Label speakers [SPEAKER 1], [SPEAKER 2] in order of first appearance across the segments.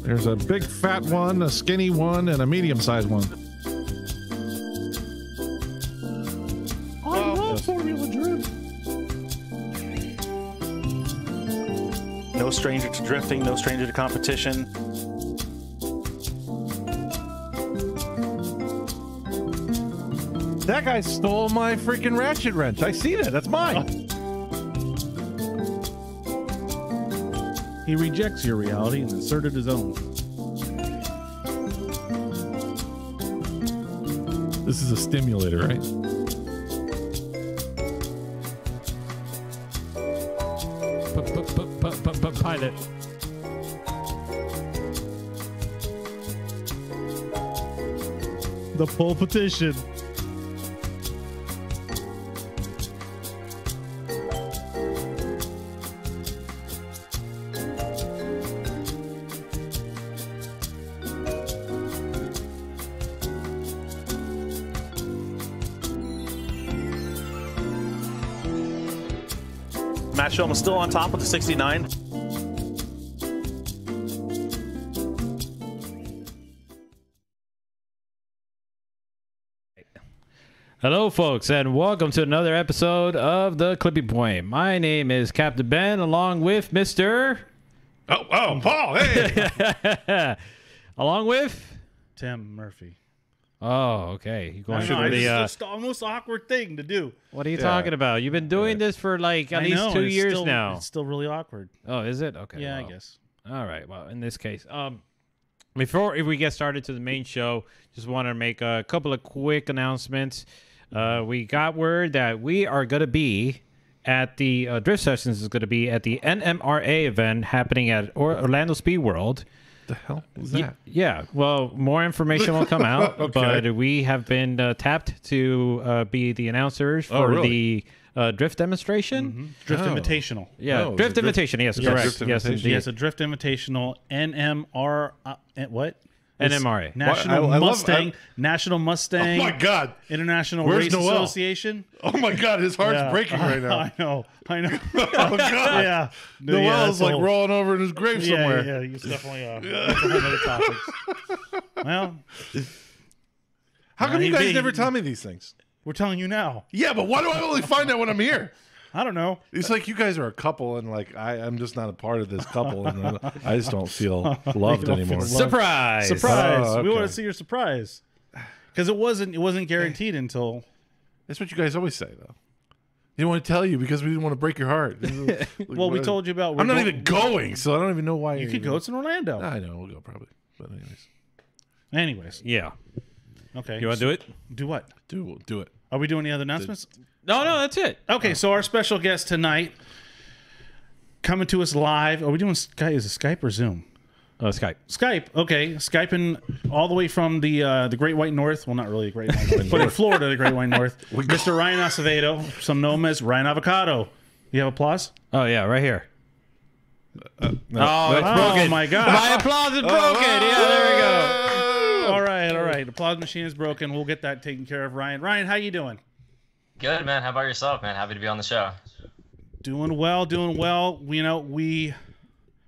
[SPEAKER 1] There's a big fat one, a skinny one, and a medium-sized one.
[SPEAKER 2] I love Formula Drift. No stranger to drifting, no stranger to competition.
[SPEAKER 1] That guy stole my freaking ratchet wrench. I see that. That's mine.
[SPEAKER 3] He rejects your reality and inserted his own.
[SPEAKER 1] This is a stimulator, right?
[SPEAKER 4] Pilot.
[SPEAKER 3] The pole petition.
[SPEAKER 2] Matt Shulman still on top with the 69.
[SPEAKER 4] Hello, folks, and welcome to another episode of the Clippy Point. My name is Captain Ben, along with Mr.
[SPEAKER 1] Oh, Paul, hey!
[SPEAKER 4] Along with
[SPEAKER 3] Tim Murphy.
[SPEAKER 4] Oh, okay. You going through
[SPEAKER 3] It's
[SPEAKER 4] the
[SPEAKER 3] just the almost awkward thing to do.
[SPEAKER 4] What are you talking about? You've been doing this for like at least 2 years now.
[SPEAKER 3] It's still really awkward.
[SPEAKER 4] Oh, is it? Okay.
[SPEAKER 3] Yeah,
[SPEAKER 4] well,
[SPEAKER 3] I guess.
[SPEAKER 4] All right. Well, in this case, before we get started to the main show, just want to make a couple of quick announcements. We got word that we are going to be at the Drift Sessions is going to be at the NMRA event happening at Orlando Speed World.
[SPEAKER 1] The hell is that?
[SPEAKER 4] Yeah. Well, more information will come out,
[SPEAKER 1] Okay.
[SPEAKER 4] but we have been tapped to be the announcers for the drift demonstration.
[SPEAKER 3] Mm-hmm. Drift Invitational.
[SPEAKER 4] Yeah,
[SPEAKER 1] Oh,
[SPEAKER 4] drift invitation. Yes, correct.
[SPEAKER 1] Drift
[SPEAKER 4] Yes,
[SPEAKER 1] Invitational.
[SPEAKER 4] indeed.
[SPEAKER 3] Yes, a Drift Invitational. NMR. What?
[SPEAKER 4] NMRA.
[SPEAKER 3] National
[SPEAKER 1] I love-
[SPEAKER 3] Mustang. National Mustang.
[SPEAKER 1] Oh my God!
[SPEAKER 3] International
[SPEAKER 1] Where's
[SPEAKER 3] Race
[SPEAKER 1] Noel?
[SPEAKER 3] Association.
[SPEAKER 1] Oh my God! His heart's breaking right now.
[SPEAKER 3] I know.
[SPEAKER 1] Oh God!
[SPEAKER 3] Yeah.
[SPEAKER 1] Noel's like rolling over in his grave somewhere.
[SPEAKER 3] Yeah, he's definitely that's a whole other topic. Well,
[SPEAKER 1] How come
[SPEAKER 3] he
[SPEAKER 1] you guys
[SPEAKER 3] be-
[SPEAKER 1] never tell me these things?
[SPEAKER 3] we're telling you now.
[SPEAKER 1] Yeah, but why do I only find out when I'm here?
[SPEAKER 3] I don't know.
[SPEAKER 1] It's like you guys are a couple, and like I'm just not a part of this couple, and I just don't feel loved
[SPEAKER 3] don't feel
[SPEAKER 1] anymore.
[SPEAKER 3] loved.
[SPEAKER 4] Surprise!
[SPEAKER 3] Surprise!
[SPEAKER 1] Oh,
[SPEAKER 3] We want
[SPEAKER 1] okay.
[SPEAKER 3] to see your surprise because it wasn't guaranteed until.
[SPEAKER 1] That's what you guys always say, though. Didn't want to tell you because we didn't want to break your heart.
[SPEAKER 3] Well, we told you about.
[SPEAKER 1] I'm not even going, so I don't even know why.
[SPEAKER 3] You could go. It's in Orlando.
[SPEAKER 1] I know we'll go probably, but
[SPEAKER 3] Anyways,
[SPEAKER 4] Yeah.
[SPEAKER 3] okay.
[SPEAKER 4] You want to do it?
[SPEAKER 3] Do what?
[SPEAKER 1] do it.
[SPEAKER 3] Are we doing any other announcements?
[SPEAKER 4] No, that's it.
[SPEAKER 3] Okay, so our special guest tonight coming to us live. Are we doing Skype? Is it Skype or Zoom?
[SPEAKER 4] Skype.
[SPEAKER 3] Skype. Okay, Skyping all the way from the Great White North. Well, not really the Great White North, but in Florida, the Great White North. Mr. Ryan Acevedo, some know him as Ryan Avocado. You have applause?
[SPEAKER 4] Oh yeah, right here.
[SPEAKER 1] No,
[SPEAKER 4] Oh, it's broken.
[SPEAKER 3] Oh my God!
[SPEAKER 4] My applause is broken. Yeah, there we go.
[SPEAKER 3] All right. Applause machine is broken. We'll get that taken care of. Ryan, how you doing?
[SPEAKER 5] Good, man. How about yourself, man? Happy to be on the show.
[SPEAKER 3] Doing well. You know, we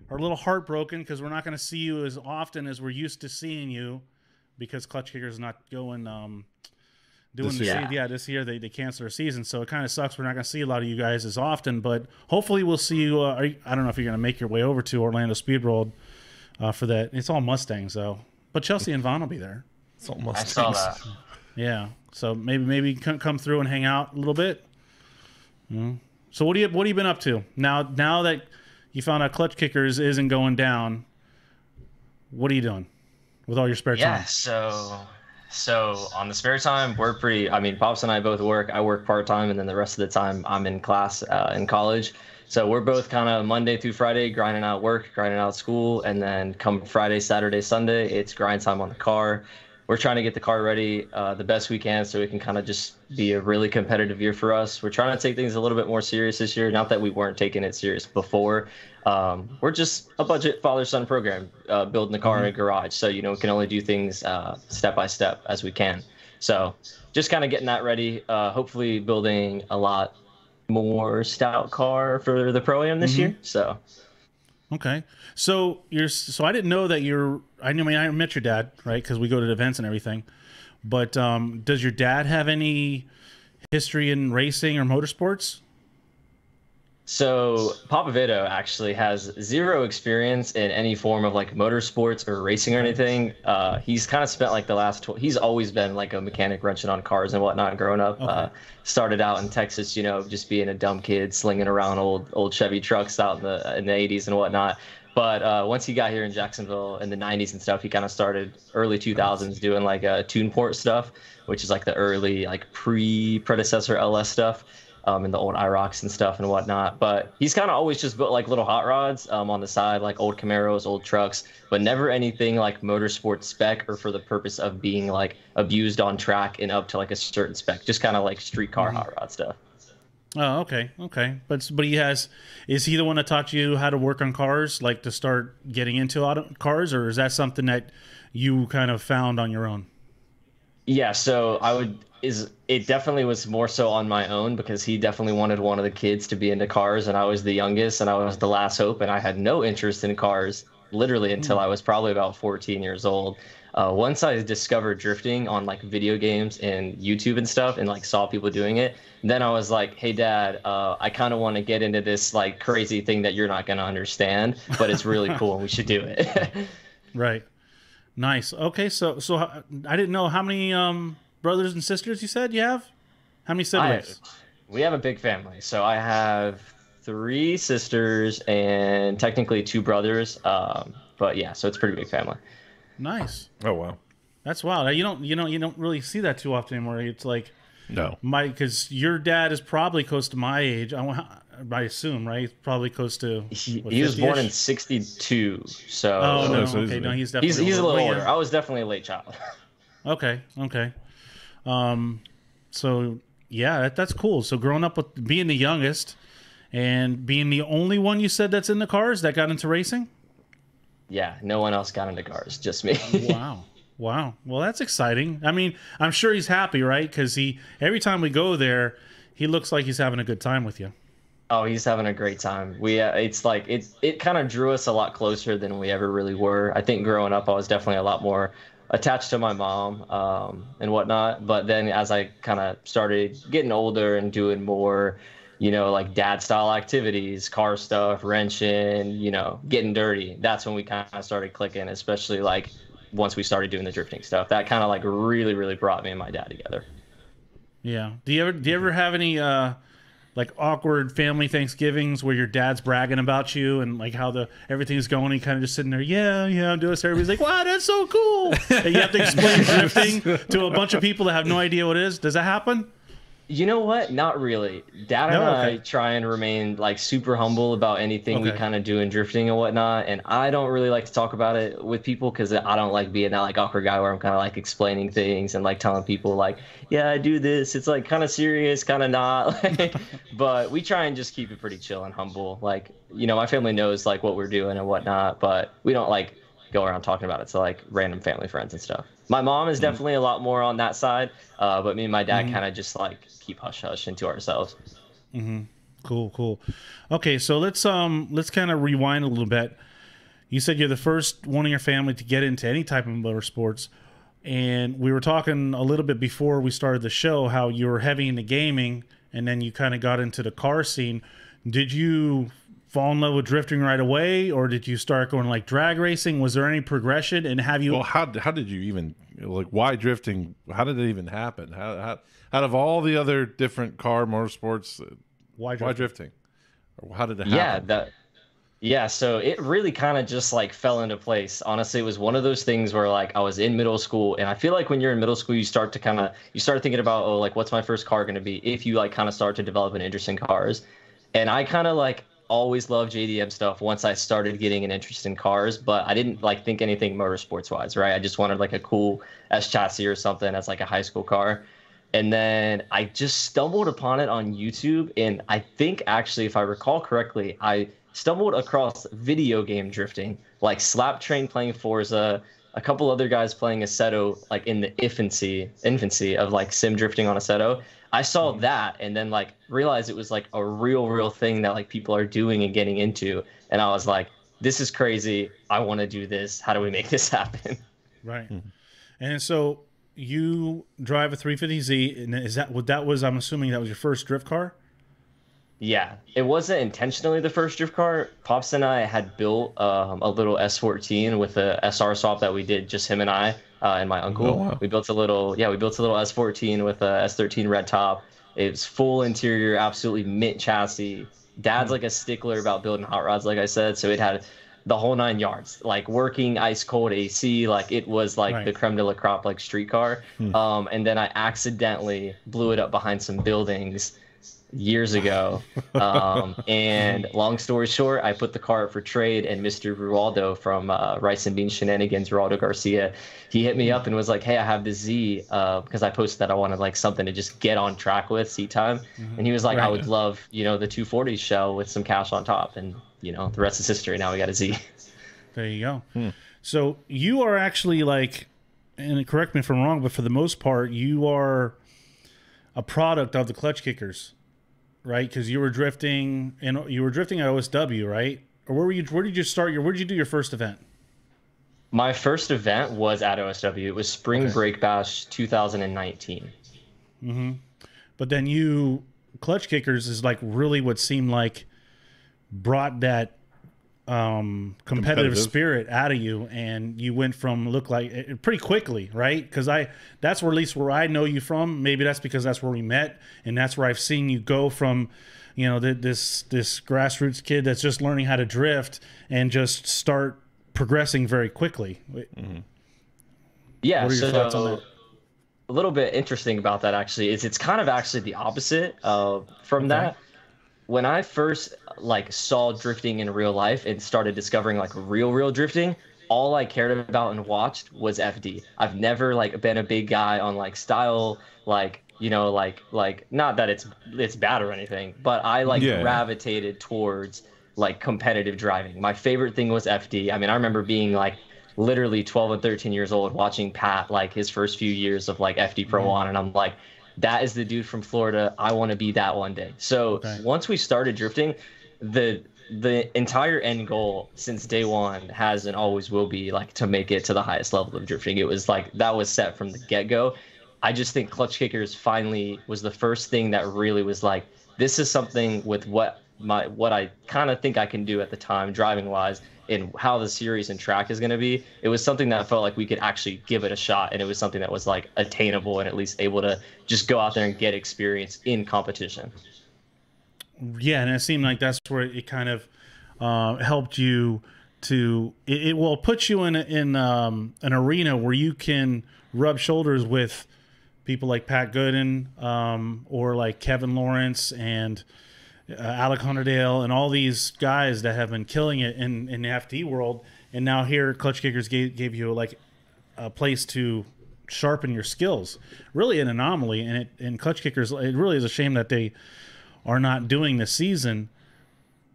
[SPEAKER 3] are a little heartbroken because we're not going to see you as often as we're used to seeing you because Klutch Kickers is not going doing
[SPEAKER 1] This
[SPEAKER 3] the
[SPEAKER 1] year.
[SPEAKER 3] yeah, this year they canceled their season, so it kind of sucks. We're not going to see a lot of you guys as often, but hopefully we'll see you. I don't know if you're going to make your way over to Orlando Speed World for that. It's all Mustangs though, but Chelsea and Vaughn will be there.
[SPEAKER 1] It's almost
[SPEAKER 5] I saw that.
[SPEAKER 3] Yeah, so maybe come through and hang out a little bit. So what have you been up to now that you found out Klutch Kickers isn't going down? What are you doing with all your spare time?
[SPEAKER 5] Yeah, so on the spare time, we're pretty. I mean, Pops and I both work. I work part time, and then the rest of the time I'm in class in college. So we're both kind of Monday through Friday grinding out work, grinding out school, and then come Friday, Saturday, Sunday, it's grind time on the car. We're trying to get the car ready the best we can so it can kind of just be a really competitive year for us. We're trying to take things a little bit more serious this year. Not that we weren't taking it serious before. We're just a budget father-son program building the car in a garage. So, we can only do things step by step as we can. So just kind of getting that ready, hopefully building a lot more stout car for the Pro-Am this year. So
[SPEAKER 3] Okay. So so I didn't know that I mean, I met your dad, right? Because we go to events and everything. But does your dad have any history in racing or motorsports?
[SPEAKER 5] So Acevedo actually has zero experience in any form of like motorsports or racing or anything. He's kind of spent like the last he's always been like a mechanic wrenching on cars and whatnot growing up.
[SPEAKER 3] Okay.
[SPEAKER 5] Started out in Texas, you know, just being a dumb kid slinging around old Chevy trucks out in the 80s and whatnot. But once he got here in Jacksonville in the 90s and stuff, he kind of started early 2000s doing like tune port stuff, which is like the early like predecessor LS stuff. And the old IROCs and stuff and whatnot. But he's kind of always just built like little hot rods on the side, like old Camaros, old trucks, but never anything like motorsport spec or for the purpose of being like abused on track and up to like a certain spec, just kind of like street car hot rod stuff.
[SPEAKER 3] Oh, okay. But is he the one that taught you how to work on cars, like to start getting into cars, or is that something that you kind of found on your own?
[SPEAKER 5] Yeah, so it definitely was more so on my own because he definitely wanted one of the kids to be into cars, and I was the youngest and I was the last hope, and I had no interest in cars literally until I was probably about 14 years old. Once I discovered drifting on like video games and YouTube and stuff and like saw people doing it, then I was like, hey dad, I kind of want to get into this like crazy thing that you're not going to understand, but it's really cool and we should do it.
[SPEAKER 3] Right. Nice. Okay. So I didn't know how many brothers and sisters you said you have? How many siblings?
[SPEAKER 5] We have a big family. So I have 3 sisters and technically 2 brothers. But yeah, so it's a pretty big family.
[SPEAKER 3] Nice.
[SPEAKER 1] Oh wow,
[SPEAKER 3] that's wild. You don't really see that too often anymore. It's like because your dad is probably close to my age. I assume, right? Probably close to.
[SPEAKER 5] He was born in '62, so.
[SPEAKER 3] Oh no, okay, no, he's definitely.
[SPEAKER 5] He's a little older. I was definitely a late child.
[SPEAKER 3] Okay. So yeah, that's cool. So growing up with being the youngest and being the only one you said that's in the cars that got into racing.
[SPEAKER 5] Yeah, no one else got into cars, just me.
[SPEAKER 3] Wow. Well, that's exciting. I mean, I'm sure he's happy, right? Because every time we go there, he looks like he's having a good time with you.
[SPEAKER 5] Oh, he's having a great time. It's like it kind of drew us a lot closer than we ever really were. I think growing up, I was definitely a lot more attached to my mom and whatnot. But then as I kind of started getting older and doing more, like dad style activities, car stuff, wrenching, getting dirty, that's when we kind of started clicking, especially like once we started doing the drifting stuff. That kind of like really, really brought me and my dad together.
[SPEAKER 3] Yeah. Do you ever have any like awkward family Thanksgivings where your dad's bragging about you and like how everything's going? He kind of just sitting there, yeah, I'm doing this. Everybody's like, wow, that's so cool. And you have to explain drifting to a bunch of people that have no idea what it is. Does that happen?
[SPEAKER 5] You know what? Not really. Dad and I try and remain like super humble about anything we kind of do in drifting and whatnot. And I don't really like to talk about it with people because I don't like being that like awkward guy where I'm kind of like explaining things and like telling people like, yeah, I do this. It's like kind of serious, kind of not. But we try and just keep it pretty chill and humble. Like, my family knows like what we're doing and whatnot, but we don't like go around talking about it to like random family friends and stuff. My mom is definitely a lot more on that side, but me and my dad kind of just like keep hush hush into ourselves.
[SPEAKER 3] Cool. Okay, so let's kind of rewind a little bit. You said you're the first one in your family to get into any type of motorsports, and we were talking a little bit before we started the show how you were heavy into gaming, and then you kind of got into the car scene. Did you fall in love with drifting right away, or did you start going like drag racing? Was there any progression? And have you?
[SPEAKER 1] Well, how did you even like? Why drifting? How did it even happen? How out of all the other different car motorsports, why drifting? Or how did it happen?
[SPEAKER 5] So it really kind of just like fell into place. Honestly, it was one of those things where like I was in middle school, and I feel like when you're in middle school, you start thinking about, oh, like what's my first car going to be? If you like kind of start to develop an interest in cars, and I kind of like always loved JDM stuff once I started getting an interest in cars, but I didn't like think anything motorsports wise, right? I just wanted like a cool S chassis or something as like a high school car. And then I just stumbled upon it on YouTube. And I think actually, if I recall correctly, I stumbled across video game drifting, like Slap Train playing Forza, a couple other guys playing Acevedo, like in the infancy of like sim drifting on Acevedo. I saw that and then like realized it was like a real thing that like people are doing and getting into. And I was like, this is crazy. I want to do this. How do we make this happen?
[SPEAKER 3] Right. And so you drive a 350Z, and that was I'm assuming that was your first drift car?
[SPEAKER 5] Yeah, it wasn't intentionally the first drift car. Pops and I had built a little S14 with a SR swap that we did, just him and I and my uncle.
[SPEAKER 1] Oh, wow.
[SPEAKER 5] We built a little S14 with a S13 red top. It's full interior, absolutely mint chassis. Dad's like a stickler about building hot rods, like I said, so it had the whole 9 yards, like working ice cold AC, like it was like the creme de la crop, like street car. And then I accidentally blew it up behind some buildings years ago. And long story short, I put the car up for trade, and Mr. Rualdo from Rice and Bean Shenanigans, Rualdo Garcia, he hit me up and was like, hey, I have this Z, because I posted that I wanted like something to just get on track with, seat time. And he was like, I would love, the 240 shell with some cash on top. And the rest is history. Now we got a Z.
[SPEAKER 3] There you go. So you are actually like, and correct me if I'm wrong, but for the most part, you are a product of the Klutch Kickers, right? Because you were drifting, and you were drifting at OSW, right? Or where did you start where did you do your first event?
[SPEAKER 5] My first event was at OSW. It was Spring Break Bash 2019.
[SPEAKER 3] But then Klutch Kickers is like really what seemed like brought that competitive spirit out of you, and you went from look like pretty quickly, right? Because that's where, at least where I know you from. Maybe that's because that's where we met, and that's where I've seen you go from, this grassroots kid that's just learning how to drift and just start progressing very quickly.
[SPEAKER 5] Yeah.
[SPEAKER 3] What are your thoughts on that?
[SPEAKER 5] A little bit interesting about that actually is it's kind of actually the opposite from that. When I first saw drifting in real life and started discovering real drifting, all I cared about and watched was FD. I've never been a big guy on style, not that it's bad or anything, but I gravitated towards competitive driving. My favorite thing was FD. I mean, I remember being literally 12 and 13 years old watching Pat his first few years of FD Pro 1, and I'm like, that is the dude from Florida. I want to be that one day. So once we started drifting, the entire end goal since day one has and always will be to make it to the highest level of drifting. It was that was set from the get-go. I just think Klutch Kickers finally was the first thing that really was this is something with what I kind of think I can do at the time driving wise, and how the series and track is going to be. It was something that felt like we could actually give it a shot, and it was something that was attainable and at least able to just go out there and get experience in competition.
[SPEAKER 3] Yeah, and it seemed like that's where it kind of helped you to it will put you in an arena where you can rub shoulders with people like Pat Gooden or like Kevin Lawrence and Alec Hunterdale and all these guys that have been killing it in the FD world. And now here Klutch Kickers gave you a place to sharpen your skills. Really an anomaly. And Klutch Kickers, it really is a shame that they are not doing this season.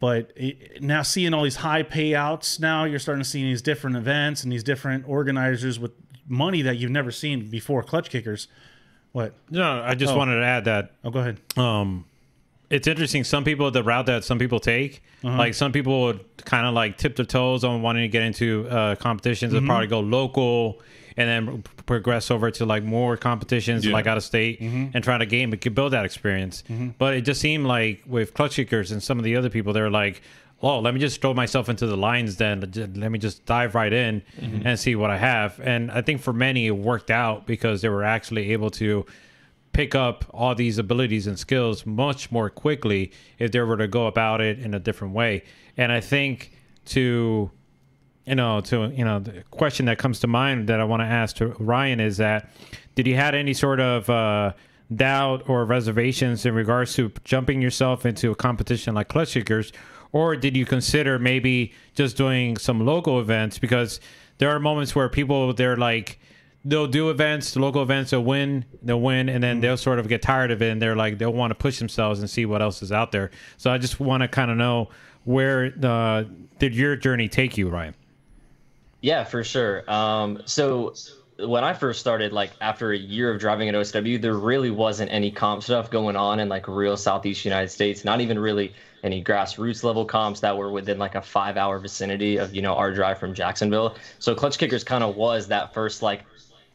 [SPEAKER 3] But now seeing all these high payouts, now you're starting to see these different events and these different organizers with money that you've never seen before. Klutch Kickers. What?
[SPEAKER 4] No, I just wanted to add that.
[SPEAKER 3] Oh, go ahead.
[SPEAKER 4] It's interesting. Some people, the route that some people take, some people would kind of tip their toes on wanting to get into competitions and probably go local and then progress over to more competitions out of state and try to build that experience. But it just seemed like with Klutch Kickers and some of the other people, they were like, oh, let me just throw myself into the lines then. Let me just dive right in and see what I have. And I think for many, it worked out because they were actually able to pick up all these abilities and skills much more quickly if they were to go about it in a different way. And I think the question that comes to mind that I want to ask to Ryan is that, did you had any sort of doubt or reservations in regards to jumping yourself into a competition like Klutch Kickers, or did you consider maybe just doing some local events? Because there are moments where people, they'll do events, the local events, they'll win, and then they'll sort of get tired of it, and they'll want to push themselves and see what else is out there. So I just want to kind of know, where did your journey take you, Ryan?
[SPEAKER 5] Yeah, for sure. So when I first started, like after a year of driving at OSW, there really wasn't any comp stuff going on in like real Southeast United States. Not even really any grassroots level comps that were within like a 5-hour vicinity of, you know, our drive from Jacksonville. So Klutch Kickers kind of was that first like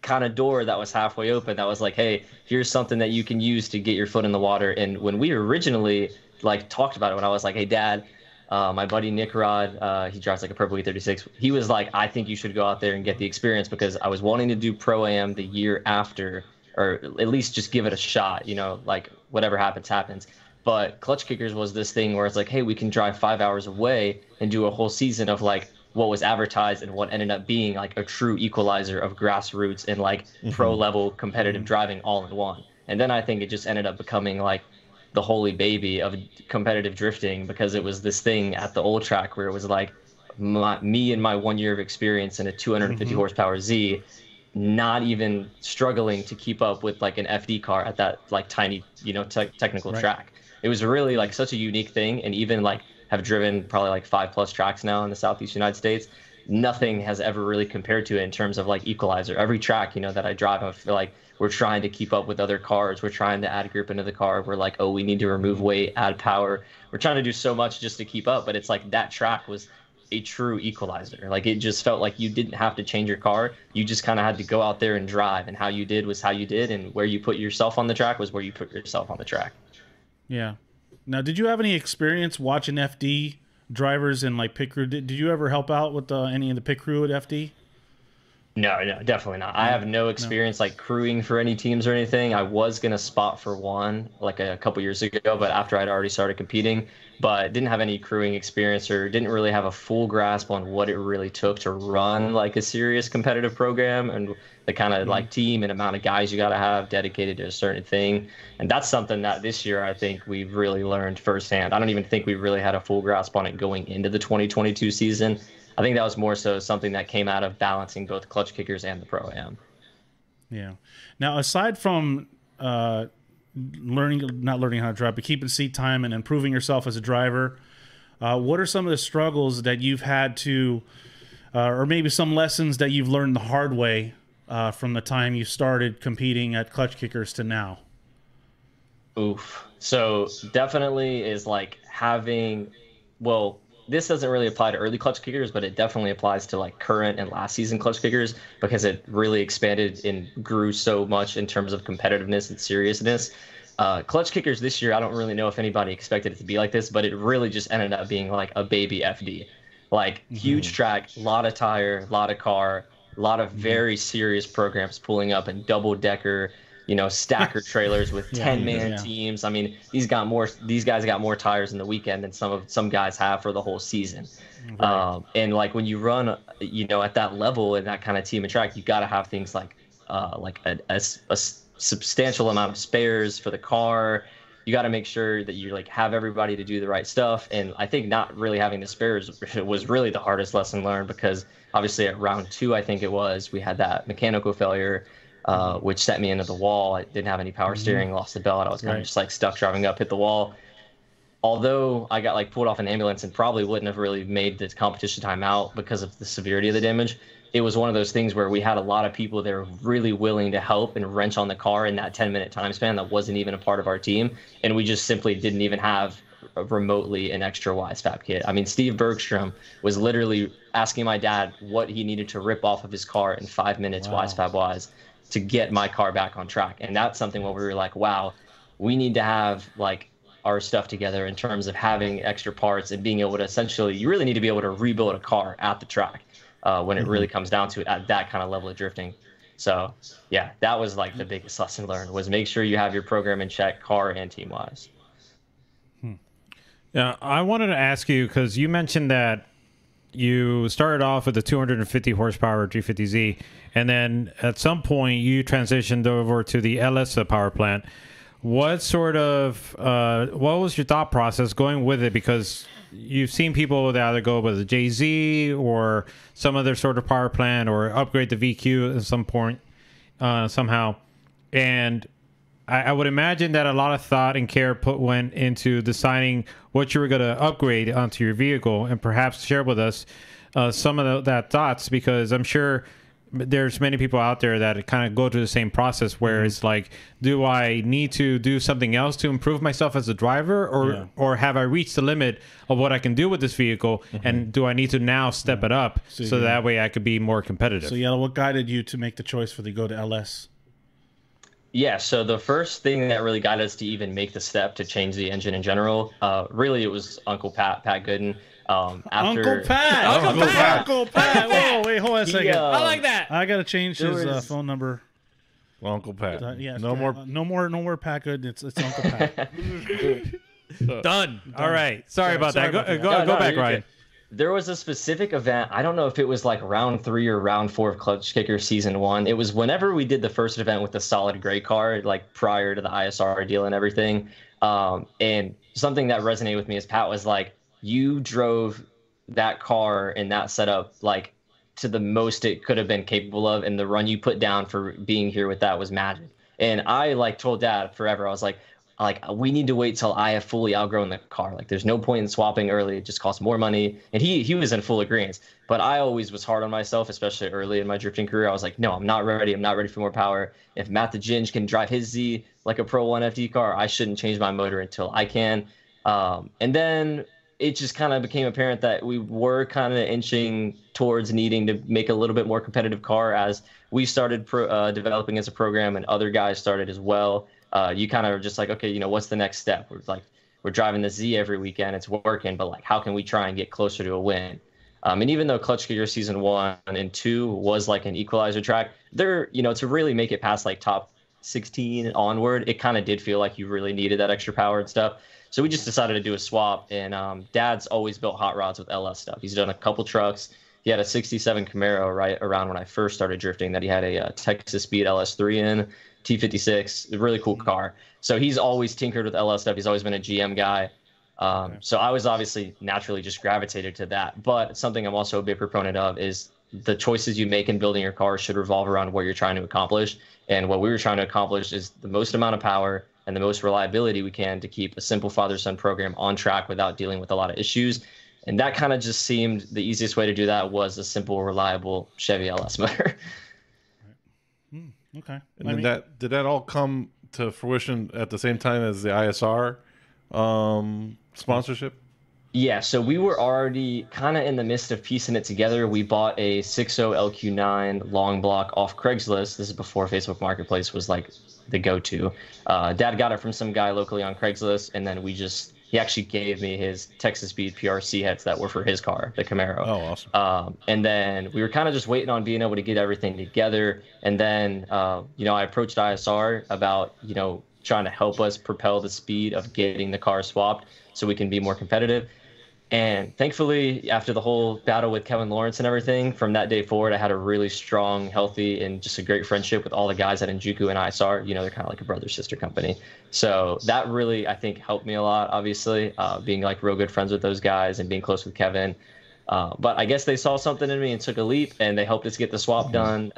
[SPEAKER 5] kind of door that was halfway open. That was like, hey, here's something that you can use to get your foot in the water. And when we originally like talked about it, when I was like, hey, Dad, my buddy Nick Rod, he drives like a Purple E36. He was like, I think you should go out there and get the experience, because I was wanting to do Pro-Am the year after, or at least just give it a shot, you know, like whatever happens, happens. But Klutch Kickers was this thing where it's like, hey, we can drive 5 hours away and do a whole season of like what was advertised and what ended up being like a true equalizer of grassroots and like pro level competitive driving all in one. And then I think it just ended up becoming like the holy baby of competitive drifting, because it was this thing at the old track where it was like me and my 1 year of experience in a 250 horsepower Z, not even struggling to keep up with like an FD car at that like tiny, you know, technical track. It was really like such a unique thing. And even like have driven probably like 5+ tracks now in the Southeast United States, nothing has ever really compared to it in terms of like equalizer. Every track, you know, that I drive, I feel like we're trying to keep up with other cars. We're trying to add grip into the car. We're like, oh, we need to remove weight, add power. We're trying to do so much just to keep up. But it's like that track was a true equalizer. Like it just felt like you didn't have to change your car. You just kind of had to go out there and drive. And how you did was how you did. And where you put yourself on the track was where you put yourself on the track. Yeah.
[SPEAKER 3] Now, did you have any experience watching FD drivers in like pit crew? Did you ever help out with any of the pit crew at FD?
[SPEAKER 5] No, definitely not. I have no experience like crewing for any teams or anything. I was going to spot for one like a couple years ago, but after I'd already started competing, but didn't have any crewing experience or didn't really have a full grasp on what it really took to run like a serious competitive program and the kind of like team and amount of guys you got to have dedicated to a certain thing. And that's something that this year I think we've really learned firsthand. I don't even think we really had a full grasp on it going into the 2022 season. I think that was more so something that came out of balancing both Klutch Kickers and the Pro-Am.
[SPEAKER 3] Yeah. Now, aside from not learning how to drive, but keeping seat time and improving yourself as a driver, what are some of the struggles that you've had to, or maybe some lessons that you've learned the hard way from the time you started competing at Klutch Kickers to now?
[SPEAKER 5] Oof. So definitely is like having, well, this doesn't really apply to early Klutch Kickers, but it definitely applies to like current and last season Klutch Kickers, because it really expanded and grew so much in terms of competitiveness and seriousness. Klutch Kickers this year, I don't really know if anybody expected it to be like this, but it really just ended up being like a baby FD. Like huge track, a lot of tire, a lot of car, a lot of very serious programs pulling up and double-decker, you know, stacker trailers with 10-man teams. I mean, these guys got more tires in the weekend than some guys have for the whole season. Right. And like when you run, you know, at that level and that kind of team and track, you got to have things like a substantial amount of spares for the car. You got to make sure that you like have everybody to do the right stuff. And I think not really having the spares was really the hardest lesson learned, because obviously at round 2, I think it was, we had that mechanical failure, which set me into the wall. I didn't have any power steering, lost the belt. I was kind of just like stuck driving up, hit the wall. Although I got like pulled off an ambulance and probably wouldn't have really made the competition time out because of the severity of the damage, it was one of those things where we had a lot of people that were really willing to help and wrench on the car in that 10-minute time span that wasn't even a part of our team. And we just simply didn't even have remotely an extra WiseFab kit. I mean, Steve Bergstrom was literally asking my dad what he needed to rip off of his car in 5 minutes, WiseFab wise, to get my car back on track. And that's something where we were like, wow, we need to have like our stuff together in terms of having extra parts and being able to essentially, you really need to be able to rebuild a car at the track when it really comes down to it at that kind of level of drifting. So yeah, that was like the biggest lesson learned, was make sure you have your program in check, car and team wise.
[SPEAKER 4] Yeah, I wanted to ask you, because you mentioned that you started off with the 250 horsepower G50Z, and then at some point you transitioned over to the LS power plant. What sort of what was your thought process going with it? Because you've seen people that either go with a JZ or some other sort of power plant, or upgrade the VQ at some point somehow. And I would imagine that a lot of thought and care went into deciding what you were going to upgrade onto your vehicle, and perhaps share with us some of that thoughts, because I'm sure there's many people out there that kind of go through the same process where it's like, do I need to do something else to improve myself as a driver, or have I reached the limit of what I can do with this vehicle, and do I need to now step it up so that way I could be more competitive?
[SPEAKER 3] So Yellow, what guided you to make the choice for the go to LS?
[SPEAKER 5] Yeah, so the first thing that really got us to even make the step to change the engine in general, really it was Uncle Pat Gooden.
[SPEAKER 3] Uncle Pat! Whoa, wait, hold on a second.
[SPEAKER 4] I like that.
[SPEAKER 3] I gotta change his phone number.
[SPEAKER 1] Uncle Pat.
[SPEAKER 3] No more Pat Gooden. It's Uncle Pat.
[SPEAKER 4] Done. All right. Sorry about that. Go back, Ryan.
[SPEAKER 5] There was a specific event. I don't know if it was like round 3 or round 4 of Klutch Kickers season 1. It was whenever we did the first event with the solid gray car, like prior to the ISR deal and everything. And something that resonated with me is Pat was like, you drove that car in that setup like to the most it could have been capable of, and the run you put down for being here with that was magic. And I like told Dad forever, I was like we need to wait till I have fully outgrown the car. Like there's no point in swapping early. It just costs more money. And he was in full agreement. But I always was hard on myself, especially early in my drifting career. I was like, no, I'm not ready. I'm not ready for more power. If Matt the Ginge can drive his Z like a Pro 1 FD car, I shouldn't change my motor until I can. And then it just kind of became apparent that we were kind of inching towards needing to make a little bit more competitive car as we started developing as a program, and other guys started as well. You kind of are just like, okay, what's the next step? We're driving the Z every weekend. It's working, but like, how can we try and get closer to a win? And even though Klutch Kickers season 1 and 2 was like an equalizer track, to really make it past like top 16 onward, it kind of did feel like you really needed that extra power and stuff. So we just decided to do a swap. And Dad's always built hot rods with LS stuff. He's done a couple trucks. He had a 67 Camaro right around when I first started drifting that he had a Texas Speed LS3 in, T56, a really cool car. So he's always tinkered with LS stuff. He's always been a GM guy. So I was obviously naturally just gravitated to that. But something I'm also a big proponent of is the choices you make in building your car should revolve around what you're trying to accomplish. And what we were trying to accomplish is the most amount of power and the most reliability we can to keep a simple father-son program on track without dealing with a lot of issues. And that kind of just seemed the easiest way to do that was a simple, reliable Chevy LS motor.
[SPEAKER 3] Okay.
[SPEAKER 1] And did that all come to fruition at the same time as the ISR sponsorship?
[SPEAKER 5] Yeah, so we were already kind of in the midst of piecing it together. We bought a 6.0 LQ9 long block off Craigslist. This is before Facebook Marketplace was like the go-to. Dad got it from some guy locally on Craigslist, and then he actually gave me his Texas Speed PRC heads that were for his car, the Camaro.
[SPEAKER 1] Oh, awesome.
[SPEAKER 5] And then we were kind of just waiting on being able to get everything together. And then, I approached ISR about, trying to help us propel the speed of getting the car swapped so we can be more competitive. And thankfully, after the whole battle with Kevin Lawrence and everything, from that day forward, I had a really strong, healthy, and just a great friendship with all the guys at Njuku and ISR. They're kind of like a brother-sister company. So that really, I think, helped me a lot, obviously, being like real good friends with those guys and being close with Kevin. But I guess they saw something in me and took a leap, and they helped us get the swap done,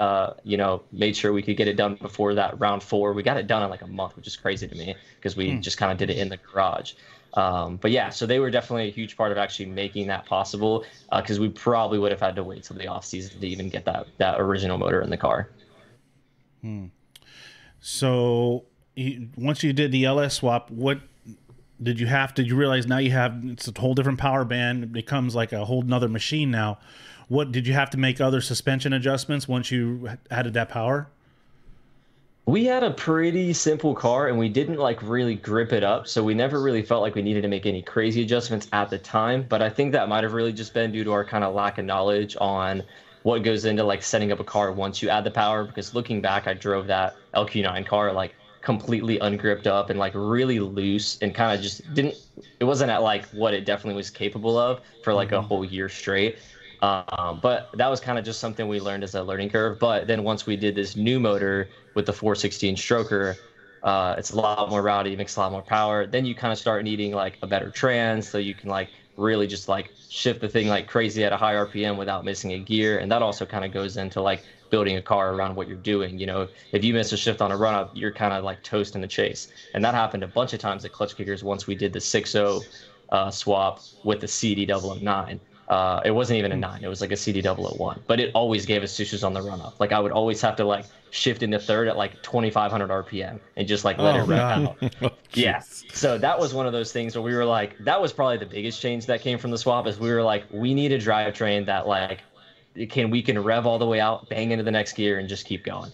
[SPEAKER 5] made sure we could get it done before that round 4. We got it done in like a month, which is crazy to me because we just kind of did it in the garage. But yeah, so they were definitely a huge part of actually making that possible, because we probably would have had to wait till the off season to even get that original motor in the car.
[SPEAKER 3] So once you did the LS swap, what did you realize now it's a whole different power band? It becomes like a whole nother machine now. What did you have to make other suspension adjustments once you added that power?
[SPEAKER 5] We had a pretty simple car, and we didn't really grip it up, so we never really felt like we needed to make any crazy adjustments at the time. But I think that might have really just been due to our kind of lack of knowledge on what goes into setting up a car once you add the power. Because looking back, I drove that LQ9 car completely ungripped up and really loose, and kind of just it wasn't at what it definitely was capable of for a whole year straight. But that was kind of just something we learned as a learning curve. But then once we did this new motor with the 416 stroker, it's a lot more rowdy, makes a lot more power. Then you kind of start needing a better trans, so you can really just shift the thing crazy at a high RPM without missing a gear. And that also kind of goes into building a car around what you're doing. If you miss a shift on a run up, you're kind of toast in the chase. And that happened a bunch of times at Klutch Kickers once we did the 6.0 swap with the CD 009. It wasn't even a 9. It was like a CD001. But it always gave us issues on the run up. Like I would always have to like shift into third at like 2,500 RPM and just like let it rev out. Yeah. So that was one of those things where we were like, that was probably the biggest change that came from the swap is we were like, we need a drivetrain that like we can rev all the way out, bang into the next gear and just keep going.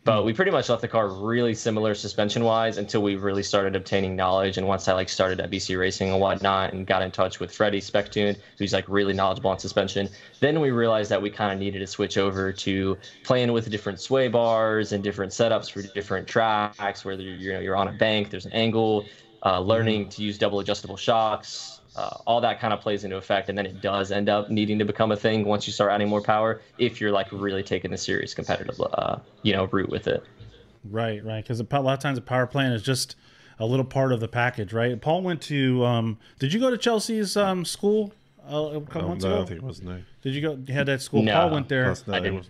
[SPEAKER 5] But we pretty much left the car really similar suspension-wise until we really started obtaining knowledge. And once I like started at BC Racing and whatnot and got in touch with Freddie Spec Tuned, who's like really knowledgeable on suspension, then we realized that we kind of needed to switch over to playing with different sway bars and different setups for different tracks, whether you're on a bank, there's an angle, learning to use double adjustable shocks. All that kind of plays into effect, and then it does end up needing to become a thing once you start adding more power if you're like really taking a serious competitive route with it.
[SPEAKER 3] Right, because a lot of times the power plant is just a little part of the package, right? Paul went to did you go to Chelsea's school a couple months ago?
[SPEAKER 1] I think it wasn't there.
[SPEAKER 3] Did you go? You had that school?
[SPEAKER 5] No,
[SPEAKER 3] Paul went there.
[SPEAKER 5] I didn't.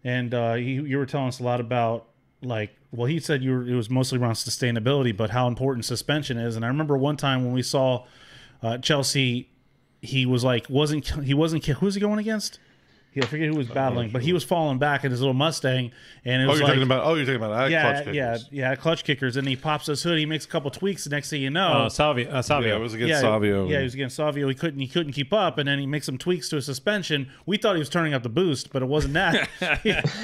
[SPEAKER 3] And you were telling us a lot about like, well, he said it was mostly around sustainability, but how important suspension is. And I remember one time when we saw Chelsea, he was like, who was he going against? I forget who was battling, but he was falling back in his little Mustang, and it was
[SPEAKER 1] you're
[SPEAKER 3] like,
[SPEAKER 1] talking about Klutch Kickers.
[SPEAKER 3] Klutch Kickers, and he pops his hood, he makes a couple tweaks, the next thing you know,
[SPEAKER 4] Savio.
[SPEAKER 1] Yeah, it was against Savio.
[SPEAKER 3] Yeah, he was against Savio. He couldn't keep up, and then he makes some tweaks to his suspension. We thought he was turning up the boost, but it wasn't that.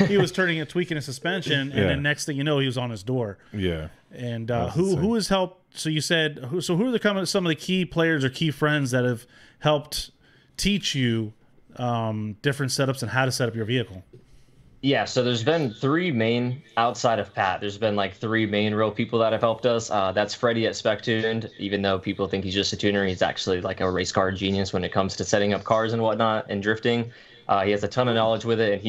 [SPEAKER 3] he was tweaking his suspension, and then next thing you know, he was on his door.
[SPEAKER 1] Yeah.
[SPEAKER 3] And who has helped? So you said who are some of the key players or key friends that have helped teach you different setups and how to set up your vehicle?
[SPEAKER 5] Yeah, so there's been 3 main outside of Pat. There's been like 3 main real people that have helped us. That's Freddie at Spec Tuned. Even though people think he's just a tuner, he's actually like a race car genius when it comes to setting up cars and whatnot and drifting. He has a ton of knowledge with it, and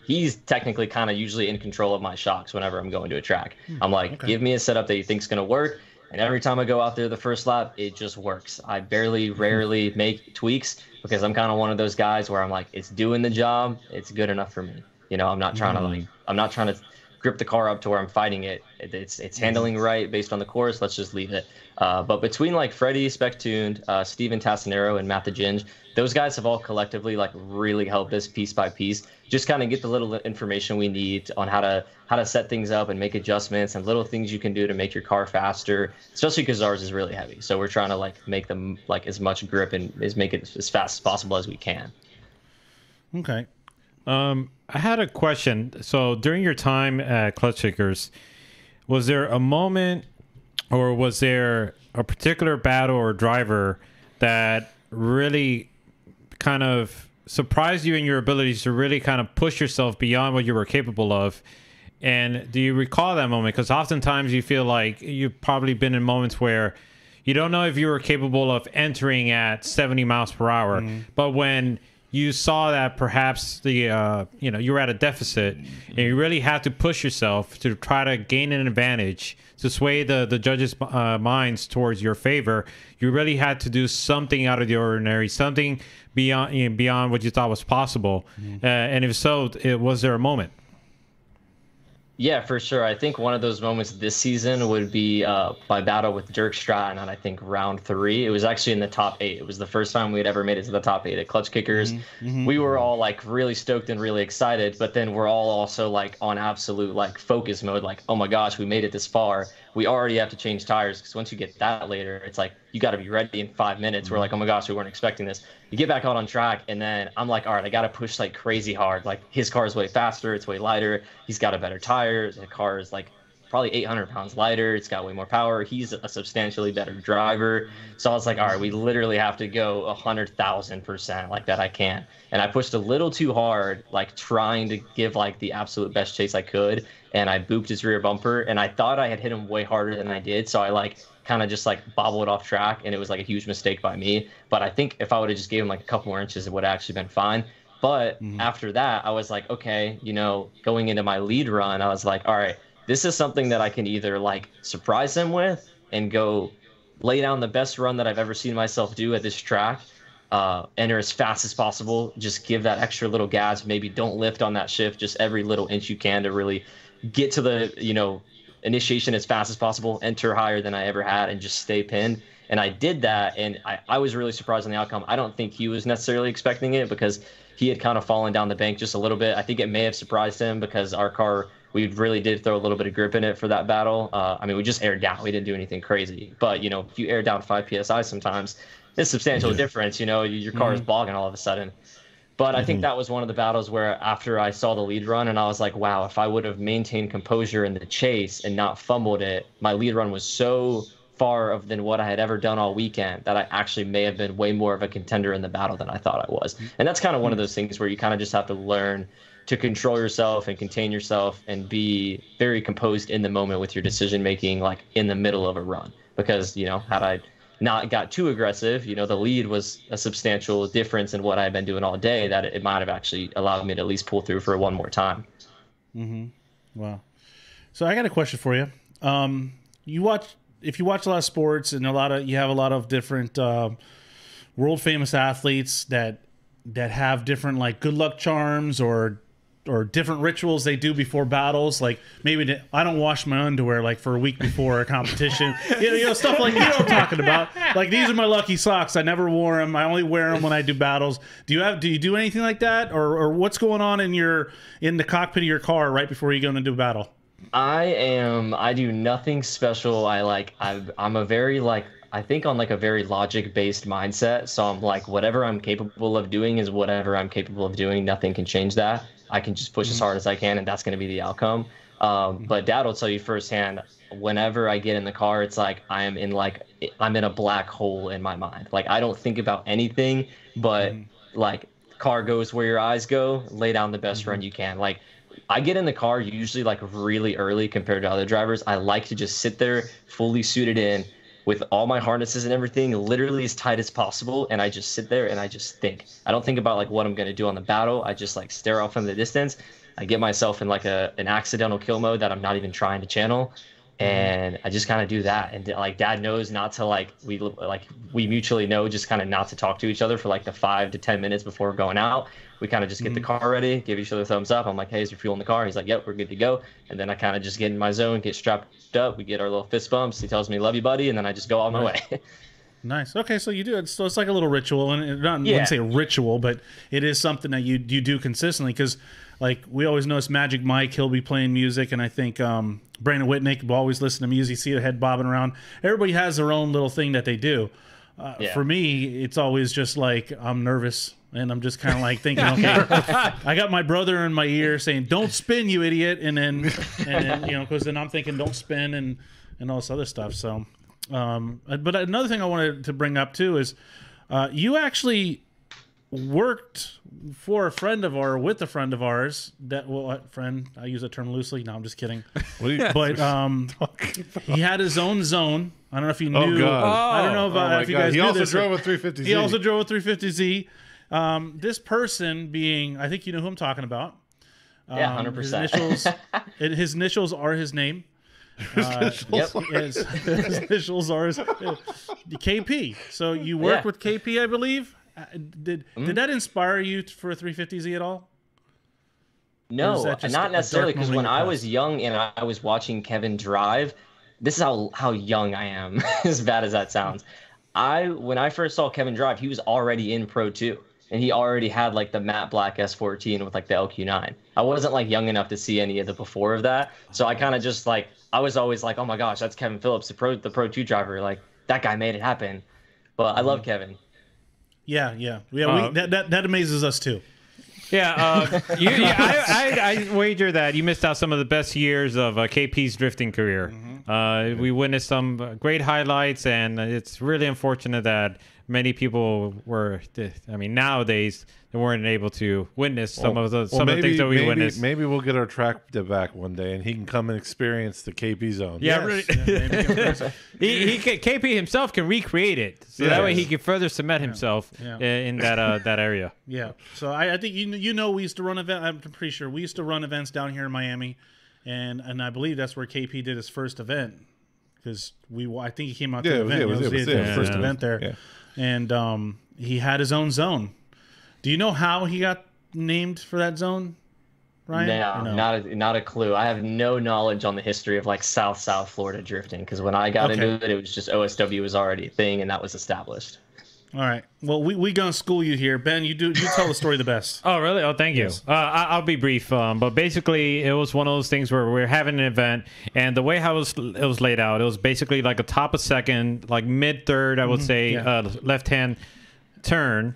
[SPEAKER 5] he's technically kind of usually in control of my shocks whenever I'm going to a track. I'm like, give me a setup that you think's going to work. And every time I go out there the first lap, it just works. I rarely make tweaks because I'm kind of one of those guys where I'm like, it's doing the job. It's good enough for me. I'm not trying to grip the car up to where I'm fighting it. It's handling right based on the course. Let's just leave it. But between like Freddie, Spec Tuned, Steven Tassinero, and Matt the Ginge, those guys have all collectively like really helped us piece by piece, just kind of get the little information we need on how to set things up and make adjustments and little things you can do to make your car faster, especially because ours is really heavy. So we're trying to like make them like as much grip and make it as fast as possible as we can.
[SPEAKER 3] Okay.
[SPEAKER 4] I had a question. So during your time at Klutch Kickers, was there a moment or was there a particular battle or driver that really kind of surprised you in your abilities to really kind of push yourself beyond what you were capable of? And do you recall that moment? Because oftentimes you feel like you've probably been in moments where you don't know if you were capable of entering at 70 miles per hour, but when you saw that perhaps you were at a deficit and you really had to push yourself to try to gain an advantage to sway the judges' minds towards your favor. You really had to do something out of the ordinary, something beyond what you thought was possible. And if so, was there a moment?
[SPEAKER 5] Yeah, for sure. I think one of those moments this season would be my battle with Dirk Stratton on, I think, round 3. It was actually in the top 8. It was the first time we had ever made it to the top 8 at Klutch Kickers. We were all like really stoked and really excited, but then we're all also like on absolute like focus mode, like, oh my gosh, we made it this far. We already have to change tires, because once you get that later, it's like you got to be ready in 5 minutes. We're like, oh my gosh, we weren't expecting this. You get back out on track, and then I'm like, all right, I got to push like crazy hard. Like his car is way faster, it's way lighter. He's got a better tire. The car is like probably 800 pounds lighter. It's got way more power. He's a substantially better driver. So I was like, all right, we literally have to go 100,000% like that I can. And I pushed a little too hard, like trying to give like the absolute best chase I could. And I booped his rear bumper, and I thought I had hit him way harder than I did. So I like kind of just like bobbled off track, and it was like a huge mistake by me. But I think if I would have just gave him like a couple more inches, it would have actually been fine. But after that, I was like, okay, going into my lead run, I was like, all right, this is something that I can either like surprise him with and go lay down the best run that I've ever seen myself do at this track, enter as fast as possible, just give that extra little gas, maybe don't lift on that shift, just every little inch you can to really get to the, initiation as fast as possible, enter higher than I ever had, and just stay pinned. And I did that, and I was really surprised on the outcome. I don't think he was necessarily expecting it because he had kind of fallen down the bank just a little bit. I think it may have surprised him because our car, we really did throw a little bit of grip in it for that battle. I mean, we just aired down. We didn't do anything crazy. But, you know, if you air down 5 PSI sometimes, it's a substantial difference. You know, your car is bogging all of a sudden. But I think that was one of the battles where after I saw the lead run and I was like, wow, if I would have maintained composure in the chase and not fumbled it, my lead run was so far than what I had ever done all weekend that I actually may have been way more of a contender in the battle than I thought I was. And that's kind of one of those things where you kind of just have to learn to control yourself and contain yourself and be very composed in the moment with your decision making, like in the middle of a run. Because, you know, had I not got too aggressive, you know, the lead was a substantial difference in what I've been doing all day, that it might have actually allowed me to at least pull through for one more time.
[SPEAKER 3] Wow. So I got a question for you. If you watch a lot of sports and you have a lot of different world famous athletes that have different like good luck charms or different rituals they do before battles, like maybe I don't wash my underwear like for a week before a competition, you know, stuff like, you know what I'm talking about. Like, these are my lucky socks. I never wore them. I only wear them when I do battles. Do you do anything like that, or what's going on in the cockpit of your car right before you go into a battle?
[SPEAKER 5] I do nothing special. I'm a very I think on like a very logic based mindset. So I'm like, whatever I'm capable of doing is whatever I'm capable of doing. Nothing can change that. I can just push as hard as I can, and that's going to be the outcome. But Dad will tell you firsthand, whenever I get in the car, it's like I'm in a black hole in my mind. Like, I don't think about anything, but like, car goes where your eyes go. Lay down the best run you can. Like, I get in the car usually like really early compared to other drivers. I like to just sit there fully suited in with all my harnesses and everything literally as tight as possible, and I just sit there and I just think. I don't think about like what I'm going to do on the battle. I just like stare off in the distance. I get myself in like an accidental kill mode that I'm not even trying to channel, and I just kind of do that. And like, Dad knows not to we mutually know just kind of not to talk to each other for like the 5 to 10 minutes before going out. We kind of just get the car ready, give each other a thumbs up. I'm like, hey, is your fuel in the car? He's like, yep, we're good to go. And then I kind of just get in my zone, get strapped up. We get our little fist bumps. He tells me, love you, buddy. And then I just go on my way.
[SPEAKER 3] Nice. Okay, so you do it. So it's like a little ritual, and I wouldn't say a ritual, but it is something that you do consistently. Because, like, we always notice Magic Mike, he'll be playing music, and I think Brandon Whitnick will always listen to music, see the head bobbing around. Everybody has their own little thing that they do. For me, it's always just like I'm nervous, and I'm just kind of like thinking, okay, I got my brother in my ear saying, "Don't spin, you idiot," and then you know, because then I'm thinking, "Don't spin," and all this other stuff. So, but another thing I wanted to bring up too is you actually worked for a friend of ours, with a friend of ours. Friend, I use that term loosely. No, I'm just kidding. But he had his own zone. I don't know if you knew.
[SPEAKER 1] Oh, God.
[SPEAKER 3] I don't know if you guys knew this.
[SPEAKER 1] He also drove a 350Z.
[SPEAKER 3] He also drove a 350Z. This person being, I think you know who I'm talking about.
[SPEAKER 5] Yeah, 100%.
[SPEAKER 3] His initials are his name. His initials are his KP. So you worked with KP, I believe. Did that inspire you for a 350Z at all?
[SPEAKER 5] No, not necessarily, because when I was young and I was watching Kevin drive, this is how young I am, as bad as that sounds. When I first saw Kevin drive, he was already in Pro 2, and he already had like the matte black S14 with like the LQ9. I wasn't like young enough to see any of the before of that, so I kind of just like, I was always like, oh my gosh, that's Kevin Phillips, the Pro 2 driver. Like, that guy made it happen. But I love Kevin.
[SPEAKER 3] Yeah. That amazes us too.
[SPEAKER 4] Yeah, I wager that you missed out some of the best years of KP's drifting career. We witnessed some great highlights, and it's really unfortunate that many people nowadays they weren't able to witness some of the things that we witnessed.
[SPEAKER 1] Maybe we'll get our track back one day, and he can come and experience the KP zone.
[SPEAKER 4] Yeah, really. KP himself can recreate it, so that way he can further cement himself in that area. Yeah.
[SPEAKER 3] So I think we used to run events. I'm pretty sure we used to run events down here in Miami, and I believe that's where KP did his first event, because I think he came out to the event. It was his first event there. Yeah. And he had his own zone. Do you know how he got named for that zone? Ryan?
[SPEAKER 5] No, not a clue. I have no knowledge on the history of like South Florida drifting, because when I got into it, it was just OSW was already a thing, and that was established.
[SPEAKER 3] All right. Well, we gonna school you here, Ben. You tell the story the best.
[SPEAKER 4] Oh, really? Oh, thank you.
[SPEAKER 3] Yes.
[SPEAKER 4] I'll be brief. But basically, it was one of those things where we're having an event, and the way how it was laid out, it was basically like a top of second, like mid third, I would say, left hand turn,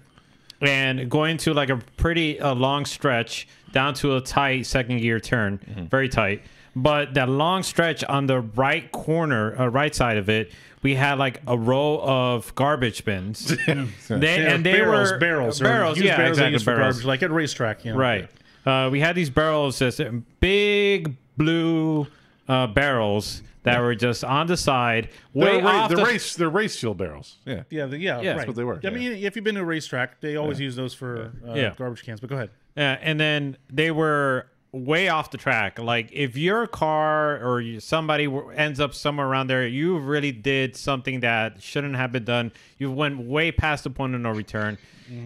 [SPEAKER 4] and going to like a pretty long stretch down to a tight second gear turn, very tight. But that long stretch on the right corner, right side of it, we had like a row of garbage bins. They were barrels, yeah, exactly,
[SPEAKER 3] for garbage, like at a racetrack,
[SPEAKER 4] right. We had these barrels, just big blue barrels that were just on the side.
[SPEAKER 1] They're race fuel barrels. Yeah,
[SPEAKER 3] right.
[SPEAKER 1] That's what they were.
[SPEAKER 3] I mean, if you've been to a racetrack, they always use those for garbage cans. But go ahead.
[SPEAKER 4] And then they were way off the track. Like if your car or somebody ends up somewhere around there, you really did something that shouldn't have been done. You went way past the point of no return.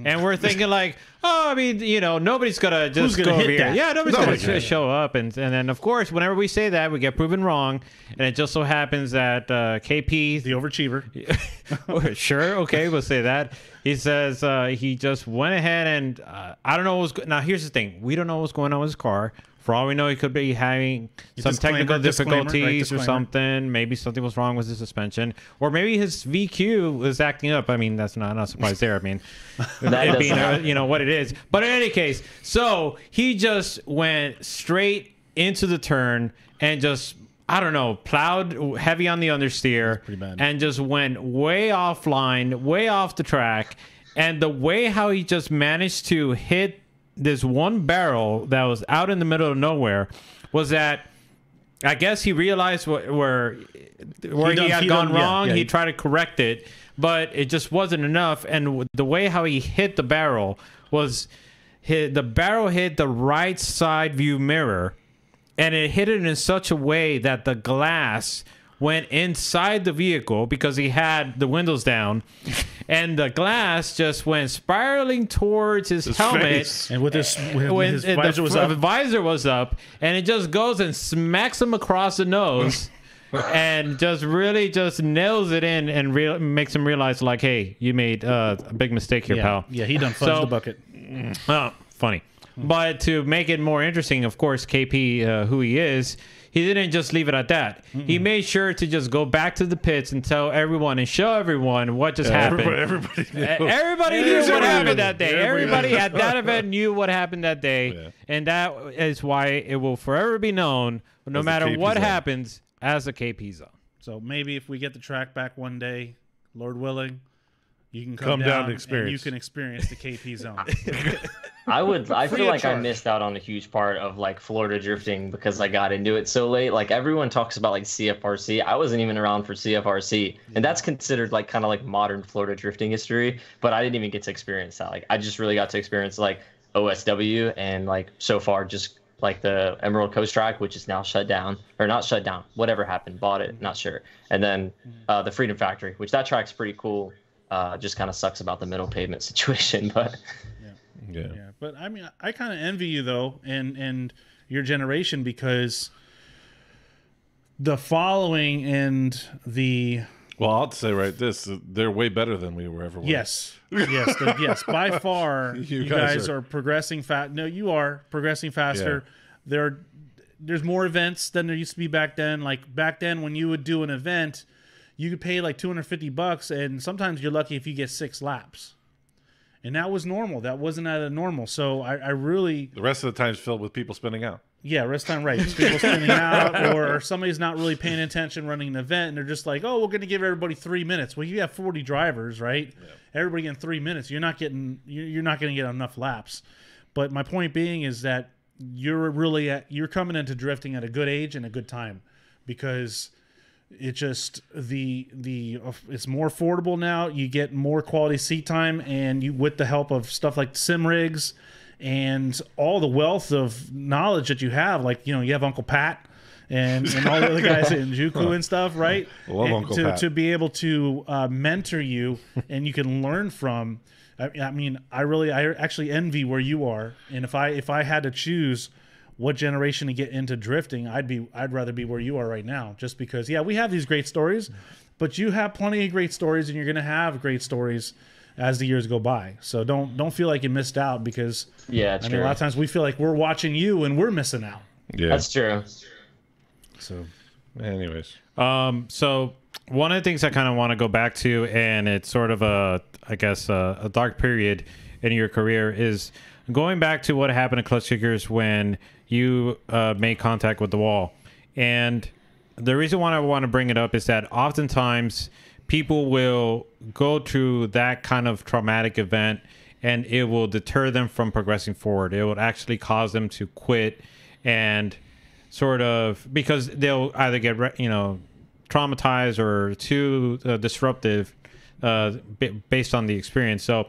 [SPEAKER 4] And we're thinking like, oh, I mean, nobody's gonna just go over here.
[SPEAKER 3] That?
[SPEAKER 4] Yeah, nobody's gonna show up. And then of course, whenever we say that, we get proven wrong. And it just so happens that KP,
[SPEAKER 3] the overachiever,
[SPEAKER 4] sure, okay, we'll say that. He says he just went ahead and I don't know what was now. Here's the thing: we don't know what's going on with his car. For all we know, he could be having some technical difficulties or something. Maybe something was wrong with his suspension, or maybe his VQ was acting up. I mean, that's not a surprise there. I mean, it being what it is. But in any case, so he just went straight into the turn and just, I don't know, plowed heavy on the understeer and just went way offline, way off the track. And the way how he just managed to hit this one barrel that was out in the middle of nowhere was that I guess he realized where he had gone wrong. He tried to correct it, but it just wasn't enough. And the way how he hit the barrel was the barrel hit the right side view mirror, and it hit it in such a way that the glass went inside the vehicle because he had the windows down, and the glass just went spiraling towards his helmet
[SPEAKER 1] face.
[SPEAKER 3] And with his visor was up.
[SPEAKER 4] The visor was up, and it just goes and smacks him across the nose and just really just nails it in and makes him realize like, hey, you made a big mistake here, pal.
[SPEAKER 3] Yeah, he done fudged the bucket.
[SPEAKER 4] Oh, funny. But to make it more interesting, of course, KP, who he is, he didn't just leave it at that. He made sure to just go back to the pits and tell everyone and show everyone what just happened. Everybody knew what happened that day. Everybody at that event knew what happened that day. Yeah. And that is why it will forever be known, no matter what happens, as a KP zone.
[SPEAKER 3] So maybe if we get the track back one day, Lord willing, you can come down
[SPEAKER 1] to experience.
[SPEAKER 3] And you can experience the KP zone.
[SPEAKER 5] I feel like I missed out on a huge part of like Florida drifting because I got into it so late. Like everyone talks about like CFRC. I wasn't even around for CFRC, and that's considered like kind of like modern Florida drifting history. But I didn't even get to experience that. Like I just really got to experience like OSW and like so far just like the Emerald Coast track, which is now shut down or not shut down. Whatever happened, bought it, not sure. And then the Freedom Factory, which that track's pretty cool. Just kind of sucks about the middle pavement situation, but
[SPEAKER 3] yeah. But I mean, I kind of envy you though, and your generation, because the following and the
[SPEAKER 1] I'll say they're way better than we were ever.
[SPEAKER 3] Yes, by far, you guys are progressing fast. No, you are progressing faster. Yeah. There's more events than there used to be back then. Like back then, when you would do an event, you could pay like $250, and sometimes you're lucky if you get 6 laps. And that was normal. That wasn't out of normal. So I really...
[SPEAKER 1] The rest of the time is filled with people spinning out.
[SPEAKER 3] Yeah, rest of the time, right. People spinning out, or somebody's not really paying attention running an event, and they're just like, oh, we're going to give everybody 3 minutes. Well, you have 40 drivers, right? Yeah. Everybody getting 3 minutes. You're not going to get enough laps. But my point being is that you're coming into drifting at a good age and a good time, because... It just it's more affordable now. You get more quality seat time, and you with the help of stuff like sim rigs and all the wealth of knowledge that you have. Like you have Uncle Pat and all the other guys in Juku and stuff, right?
[SPEAKER 1] Love Uncle Pat.
[SPEAKER 3] To be able to mentor you, and you can learn from. I mean, I actually envy where you are, and if I had to choose what generation to get into drifting, I'd rather be where you are right now, just because we have these great stories, but you have plenty of great stories, and you're gonna have great stories as the years go by. So don't feel like you missed out, because
[SPEAKER 5] a lot
[SPEAKER 3] of times we feel like we're watching you and we're missing out.
[SPEAKER 1] Yeah,
[SPEAKER 5] that's true.
[SPEAKER 3] So,
[SPEAKER 1] anyways,
[SPEAKER 4] so one of the things I kind of want to go back to, and it's sort of a dark period in your career, is going back to what happened at Klutch Kickers when you made contact with the wall. And the reason why I want to bring it up is that oftentimes people will go through that kind of traumatic event, and it will deter them from progressing forward. It would actually cause them to quit, and sort of, because they'll either get traumatized or too disruptive based on the experience. So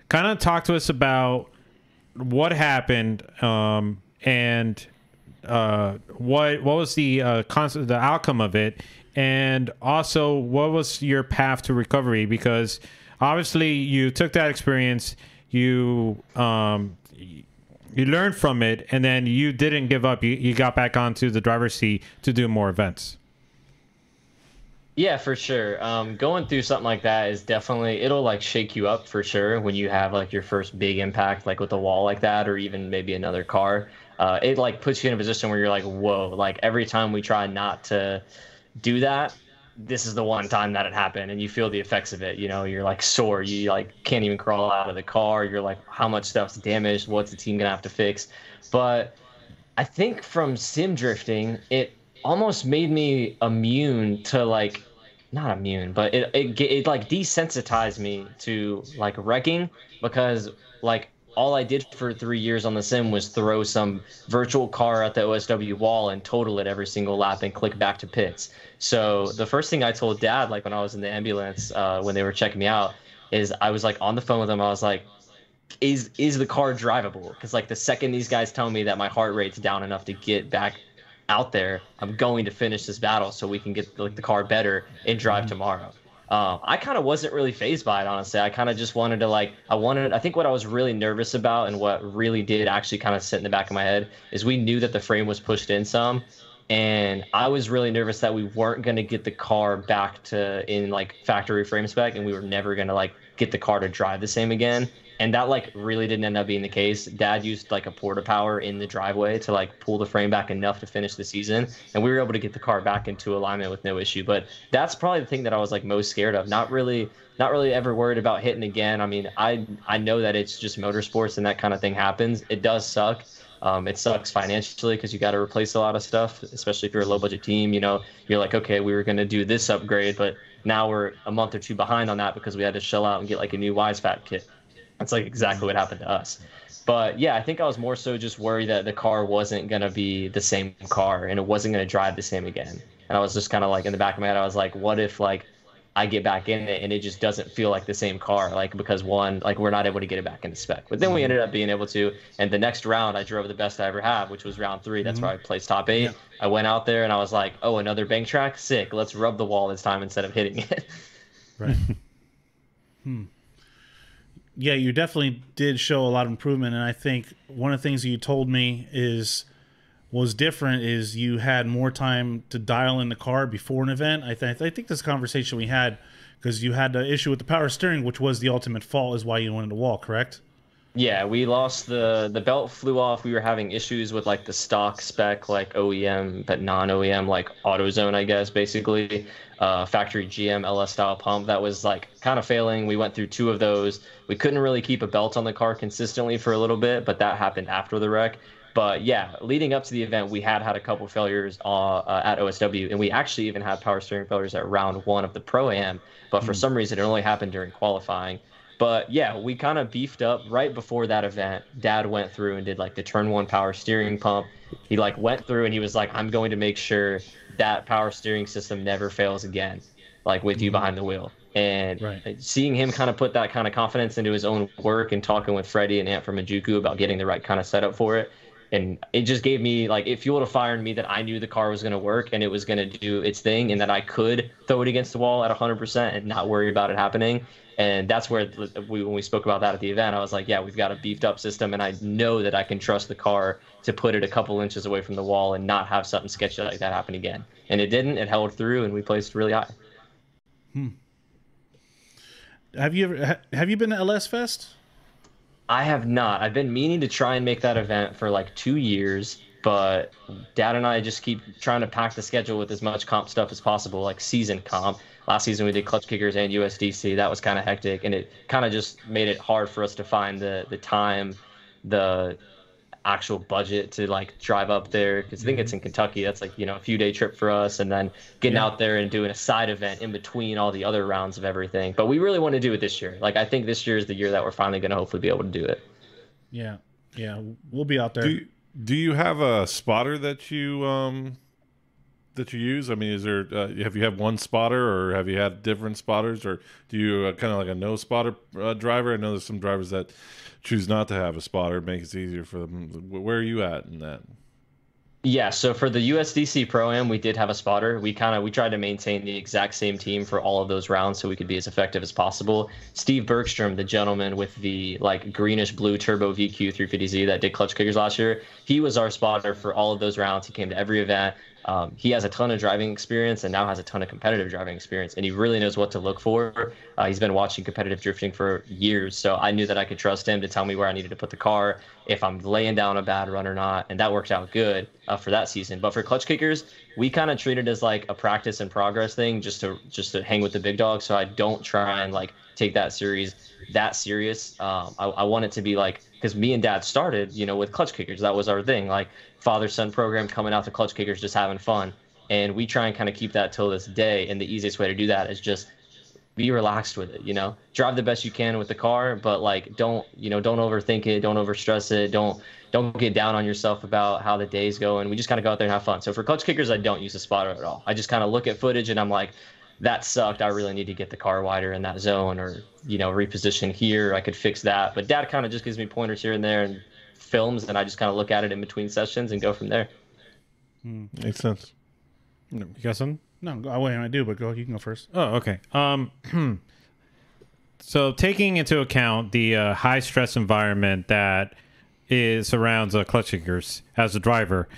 [SPEAKER 4] kind of talk to us about what happened, and what was the outcome of it, and also what was your path to recovery, because obviously you took that experience, you learned from it, and then you didn't give up. You got back onto the driver's seat to do more events.
[SPEAKER 5] Yeah, for sure. Going through something like that is definitely, it'll like shake you up for sure when you have like your first big impact, like with a wall like that, or even maybe another car. It like puts you in a position where you're like, whoa, like every time we try not to do that, this is the one time that it happened, and you feel the effects of it. You're like sore, you like can't even crawl out of the car, you're like, how much stuff's damaged, what's the team gonna have to fix? But I think from sim drifting, it almost made me immune to like, not immune, but it like desensitized me to like wrecking, because like all I did for 3 years on the sim was throw some virtual car at the OSW wall and total it every single lap and click back to pits. So the first thing I told Dad, like when I was in the ambulance, when they were checking me out, is I was like on the phone with him. I was like, is the car drivable? Because like the second these guys tell me that my heart rate's down enough to get back out there, I'm going to finish this battle so we can get like the car better and drive tomorrow. I kind of wasn't really fazed by it, honestly. I kind of just wanted to I think what I was really nervous about, and what really did actually kind of sit in the back of my head, is we knew that the frame was pushed in some, and I was really nervous that we weren't going to get the car back to in like factory frame spec, and we were never going to like get the car to drive the same again. And that like really didn't end up being the case. Dad used like a porta power in the driveway to like pull the frame back enough to finish the season, and we were able to get the car back into alignment with no issue. But that's probably the thing that I was like most scared of. Not really ever worried about hitting again. I mean, I know that it's just motorsports and that kind of thing happens. It does suck. It sucks financially because you got to replace a lot of stuff, especially if you're a low budget team. You're like, okay, we were going to do this upgrade, but now we're a month or two behind on that because we had to shell out and get like a new WiseFat kit. That's like exactly what happened to us. But yeah, I think I was more so just worried that the car wasn't going to be the same car and it wasn't going to drive the same again. And I was just kind of like in the back of my head, I was like, what if like I get back in it and it just doesn't feel like the same car, like because one, like we're not able to get it back into spec. But then we ended up being able to, and the next round I drove the best I ever have, which was round 3. That's where I placed top 8. Yeah. I went out there and I was like, oh, another bank track, sick. Let's rub the wall this time instead of hitting it.
[SPEAKER 3] Right. Yeah, you definitely did show a lot of improvement, and I think one of the things that you told me was different is you had more time to dial in the car before an event. I think this conversation we had, because you had the issue with the power steering, which was the ultimate fault, is why you went into the wall, correct?
[SPEAKER 5] Yeah, we lost the belt flew off. We were having issues with like the stock spec, like OEM, but non-OEM, like AutoZone, I guess, basically. Factory GM LS style pump that was like kind of failing. We went through 2 of those. We couldn't really keep a belt on the car consistently for a little bit, but that happened after the wreck. But yeah, leading up to the event, we had a couple failures at OSW, and we actually even had power steering failures at round 1 of the Pro-Am, but for some reason it only happened during qualifying. But yeah, we kind of beefed up right before that event. Dad went through and did like the turn 1 power steering pump. He like went through and he was like, I'm going to make sure that power steering system never fails again, like with you behind the wheel. And seeing him kind of put that kind of confidence into his own work and talking with Freddie and Ant from Majuku about getting the right kind of setup for it, And it just gave me like, it fueled a fire in me that I knew the car was going to work and it was going to do its thing, and that I could throw it against the wall at 100% and not worry about it happening. And that's where when we spoke about that at the event, I was like, yeah, we've got a beefed up system, and I know that I can trust the car to put it a couple inches away from the wall and not have something sketchy like that happen again. And it didn't. It held through, and we placed really high.
[SPEAKER 3] Have you been to LS Fest?
[SPEAKER 5] I have not. I've been meaning to try and make that event for like 2 years, but Dad and I just keep trying to pack the schedule with as much comp stuff as possible, like season comp. Last season we did Klutch Kickers and USDC. That was kind of hectic, and it kind of just made it hard for us to find the time, the actual budget to like drive up there, because I think it's in Kentucky. That's like, a few day trip for us, and then getting out there and doing a side event in between all the other rounds of everything. But we really want to do it this year. Like, I think this year is the year that we're finally going to hopefully be able to do it.
[SPEAKER 3] Yeah, we'll be out there.
[SPEAKER 1] Do you have a spotter that you use? I mean, is there have you had one spotter, or have you had different spotters, or do you kind of like a no spotter driver? I know there's some drivers that choose not to have a spotter, make it easier for them. Where are you at in that?
[SPEAKER 5] Yeah, so for the USDC Pro-Am, we did have a spotter. We tried to maintain the exact same team for all of those rounds so we could be as effective as possible. Steve Bergstrom, the gentleman with the like greenish blue turbo VQ 350Z that did Klutch Kickers last year, he was our spotter for all of those rounds. He came to every event. He has a ton of driving experience and now has a ton of competitive driving experience, and he really knows what to look for. He's been watching competitive drifting for years, so I knew that I could trust him to tell me where I needed to put the car, if I'm laying down a bad run or not, and that worked out good for that season. But for Klutch Kickers, we kind of treat it as like a practice and progress thing, just to hang with the big dogs. So I don't try and like take that series that serious. I want it to be like, because me and Dad started, with Klutch Kickers. That was our thing, like father-son program, coming out to Klutch Kickers, just having fun. And we try and kind of keep that till this day. And the easiest way to do that is just be relaxed with it, drive the best you can with the car, but like, don't overthink it. Don't overstress it. Don't get down on yourself about how the day's going. We just kind of go out there and have fun. So for Klutch Kickers, I don't use a spotter at all. I just kind of look at footage and I'm like, that sucked. I really need to get the car wider in that zone, or, reposition here. I could fix that. But Dad kind of just gives me pointers here and there and films, and I just kind of look at it in between sessions and go from there.
[SPEAKER 1] Makes sense.
[SPEAKER 4] You got something?
[SPEAKER 3] No, I do, but you can go first.
[SPEAKER 4] Oh, okay. So taking into account the high stress environment that surrounds Klutch Kickers as a driver,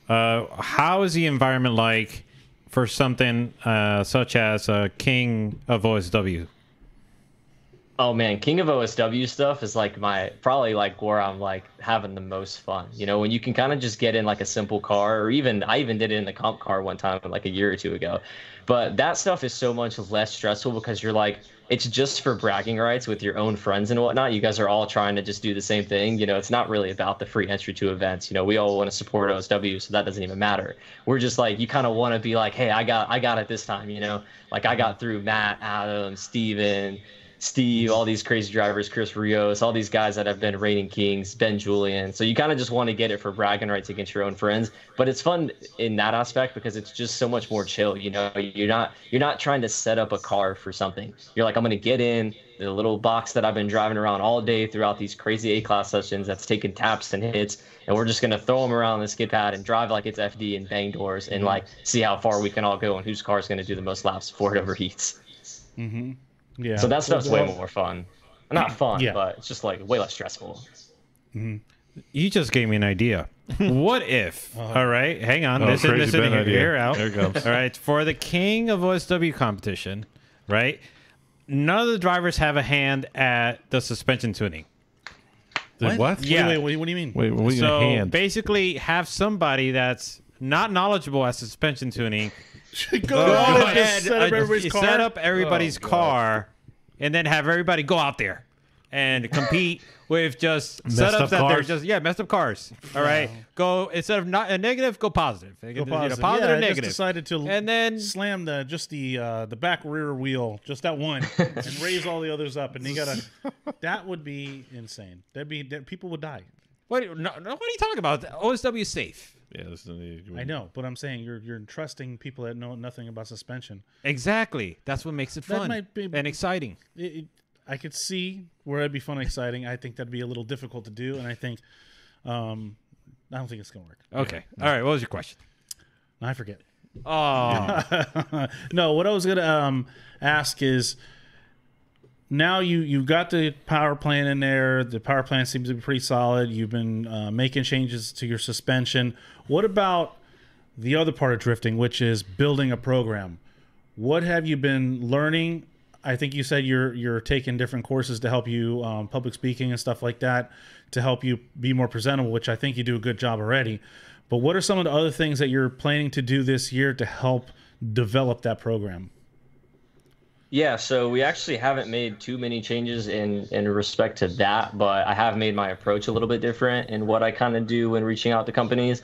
[SPEAKER 4] how is the environment like for something such as King of OSW?
[SPEAKER 5] Oh man, King of OSW stuff is like probably like where I'm like having the most fun. When you can kind of just get in like a simple car, or I even did it in the comp car one time like a year or two ago. But that stuff is so much less stressful because you're like, it's just for bragging rights with your own friends and whatnot. You guys are all trying to just do the same thing. It's not really about the free entry to events. We all want to support OSW, so that doesn't even matter. We're just like, you kind of want to be like, hey, I got it this time. Like I got through Matt, Adam, Steven, Steve, all these crazy drivers, Chris Rios, all these guys that have been reigning kings, Ben Julian. So you kind of just want to get it for bragging rights against your own friends. But it's fun in that aspect because it's just so much more chill. You're not trying to set up a car for something. You're like, I'm going to get in the little box that I've been driving around all day throughout these crazy A-class sessions that's taking taps and hits, and we're just going to throw them around the skid pad and drive like it's FD and bang doors and like see how far we can all go and whose car is going to do the most laps before it overheats.
[SPEAKER 3] Mm-hmm. Yeah.
[SPEAKER 5] So that stuff's way more fun. Not fun,
[SPEAKER 3] yeah,
[SPEAKER 5] but it's just like way less stressful.
[SPEAKER 3] Mm-hmm.
[SPEAKER 4] You just gave me an idea. What if? All right, hang on. Listen, hear out.
[SPEAKER 1] There it comes.
[SPEAKER 4] All right, for the King of OSW competition, right? None of the drivers have a hand at the suspension tuning.
[SPEAKER 1] What?
[SPEAKER 4] Yeah.
[SPEAKER 3] Wait, what do you mean?
[SPEAKER 1] Wait, what do you
[SPEAKER 4] So
[SPEAKER 1] mean hand?
[SPEAKER 4] basically, have somebody that's not knowledgeable at suspension tuning
[SPEAKER 3] go ahead and set up everybody's car.
[SPEAKER 4] Set up everybody's car, and then have everybody go out there and compete with just setups that they're just messed up cars. All right, go instead of not a negative, go positive.
[SPEAKER 3] Go positive.
[SPEAKER 4] Positive,
[SPEAKER 3] I
[SPEAKER 4] negative.
[SPEAKER 3] just decided to
[SPEAKER 4] and then
[SPEAKER 3] slam the back rear wheel, just that one, and raise all the others up. And you gotta. That would be insane. People would die.
[SPEAKER 4] What are you talking about? OSW is safe.
[SPEAKER 1] Yeah,
[SPEAKER 3] I know, but I'm saying you're entrusting people that know nothing about suspension.
[SPEAKER 4] Exactly. That's what makes it fun
[SPEAKER 3] might be,
[SPEAKER 4] and exciting.
[SPEAKER 3] I could see where it'd be fun and exciting. I think that'd be a little difficult to do, and I think I don't think it's gonna work.
[SPEAKER 4] Okay. All right. What was your question?
[SPEAKER 3] I forget.
[SPEAKER 4] Oh,
[SPEAKER 3] No, what I was gonna ask is, now you've got the power plant in there. The power plant seems to be pretty solid. You've been making changes to your suspension. What about the other part of drifting, which is building a program? What have you been learning? I think you said you're taking different courses to help you public speaking and stuff like that, to help you be more presentable, which I think you do a good job already. But what are some of the other things that you're planning to do this year to help develop that program?
[SPEAKER 5] Yeah, so we actually haven't made too many changes in respect to that, but I have made my approach a little bit different in what I kind of do when reaching out to companies.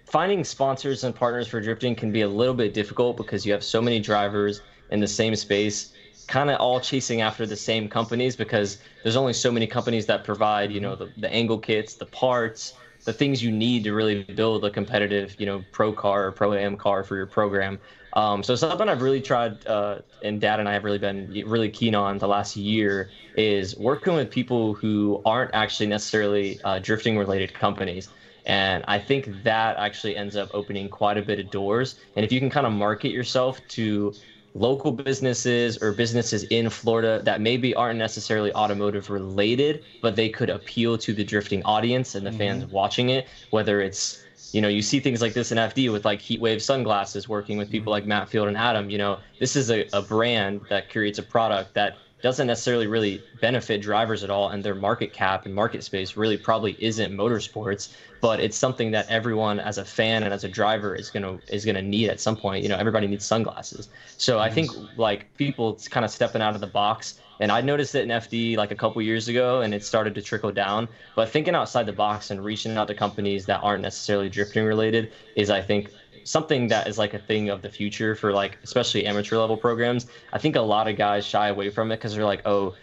[SPEAKER 5] Finding sponsors and partners for drifting can be a little bit difficult because you have so many drivers in the same space, kind of all chasing after the same companies, because there's only so many companies that provide, you know, the angle kits, the parts, the things you need to really build a competitive, you know, pro car or pro am car for your program. So something I've really tried, and Dad and I have really been really keen on the last year, is working with people who aren't actually necessarily drifting related companies. And I think that actually ends up opening quite a bit of doors. And if you can kind of market yourself to local businesses or businesses in Florida that maybe aren't necessarily automotive related, but they could appeal to the drifting audience and the fans watching it, whether it's, you know, you see things like this in FD with like Heatwave sunglasses, working with people like Matt Field and Adam. You know, this is a brand that creates a product that doesn't necessarily really benefit drivers at all, and their market cap and market space really probably isn't motorsports, but it's something that everyone as a fan and as a driver is gonna need at some point. You know, everybody needs sunglasses. So I think like people kind of stepping out of the box, and I noticed it in FD like a couple years ago, and it started to trickle down. But thinking outside the box and reaching out to companies that aren't necessarily drifting related is, I think, something that is like a thing of the future for like especially amateur level programs. I think a lot of guys shy away from it because they're like, oh,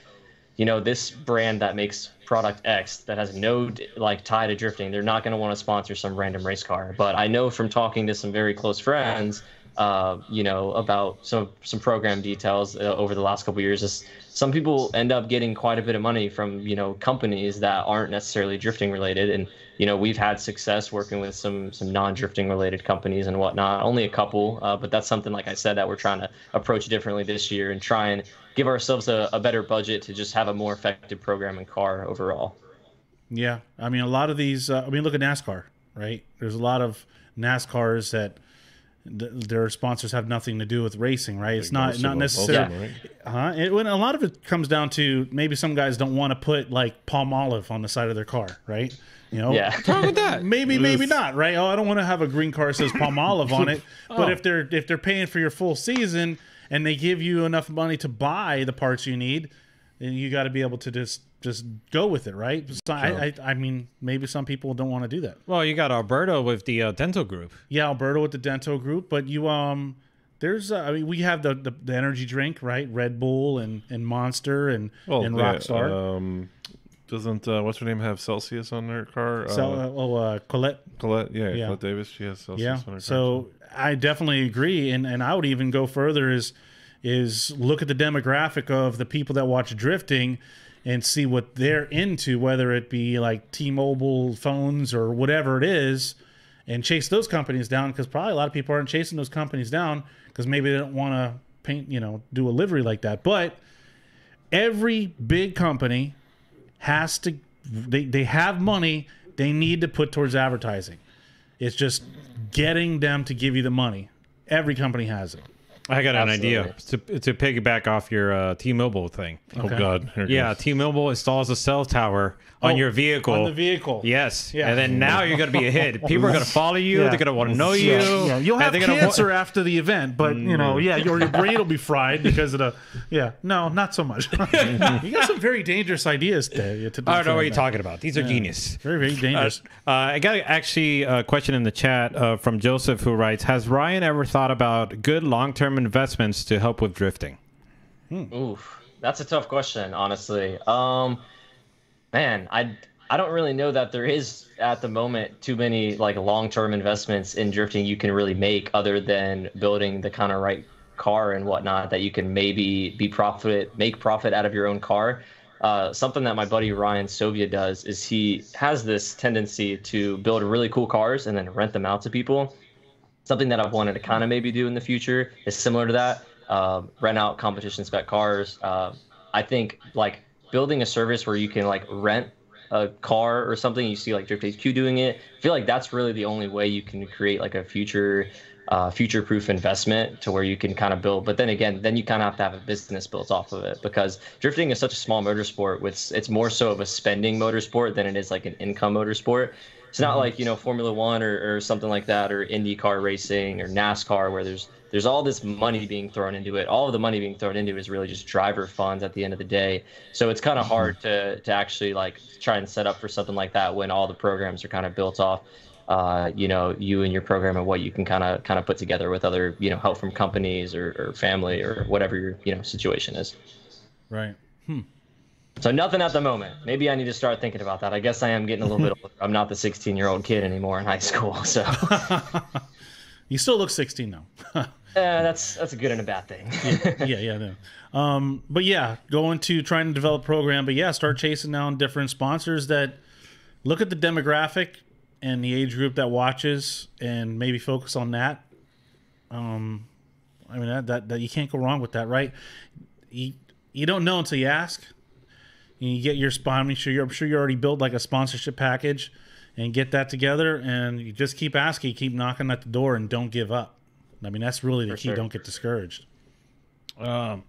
[SPEAKER 5] you know, this brand that makes product X that has no like tie to drifting, they're not going to want to sponsor some random race car. But I know from talking to some very close friends, you know, about some program details over the last couple of years, is some people end up getting quite a bit of money from, you know, companies that aren't necessarily drifting related. And you know, we've had success working with some non-drifting related companies and whatnot. Only a couple, but that's something, like I said, that we're trying to approach differently this year and try and give ourselves a better budget to just have a more effective program and car overall.
[SPEAKER 3] Yeah, I mean, a lot of these. I mean, look at NASCAR, right? There's a lot of NASCARs that their sponsors have nothing to do with racing, right? It's not necessarily. When a lot of it comes down to maybe some guys don't want to put like palm olive on the side of their car, right? You know,
[SPEAKER 5] what's
[SPEAKER 4] wrong with that?
[SPEAKER 3] Maybe not, right? Oh, I don't want to have a green car that says palm olive on it. But if they're paying for your full season and they give you enough money to buy the parts you need, then you got to be able to just go with it, right? So I mean, maybe some people don't want to do that.
[SPEAKER 4] Well, you got Alberto with the Dental Group.
[SPEAKER 3] Yeah, Alberto with the Dental Group, but you there's I mean, we have the energy drink, right? Red Bull and Monster and Rockstar.
[SPEAKER 1] Doesn't what's her name have Celsius on her car?
[SPEAKER 3] Colette.
[SPEAKER 1] Colette Davis. She has Celsius on her car.
[SPEAKER 3] So I definitely agree, and I would even go further is look at the demographic of the people that watch drifting and see what they're into, whether it be like T-Mobile phones or whatever it is, and chase those companies down, because probably a lot of people aren't chasing those companies down because maybe they don't want to paint, you know, do a livery like that. But every big company has to, they have money they need to put towards advertising. It's just getting them to give you the money. Every company has it.
[SPEAKER 4] I got an idea to piggyback off your T-Mobile thing.
[SPEAKER 1] Okay. Oh God!
[SPEAKER 4] Yeah, T-Mobile installs a cell tower on your vehicle.
[SPEAKER 3] On the vehicle.
[SPEAKER 4] Yes. Yeah. And then now you're going to be a hit. People are going to follow you. They're going to want to know you.
[SPEAKER 3] Yeah. You'll have cancer after the event, but you know, your brain will be fried because of the. No, not so much. You got some very dangerous ideas to
[SPEAKER 4] I don't know what you're talking about. These are genius.
[SPEAKER 3] Very, very dangerous.
[SPEAKER 4] I got actually a question in the chat from Joseph, who writes, has Ryan ever thought about good long-term investments to help with drifting?
[SPEAKER 5] Oof, that's a tough question, honestly. Man, I don't really know that there is at the moment too many like long-term investments in drifting you can really make, other than building the kind of right car and whatnot that you can maybe make profit out of your own car. something that my buddy Ryan Sovia does is he has this tendency to build really cool cars and then rent them out to people. Something that I've wanted to kind of maybe do in the future is similar to that. Rent out competition spec cars. I think like building a service where you can like rent a car or something. You see like Drift HQ doing it. I feel like that's really the only way you can create like a future-proof investment to where you can kind of build. But then again, then you kind of have to have a business built off of it, because drifting is such a small motorsport. It's more so of a spending motorsport than it is like an income motorsport. It's not like, you know, Formula One or something like that, or IndyCar racing or NASCAR, where there's all this money being thrown into it. All of the money being thrown into it is really just driver funds at the end of the day. So it's kind of hard to actually like try and set up for something like that when all the programs are kind of built off, you know, you and your program and what you can kind of put together with other, you know, help from companies or family or whatever your, you know, situation is.
[SPEAKER 3] Right.
[SPEAKER 5] So nothing at the moment. Maybe I need to start thinking about that. I guess I am getting a little bit older. I'm not the 16-year-old kid anymore in high school. So
[SPEAKER 3] You still look 16 though.
[SPEAKER 5] that's a good and a bad thing.
[SPEAKER 3] Yeah. But yeah, going to trying to develop a program, but yeah, start chasing down different sponsors that look at the demographic and the age group that watches, and maybe focus on that. I mean that you can't go wrong with that, right? You don't know until you ask. You get your spot. I'm sure you already built like a sponsorship package, and get that together, and you just keep asking, keep knocking at the door, and don't give up. I mean, that's really the key. Sure. Don't get discouraged.
[SPEAKER 4] I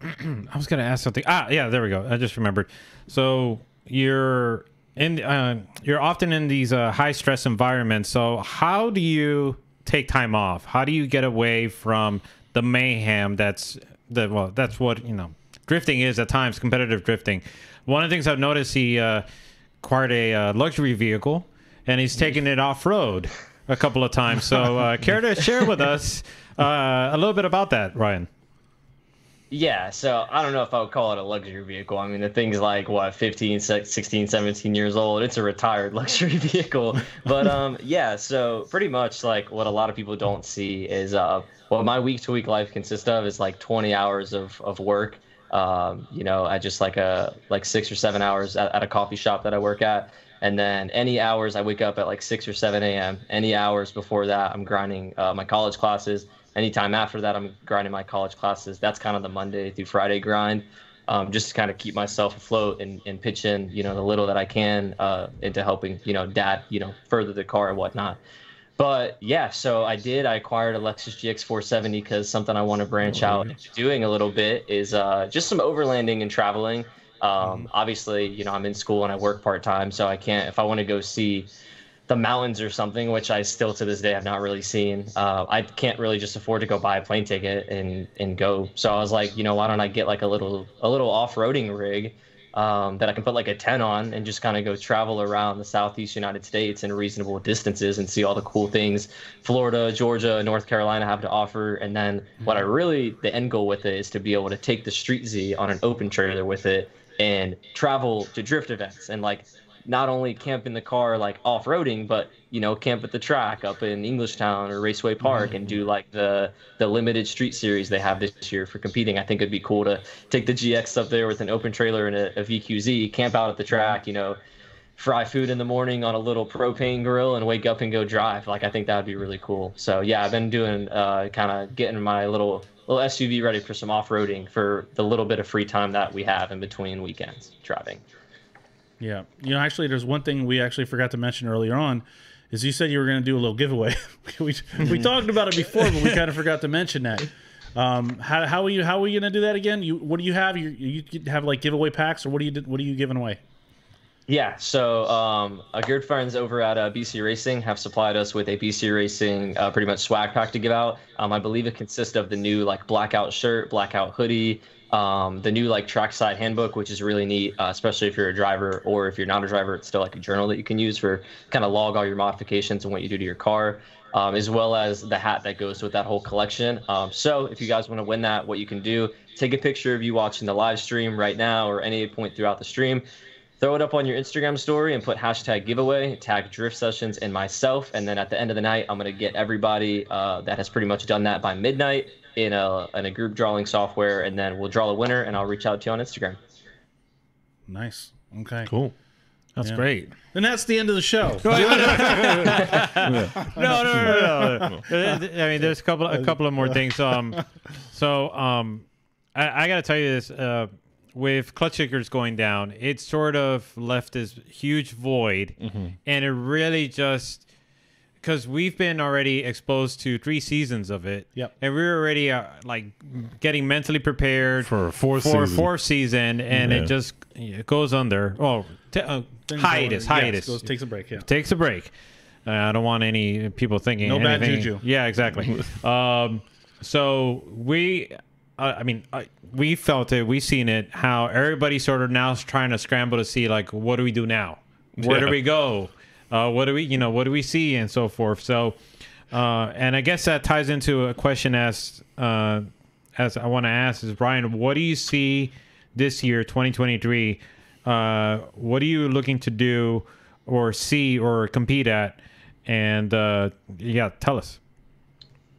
[SPEAKER 4] was going to ask something. Yeah, there we go. I just remembered. So you're often in these high stress environments. So how do you take time off? How do you get away from the mayhem that's what, you know, drifting is at times, competitive drifting. One of the things I've noticed, he acquired a luxury vehicle, and he's taken it off-road a couple of times. So care to share with us a little bit about that, Ryan?
[SPEAKER 5] Yeah, so I don't know if I would call it a luxury vehicle. I mean, the thing's like, 15, 16, 17 years old. It's a retired luxury vehicle. But yeah, so pretty much like what a lot of people don't see is what my week-to-week life consists of is like 20 hours of work. You know, I just like 6 or 7 hours at a coffee shop that I work at. And then any hours I wake up at like 6 or 7 a.m. Any hours before that, I'm grinding my college classes. Anytime after that, I'm grinding my college classes. That's kind of the Monday through Friday grind, just to kind of keep myself afloat and pitch in, you know, the little that I can into helping, you know, dad, you know, further the car and whatnot. But yeah, so I acquired a Lexus GX 470 because something I want to branch out into doing a little bit is just some overlanding and traveling. Obviously, you know, I'm in school and I work part-time, so I can't, if I want to go see the mountains or something, which I still to this day have not really seen, I can't really just afford to go buy a plane ticket and go. So I was like, you know, why don't I get like a little off-roading rig that I can put like a tent on and just kind of go travel around the Southeast United States in reasonable distances and see all the cool things Florida, Georgia, North Carolina have to offer. And then the end goal with it is to be able to take the Street Z on an open trailer with it and travel to drift events and like not only camp in the car like off-roading, but, you know, camp at the track up in Englishtown or Raceway Park and do like the limited street series they have this year for competing. I think it'd be cool to take the GX up there with an open trailer and a VQZ, camp out at the track, you know, fry food in the morning on a little propane grill and wake up and go drive. Like, I think that would be really cool. So yeah, I've been doing kind of getting my little SUV ready for some off-roading for the little bit of free time that we have in between weekends driving.
[SPEAKER 3] Yeah. You know, actually, there's one thing we actually forgot to mention earlier on, is you said you were going to do a little giveaway. we talked about it before, but we kind of forgot to mention that. How are you going to do that again? What do you have? You have like giveaway packs, or what are you giving away? Yeah,
[SPEAKER 5] so our good friends over at BC Racing have supplied us with a BC Racing pretty much swag pack to give out. I believe it consists of the new like blackout shirt, blackout hoodie, the new like trackside handbook, which is really neat, especially if you're a driver, or if you're not a driver, it's still like a journal that you can use for kind of log all your modifications and what you do to your car, as well as the hat that goes with that whole collection. So if you guys want to win that, what you can do, take a picture of you watching the live stream right now or any point throughout the stream, throw it up on your Instagram story and put hashtag giveaway, tag Drift Sessions and myself. And then at the end of the night, I'm going to get everybody that has pretty much done that by midnight in a group drawing software. And then we'll draw the winner and I'll reach out to you on Instagram.
[SPEAKER 3] Nice. Okay.
[SPEAKER 1] Cool.
[SPEAKER 4] That's
[SPEAKER 3] Yeah.
[SPEAKER 4] great.
[SPEAKER 3] And that's the end of the show.
[SPEAKER 4] No. I mean, there's a couple of more things. I got to tell you this. With Klutch Kickers going down, it sort of left this huge void, and it really just because we've been already exposed to 3 seasons of it, and we're already like getting mentally prepared
[SPEAKER 1] For a fourth
[SPEAKER 4] season, and it just goes under. Oh, hiatus.
[SPEAKER 3] Takes a break. Yeah.
[SPEAKER 4] Takes a break. I don't want any people thinking
[SPEAKER 3] No bad
[SPEAKER 4] anything.
[SPEAKER 3] juju.
[SPEAKER 4] Yeah, exactly. So we felt it. We've seen it. How everybody sort of now is trying to scramble to see like, what do we do now? Where do we go? What do we see and so forth. So, and I guess that ties into a question as I want to ask is, Brian, what do you see this year, 2023? What are you looking to do or see or compete at? And tell us.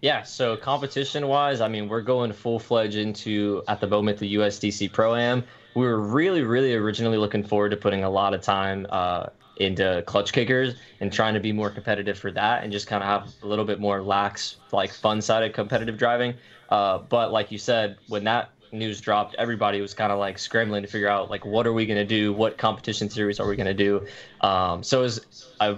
[SPEAKER 5] Yeah, so competition-wise, I mean, we're going full-fledged into, at the moment, the USDC Pro-Am. We were really, really originally looking forward to putting a lot of time into Klutch Kickers and trying to be more competitive for that and just kind of have a little bit more lax, like fun-sided competitive driving. But like you said, when that news dropped, everybody was kind of like scrambling to figure out like, what are we going to do? What competition series are we going to do? I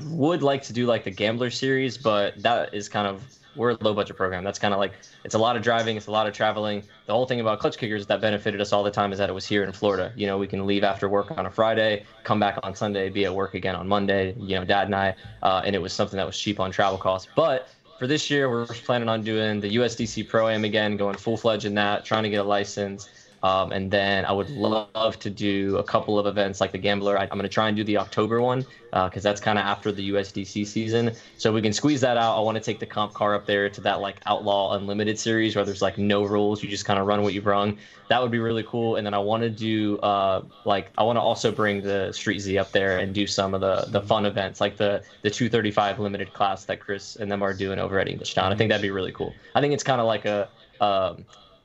[SPEAKER 5] would like to do like the Gambler series, but that is kind of, we're a low budget program. That's kind of like, it's a lot of driving. It's a lot of traveling. The whole thing about Klutch Kickers that benefited us all the time is that it was here in Florida. You know, we can leave after work on a Friday, come back on Sunday, be at work again on Monday, you know, Dad and I, and it was something that was cheap on travel costs. But for this year, we're planning on doing the USDC Pro-Am again, going full-fledged in that, trying to get a license. And then I would love to do a couple of events like the Gambler. I'm going to try and do the October one because that's kind of after the USDC season. So we can squeeze that out. I want to take the comp car up there to that like Outlaw Unlimited series where there's like no rules. You just kind of run what you brung. That would be really cool. And then I want to do I want to also bring the Street Z up there and do some of the fun events like the 235 limited class that Chris and them are doing over at Englishtown. I think that'd be really cool. I think it's kind of like a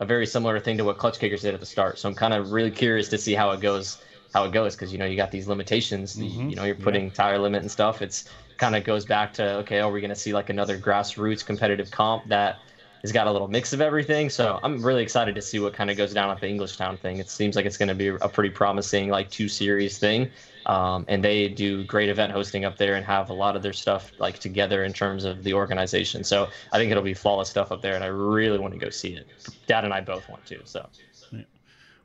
[SPEAKER 5] very similar thing to what Klutch Kickers did at the start. So I'm kind of really curious to see how it goes because, you know, you got these limitations, you know, you're putting tire limit and stuff. It's kind of goes back to, okay, are we going to see like another grassroots competitive comp that has got a little mix of everything? So I'm really excited to see what kind of goes down at the Englishtown thing. It seems like it's going to be a pretty promising like 2 series thing. And they do great event hosting up there and have a lot of their stuff like together in terms of the organization. So I think it'll be flawless stuff up there, and I really want to go see it. Dad and I both want to. So,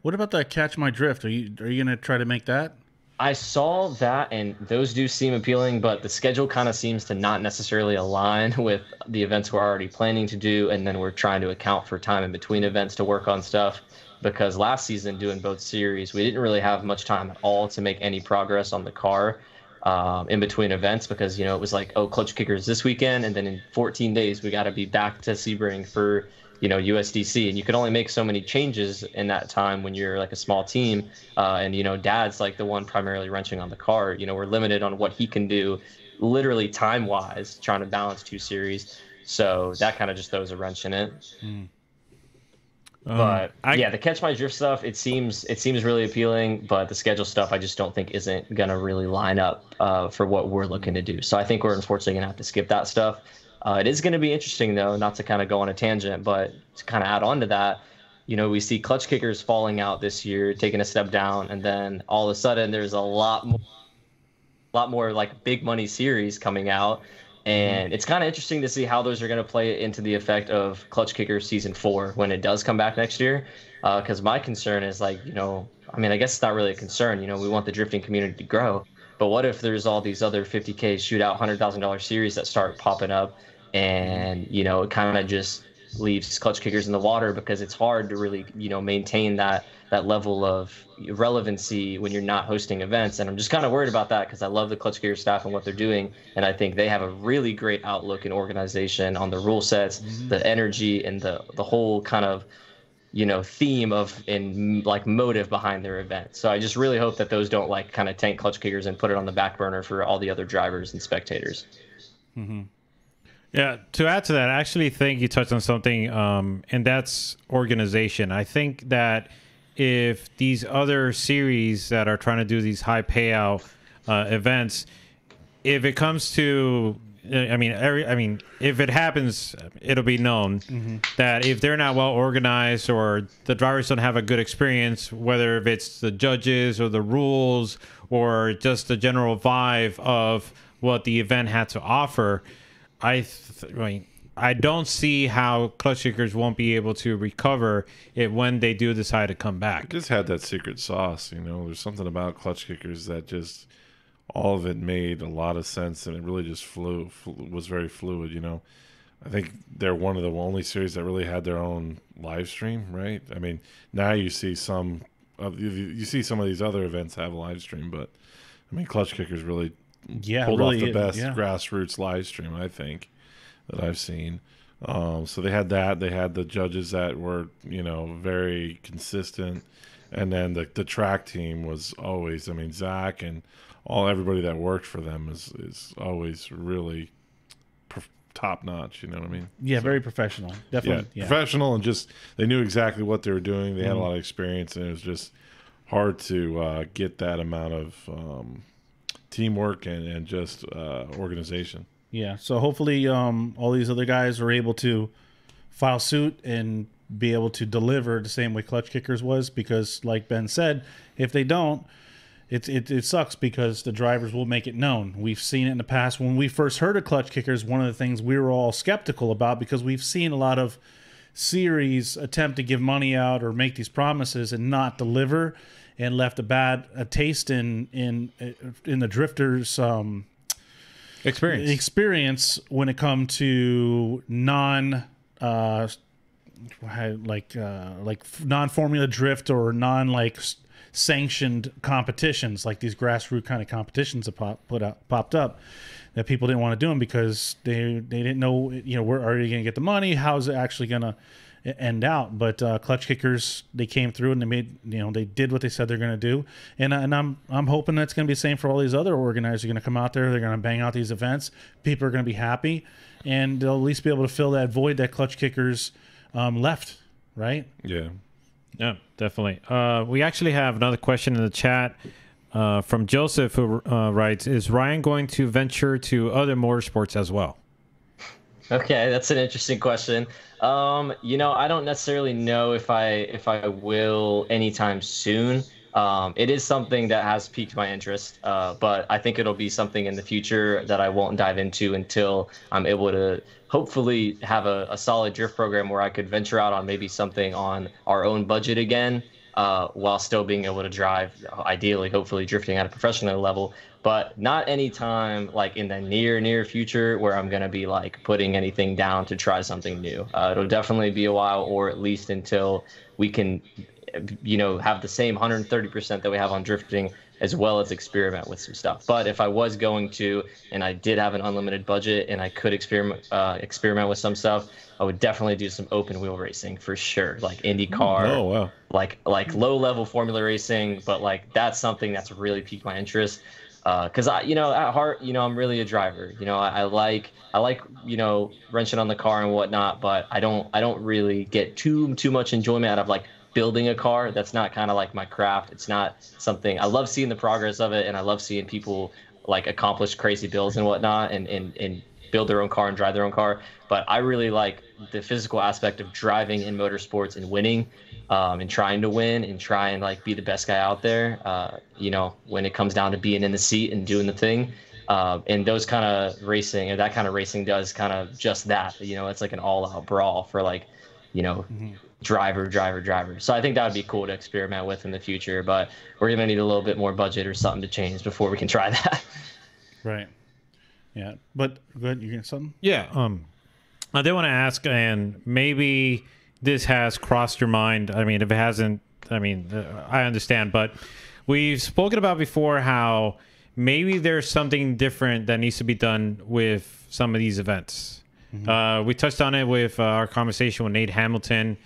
[SPEAKER 3] what about that Catch My Drift? Are you gonna try to make that?
[SPEAKER 5] I saw that, and those do seem appealing, but the schedule kind of seems to not necessarily align with the events we're already planning to do, and then we're trying to account for time in between events to work on stuff. Because last season, doing both series, we didn't really have much time at all to make any progress on the car in between events because, you know, it was like, oh, Klutch Kickers this weekend, and then in 14 days, we got to be back to Sebring for, you know, USDC. And you could only make so many changes in that time when you're like a small team. And, you know, Dad's like the one primarily wrenching on the car. You know, we're limited on what he can do literally time-wise, trying to balance 2 series. So that kind of just throws a wrench in it. But the Catch My Drift stuff, it seems really appealing, but the schedule stuff I just don't think isn't gonna really line up for what we're looking to do. So I think we're unfortunately gonna have to skip that stuff. It is gonna be interesting though, not to kind of go on a tangent, but to kind of add on to that, you know, we see Klutch Kickers falling out this year, taking a step down, and then all of a sudden there's a lot more like big money series coming out. And it's kind of interesting to see how those are going to play into the effect of Klutch Kickers Season 4 when it does come back next year. Because my concern is like, you know, I mean, I guess it's not really a concern. You know, we want the drifting community to grow. But what if there's all these other 50K shootout, $100,000 series that start popping up and, you know, it kind of just leaves Klutch Kickers in the water because it's hard to really, you know, maintain that level of relevancy when you're not hosting events. And I'm just kind of worried about that because I love the Klutch Kickers staff and what they're doing. And I think they have a really great outlook and organization on the rule sets, the energy, and the whole kind of, you know, theme of and like motive behind their event. So I just really hope that those don't like kind of tank Klutch Kickers and put it on the back burner for all the other drivers and spectators.
[SPEAKER 4] Yeah, to add to that, I actually think you touched on something, and that's organization. I think that if these other series that are trying to do these high payout events, if it comes to, if it happens, it'll be known that if they're not well organized or the drivers don't have a good experience, whether if it's the judges or the rules or just the general vibe of what the event had to offer, I don't see how Klutch Kickers won't be able to recover it when they do decide to come back.
[SPEAKER 1] It just had that secret sauce, There's something about Klutch Kickers that just all of it made a lot of sense, and it really just was very fluid. I think they're one of the only series that really had their own live stream, right? I mean, now you see some of these other events have a live stream, but I mean, Klutch Kickers really pulled off the best grassroots live stream, I think, that I've seen. So they had that. They had the judges that were, very consistent. And then the track team was always, Zach and everybody that worked for them is always really top notch. You know what I mean?
[SPEAKER 3] Yeah, very professional. Definitely.
[SPEAKER 1] Yeah, professional, and just they knew exactly what they were doing. They had a lot of experience, and it was just hard to get that amount of teamwork and just organization.
[SPEAKER 3] Yeah, so hopefully all these other guys are able to file suit and be able to deliver the same way Klutch Kickers was, because like Ben said, if they don't, it sucks because the drivers will make it known. We've seen it in the past. When we first heard of Klutch Kickers, one of the things we were all skeptical about, because we've seen a lot of series attempt to give money out or make these promises and not deliver, and left a taste in the drifters' experience when it come to non-formula drift or sanctioned competitions, like these grassroots kind of competitions that popped up, that people didn't want to do them because they didn't know, where are you going to get the money? How's it actually going to end out? But Klutch Kickers, they came through and they made, they did what they said they're going to do, and I'm hoping that's going to be the same for all these other organizers. Are going to come out there, they're going to bang out these events, people are going to be happy, and they'll at least be able to fill that void that Klutch Kickers left, right?
[SPEAKER 4] Yeah, definitely. We actually have another question in the chat from Joseph, who writes, is Ryan going to venture to other motorsports as well?
[SPEAKER 5] Okay, that's an interesting question. I don't necessarily know if I will anytime soon. It is something that has piqued my interest, but I think it'll be something in the future that I won't dive into until I'm able to hopefully have a solid drift program where I could venture out on maybe something on our own budget again, while still being able to drive, ideally, hopefully drifting at a professional level, but not anytime like in the near future where I'm going to be like putting anything down to try something new. It'll definitely be a while, or at least until we can, have the same 130% that we have on drifting, as well as experiment with some stuff. But if I was going to, and I did have an unlimited budget and I could experiment with some stuff, I would definitely do some open wheel racing for sure, like IndyCar.
[SPEAKER 1] Oh, wow.
[SPEAKER 5] like low level formula racing. But like that's something that's really piqued my interest, because at heart, I'm really a driver. I like wrenching on the car and whatnot, but I don't really get too much enjoyment out of like building a car. That's not kind of like my craft. It's not something I love seeing the progress of it, and I love seeing people like accomplish crazy builds and whatnot, and build their own car and drive their own car. But I really like the physical aspect of driving in motorsports and winning, and trying to win and try and like be the best guy out there. When it comes down to being in the seat and doing the thing, and those kind of racing, or that kind of racing does kind of just that. It's like an all-out brawl for like, driver. So I think that would be cool to experiment with in the future, but we're gonna need a little bit more budget or something to change before we can try that.
[SPEAKER 3] Right. Yeah. But go ahead, you getting something?
[SPEAKER 4] Yeah. I did want to ask, and maybe this has crossed your mind. I mean, if it hasn't, I understand, but we've spoken about before how maybe there's something different that needs to be done with some of these events. We touched on it with our conversation with Nate Hamilton,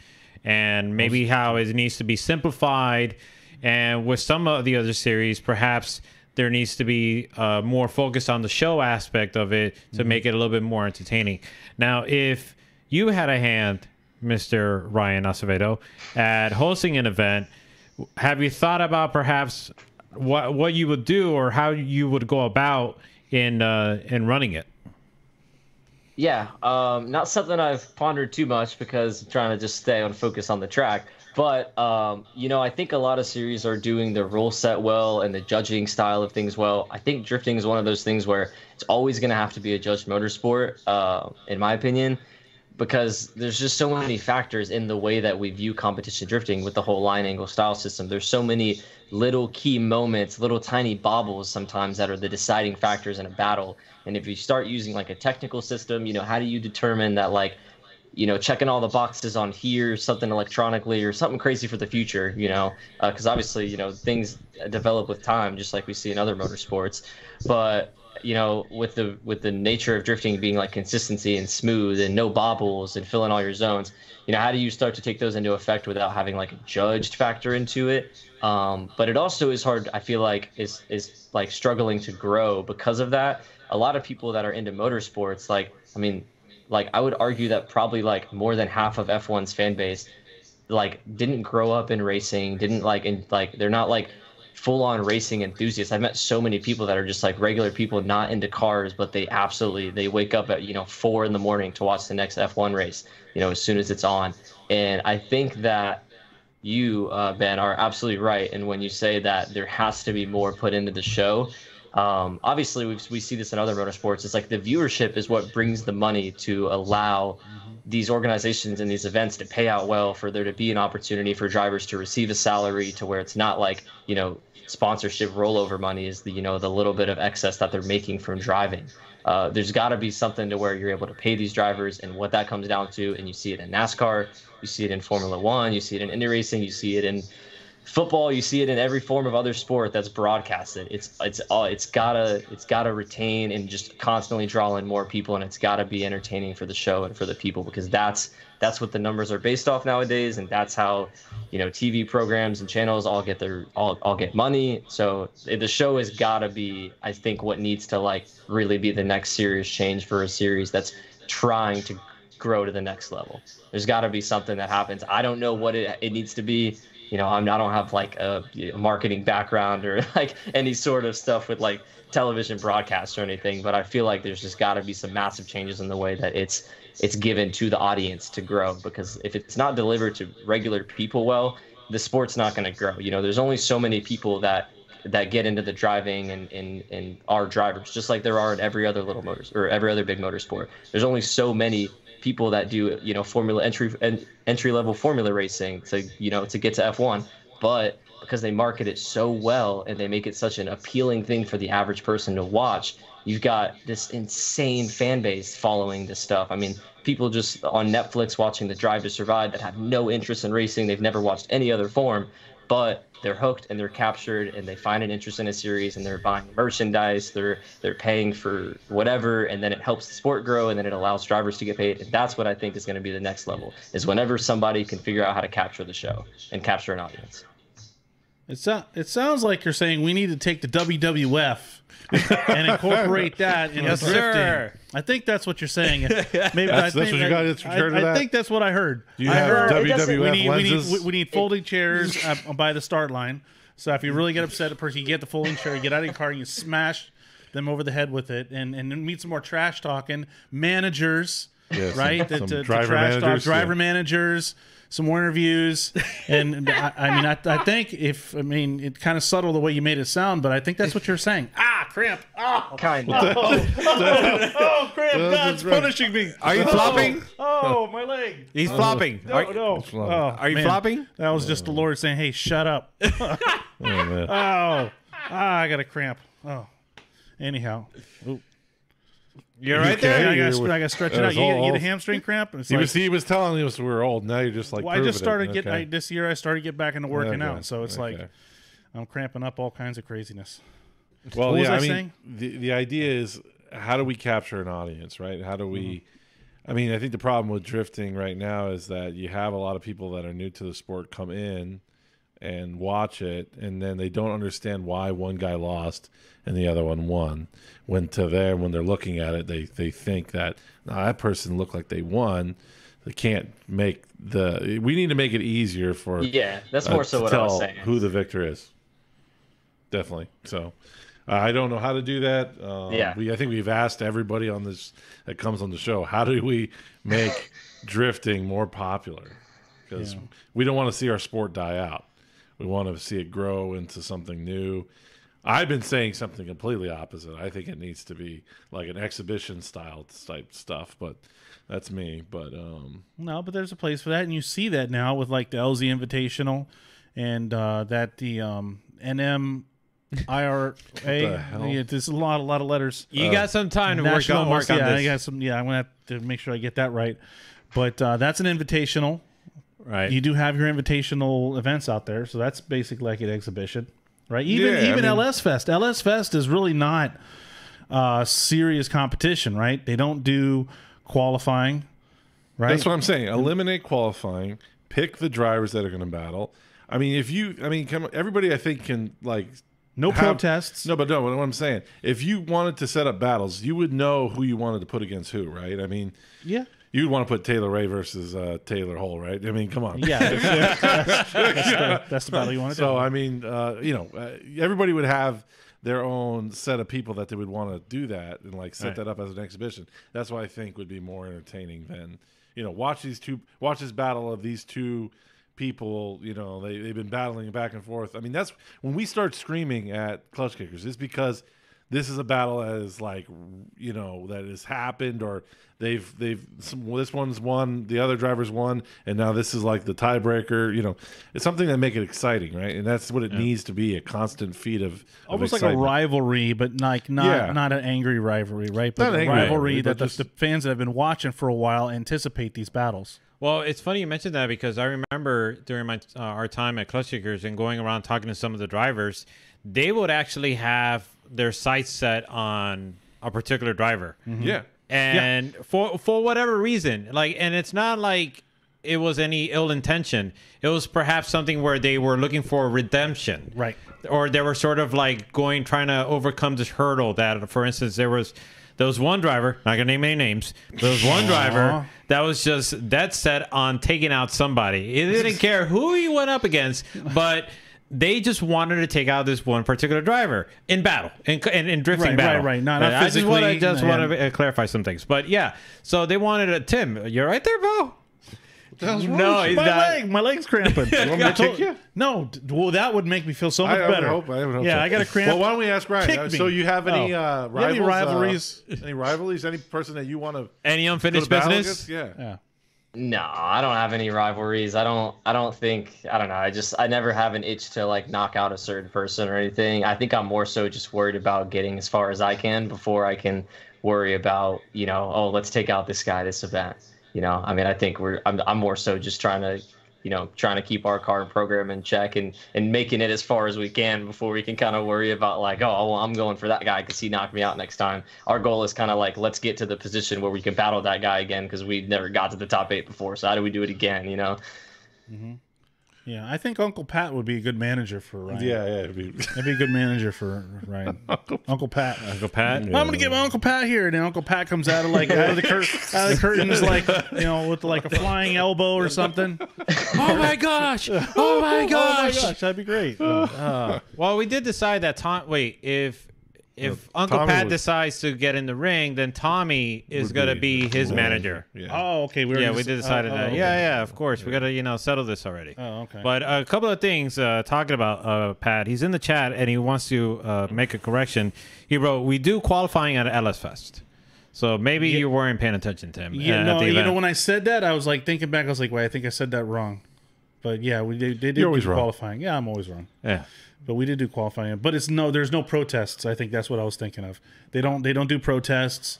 [SPEAKER 4] and maybe how it needs to be simplified. And with some of the other series, perhaps there needs to be more focus on the show aspect of it to make it a little bit more entertaining. Now, if you had a hand, Mr. Ryan Acevedo, at hosting an event, have you thought about perhaps what you would do or how you would go about in running it?
[SPEAKER 5] Yeah, not something I've pondered too much because I'm trying to just stay on focus on the track. But, I think a lot of series are doing the rule set well and the judging style of things well. I think drifting is one of those things where it's always going to have to be a judged motorsport, in my opinion, because there's just so many factors in the way that we view competition drifting with the whole line angle style system. There's so many little key moments, little tiny bobbles sometimes that are the deciding factors in a battle. And if you start using like a technical system, how do you determine that, like, checking all the boxes on here, something electronically or something crazy for the future, because obviously, things develop with time, just like we see in other motorsports. But, with the nature of drifting being like consistency and smooth and no bobbles and fill in all your zones, how do you start to take those into effect without having like a judged factor into it? But it also is hard, I feel like, is like struggling to grow because of that. A lot of people that are into motorsports, I would argue that probably like more than half of F1's fan base like didn't grow up in racing, they're not like full on racing enthusiasts. I've met so many people that are just like regular people not into cars, but they wake up at 4 a.m. to watch the next F1 race, as soon as it's on. And I think that you, Ben, are absolutely right. And when you say that there has to be more put into the show, obviously we see this in other motorsports. It's like the viewership is what brings the money to allow these organizations and these events to pay out well, for there to be an opportunity for drivers to receive a salary, to where it's not like, sponsorship rollover money is the little bit of excess that they're making from driving. There's got to be something to where you're able to pay these drivers, and what that comes down to, and you see it in NASCAR, you see it in Formula One, you see it in Indy racing, you see it in football, you see it in every form of other sport that's broadcasted. It's gotta retain and just constantly draw in more people, and it's gotta be entertaining for the show and for the people, because that's what the numbers are based off nowadays, and that's how TV programs and channels all get money. So the show has gotta be, I think, what needs to like really be the next serious change for a series that's trying to grow to the next level. There's gotta be something that happens. I don't know what it needs to be. I don't have like a marketing background or like any sort of stuff with like television broadcasts or anything, but I feel like there's just got to be some massive changes in the way that it's given to the audience to grow, because if it's not delivered to regular people well, the sport's not going to grow. There's only so many people that get into the driving and are drivers, just like there are in every other little motors or every other big motorsport. There's only so many people that do formula entry level formula racing to get to F1, but because they market it so well and they make it such an appealing thing for the average person to watch, you've got this insane fan base following this stuff. I mean, people just on Netflix watching the Drive to Survive that have no interest in racing, they've never watched any other form, but they're hooked and they're captured and they find an interest in a series and they're buying merchandise, they're paying for whatever, and then it helps the sport grow, and then it allows drivers to get paid. And that's what I think is going to be the next level, is whenever somebody can figure out how to capture the show and capture an audience.
[SPEAKER 3] It sounds like you're saying we need to take the WWF and incorporate that in
[SPEAKER 4] Yes,
[SPEAKER 3] drifting.
[SPEAKER 4] sir.
[SPEAKER 3] I think that's what you're saying. Maybe
[SPEAKER 1] That's what you got.
[SPEAKER 3] I think that's what I heard.
[SPEAKER 1] You
[SPEAKER 3] I
[SPEAKER 1] have
[SPEAKER 3] heard
[SPEAKER 1] WWF lenses.
[SPEAKER 3] we need folding chairs by the start line. So if you really get upset at a person, you get the folding chair, you get out of your car, and you smash them over the head with it, and then meet some more trash talking managers,
[SPEAKER 1] Yeah,
[SPEAKER 3] right?
[SPEAKER 1] some
[SPEAKER 3] To
[SPEAKER 1] driver
[SPEAKER 3] trash talk
[SPEAKER 1] managers,
[SPEAKER 3] driver
[SPEAKER 1] yeah.
[SPEAKER 3] managers. Some more interviews, and I think it's kind of subtle the way you made it sound, but I think that's what you're saying. Cramp! Oh,
[SPEAKER 5] Kind of.
[SPEAKER 3] oh, cramp! God's punishing me.
[SPEAKER 4] Are you flopping?
[SPEAKER 3] Oh, my leg!
[SPEAKER 4] He's flopping.
[SPEAKER 3] No.
[SPEAKER 4] Are you flopping?
[SPEAKER 3] That was just the Lord saying, "Hey, shut up."
[SPEAKER 1] Oh, man.
[SPEAKER 3] I got a cramp. Oh, anyhow. Ooh.
[SPEAKER 4] You're right
[SPEAKER 1] Okay.
[SPEAKER 4] there.
[SPEAKER 3] I got to stretch it out. You get a hamstring cramp. And it's
[SPEAKER 1] He was telling us we were old. Now you're just like.
[SPEAKER 3] well, I just started
[SPEAKER 1] proving it.
[SPEAKER 3] getting this year. I started to get back into working
[SPEAKER 1] Okay.
[SPEAKER 3] out, so it's like
[SPEAKER 1] Okay.
[SPEAKER 3] I'm cramping up all kinds of craziness.
[SPEAKER 1] Well,
[SPEAKER 3] What was
[SPEAKER 1] yeah,
[SPEAKER 3] I
[SPEAKER 1] mean,
[SPEAKER 3] saying?
[SPEAKER 1] the idea is, how do we capture an audience, right? How do we? I mean, I think the problem with drifting right now is that you have a lot of people that are new to the sport come in and watch it, and then they don't understand why one guy lost and the other one won. When they're looking at it, they think that that person looked like they won, they can't make the. We need to make it easier for.
[SPEAKER 5] Yeah, that's more so
[SPEAKER 1] to
[SPEAKER 5] what I was
[SPEAKER 1] tell
[SPEAKER 5] saying.
[SPEAKER 1] who the victor is. Definitely. So, I don't know how to do that.
[SPEAKER 5] Yeah.
[SPEAKER 1] I think we've asked everybody on this that comes on the show, how do we make drifting more popular? Because we don't want to see our sport die out. We want to see it grow into something new. I've been saying something completely opposite. I think it needs to be like an exhibition style type stuff, but that's me. But
[SPEAKER 3] No, but there's a place for that, and you see that now with like the LZ Invitational, and that the NMRA. Yeah, there's a lot of letters.
[SPEAKER 4] You got some time to work on this.
[SPEAKER 3] I got some. Yeah, I'm gonna have to make sure I get that right. But that's an invitational.
[SPEAKER 4] Right.
[SPEAKER 3] You do have your invitational events out there, so that's basically like an exhibition, right? Even LS Fest. LS Fest is really not serious competition, right? They don't do qualifying, right?
[SPEAKER 1] that's what I'm saying. Eliminate qualifying. Pick the drivers that are going to battle. I mean, come on, everybody I think can like
[SPEAKER 3] no protests.
[SPEAKER 1] No, but no. What I'm saying, if you wanted to set up battles, you would know who you wanted to put against who, right? I mean,
[SPEAKER 3] Yeah.
[SPEAKER 1] you'd want to put Taylor Ray versus Taylor Hole, right? I mean, come on.
[SPEAKER 3] Yeah, that's the battle you want to do.
[SPEAKER 1] So I mean, everybody would have their own set of people that they would want to do that and like set that up as an exhibition. That's what I think would be more entertaining than watch this battle of these two people. They've been battling back and forth. I mean, that's when we start screaming at Klutch Kickers. It's because this is a battle that is like, that has happened, or this one's won, the other driver's won, and now this is like the tiebreaker. It's something that make it exciting, right? And that's what it needs to be, a constant feed of
[SPEAKER 3] almost like
[SPEAKER 1] excitement.
[SPEAKER 3] a rivalry, but like not an angry rivalry, right? But
[SPEAKER 1] Not
[SPEAKER 3] a
[SPEAKER 1] angry
[SPEAKER 3] rivalry
[SPEAKER 1] rivalry,
[SPEAKER 3] that
[SPEAKER 1] but
[SPEAKER 3] the fans that have been watching for a while anticipate these battles.
[SPEAKER 4] Well, it's funny you mentioned that because I remember during our time at Klutch Kickers and going around talking to some of the drivers, they would actually have their sights set on a particular driver.
[SPEAKER 3] Mm-hmm.
[SPEAKER 1] Yeah.
[SPEAKER 4] And for whatever reason, and it's not like it was any ill intention. It was perhaps something where they were looking for redemption.
[SPEAKER 3] Right.
[SPEAKER 4] Or they were sort of like trying to overcome this hurdle that, for instance, there was one driver, not gonna name any names, there was one driver that was just dead set on taking out somebody. He didn't care who he went up against, but they just wanted to take out this one particular driver in battle, in drifting battle.
[SPEAKER 3] Right. Not
[SPEAKER 4] I
[SPEAKER 3] physically.
[SPEAKER 4] just want to clarify some things. But yeah, so they wanted Tim, you're right there, Bo? No, he's not.
[SPEAKER 3] My leg's cramping.
[SPEAKER 1] You want me to kick you?
[SPEAKER 3] No, well, that would make me feel so much
[SPEAKER 1] I would
[SPEAKER 3] better.
[SPEAKER 1] hope so.
[SPEAKER 3] Yeah, I got a cramp.
[SPEAKER 1] Well, why don't we ask Ryan?
[SPEAKER 3] Kick me.
[SPEAKER 1] So you have any rivals,
[SPEAKER 3] any rivalries?
[SPEAKER 1] Any rivalries? Any person that you want to
[SPEAKER 4] Any unfinished
[SPEAKER 1] battle
[SPEAKER 4] business?
[SPEAKER 1] against? Yeah.
[SPEAKER 5] No, I don't have any rivalries. I don't know. I never have an itch to like knock out a certain person or anything. I think I'm more so just worried about getting as far as I can before I can worry about, let's take out this guy, this event. I mean, I think I'm more so just trying to keep our car program in check and making it as far as we can before we can kind of worry about like, I'm going for that guy because he knocked me out next time. Our goal is kind of like, let's get to the position where we can battle that guy again because we never got to the top 8 before. So how do we do it again,
[SPEAKER 3] Mm-hmm. Yeah, I think Uncle Pat would be a good manager for Ryan.
[SPEAKER 1] Yeah. It'd be
[SPEAKER 3] a good manager for Ryan. Uncle Pat.
[SPEAKER 4] Uncle Pat?
[SPEAKER 3] I'm gonna get my Uncle Pat here, and then Uncle Pat comes out of the curtains like with like a flying elbow or something.
[SPEAKER 4] Oh my gosh! Oh my gosh!
[SPEAKER 3] That'd be great.
[SPEAKER 4] Well, we did decide that if Uncle Pat decides to get in the ring, then Tommy is going to be his manager.
[SPEAKER 1] Yeah.
[SPEAKER 3] Oh, okay.
[SPEAKER 4] We did decide that.
[SPEAKER 3] okay.
[SPEAKER 4] Yeah, of course. We got to settle this already.
[SPEAKER 3] Oh, okay.
[SPEAKER 4] But a couple of things talking about Pat. He's in the chat and he wants to make a correction. He wrote, "We do qualifying at LS Fest." So maybe you weren't paying attention to him.
[SPEAKER 3] When I said that, I was like thinking back. I was like, wait, I think I said that wrong. But yeah, they did do qualifying. Yeah, I'm always wrong.
[SPEAKER 4] Yeah.
[SPEAKER 3] But we did do qualifying, but there's no protests. I think that's what I was thinking of. They don't do protests.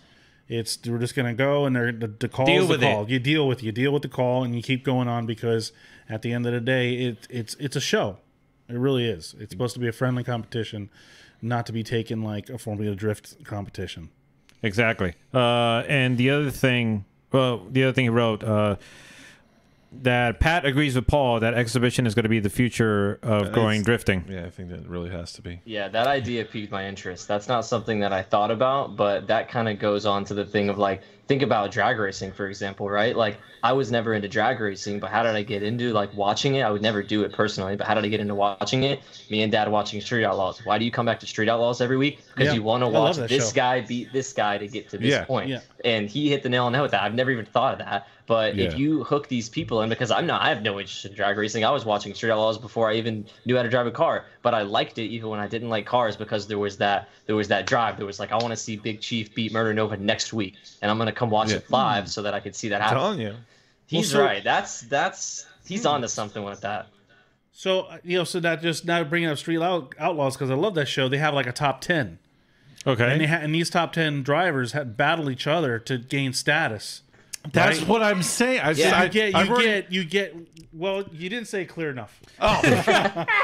[SPEAKER 3] We're just gonna go and the call is the call. You deal with the call and you keep going on because at the end of the day, it's a show. It really is. It's supposed to be a friendly competition, not to be taken like a Formula Drift competition.
[SPEAKER 4] Exactly. And the other thing he wrote. that Pat agrees with Paul that exhibition is going to be the future of going drifting.
[SPEAKER 1] Yeah, I think that really has to be.
[SPEAKER 5] Yeah, that idea piqued my interest. That's not something that I thought about, but that kind of goes on to the thing of like, think about drag racing, for example, right? Like, I was never into drag racing, but how did I get into like watching it? I would never do it personally, but how did I get into watching it? Me and Dad watching Street Outlaws. Why do you come back to Street Outlaws every week? Because you want to watch this guy beat this guy to get to this point. Yeah. And he hit the nail on the head with that. I've never even thought of that. But if you hook these people in, because I have no interest in drag racing. I was watching Street Outlaws before I even knew how to drive a car. But I liked it even when I didn't like cars, because there was that drive. There was like, I want to see Big Chief beat Murder Nova next week, and I'm gonna come watch it live so that I could see that happen.
[SPEAKER 1] I'm telling you,
[SPEAKER 5] he's right. He's onto something with that.
[SPEAKER 3] So so that just now bringing up Street Outlaws, because I love that show. They have like a top 10.
[SPEAKER 4] Okay.
[SPEAKER 3] And these top 10 drivers battle each other to gain status.
[SPEAKER 1] That's what I'm saying.
[SPEAKER 3] You get. Well, you didn't say it clear enough.
[SPEAKER 1] Oh,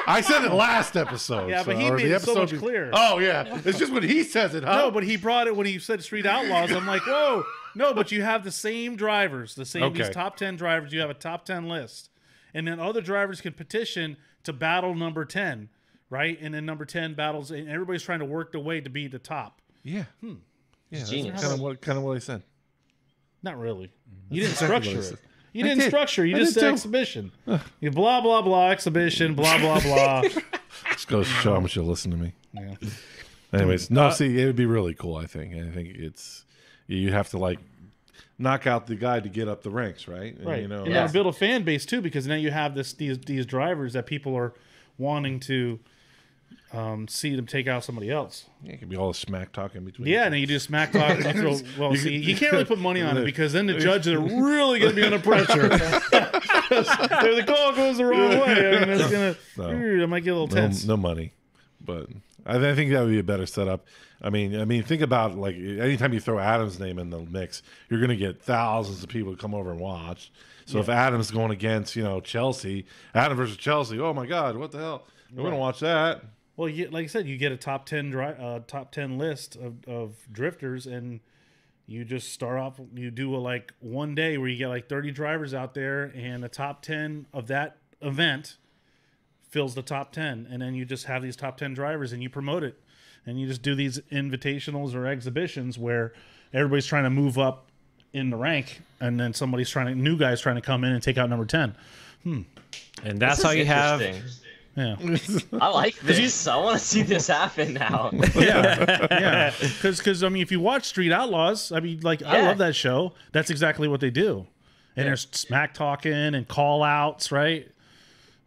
[SPEAKER 1] I said it last episode.
[SPEAKER 3] Yeah, but he made it so much clearer.
[SPEAKER 1] Oh yeah, it's just when he says it. Huh?
[SPEAKER 3] No, but he brought it when he said Street Outlaws. I'm like, whoa, no, but you have the same drivers, these top 10 drivers. You have a top 10 list, and then other drivers can petition to battle number 10, right? And then number 10 battles, and everybody's trying to work their way to be the top.
[SPEAKER 1] Yeah. Yeah, that's
[SPEAKER 5] genius.
[SPEAKER 1] kind of what I said.
[SPEAKER 3] Not really. You didn't structure it. You didn't structure. You just said exhibition. You blah blah blah exhibition. Blah blah blah.
[SPEAKER 1] Just goes to show how much you listen to me.
[SPEAKER 3] Yeah.
[SPEAKER 1] Anyways, see, it would be really cool. I think you have to like knock out the guy to get up the ranks, right?
[SPEAKER 3] Right.
[SPEAKER 1] And,
[SPEAKER 3] and build a fan base too, because now you have these drivers that people are wanting to see them take out somebody else.
[SPEAKER 1] Yeah, it could be all the smack talking between.
[SPEAKER 3] Yeah, and then you do smack talk. You can't really put money on it, because then the judges are really going to be under pressure. If the call goes the wrong way, I mean, it's gonna. It might get a little tense.
[SPEAKER 1] No money, but I think that would be a better setup. I mean, think about like anytime you throw Adam's name in the mix, you're going to get thousands of people to come over and watch. So if Adam's going against Chelsea, Adam versus Chelsea, oh my God, what the hell? We're going to watch that.
[SPEAKER 3] Well, like I said, you get a top 10 list of drifters, and you just start off. You do like one day where you get like 30 drivers out there, and the top 10 of that event fills the top 10, and then you just have these top 10 drivers, and you promote it, and you just do these invitationals or exhibitions where everybody's trying to move up in the rank, and then new guys trying to come in and take out number 10.
[SPEAKER 4] And that's how you have.
[SPEAKER 3] Yeah,
[SPEAKER 5] I like this. I want to see this happen now.
[SPEAKER 3] yeah. Because I mean, if you watch Street Outlaws, I mean, I love that show. That's exactly what they do. And there's smack talking and call outs, right?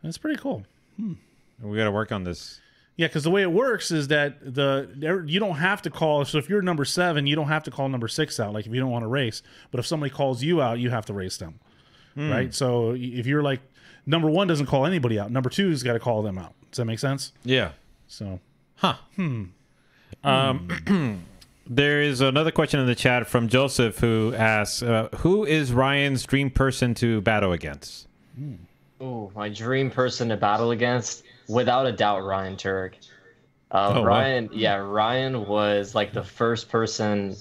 [SPEAKER 3] That's pretty cool.
[SPEAKER 4] We got to work on this.
[SPEAKER 3] Yeah, because the way it works is that you don't have to call. So if you're number 7, you don't have to call number 6 out. Like if you don't want to race, but if somebody calls you out, you have to race them, right? So if you're like. Number 1 doesn't call anybody out. Number 2's got to call them out. Does that make sense?
[SPEAKER 4] Yeah.
[SPEAKER 3] So,
[SPEAKER 4] there is another question in the chat from Joseph, who asks, who is Ryan's dream person to battle against?
[SPEAKER 5] Oh, my dream person to battle against? Without a doubt, Ryan Turk. Ryan was like the first person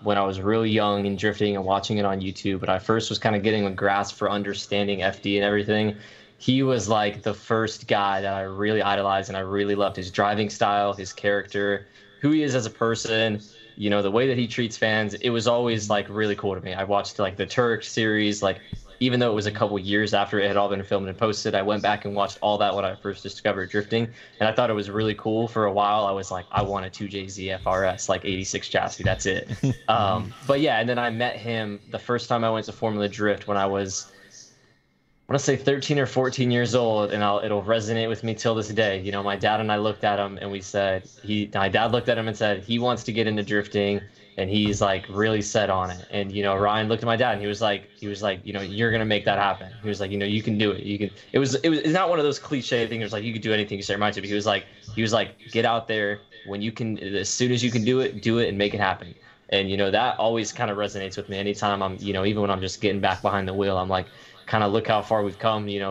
[SPEAKER 5] when I was really young and drifting and watching it on YouTube, but I first was kind of getting a grasp for understanding FD and everything. He was like the first guy that I really idolized, and I really loved his driving style, his character, who he is as a person, the way that he treats fans. It was always like really cool to me. I watched like the Turk series, like even though it was a couple years after it had all been filmed and posted, I went back and watched all that when I first discovered drifting, and I thought it was really cool. For a while, I was like, I want a 2JZ FRS, like 86 chassis, that's it. But yeah, and then I met him the first time I went to Formula Drift when I was, I want to say 13 or 14 years old, and it'll resonate with me till this day. My dad and I looked at him, and my dad looked at him and said, he wants to get into drifting, and he's like really set on it. And Ryan looked at my dad, and he was like, you're gonna make that happen. He was like, you can do it. You can. It's not one of those cliche things. It was like you could do anything you set your mind to. But he was like, get out there when you can, as soon as you can do it and make it happen. And that always kind of resonates with me. Anytime I'm, even when I'm just getting back behind the wheel, I'm like, kind of look how far we've come. It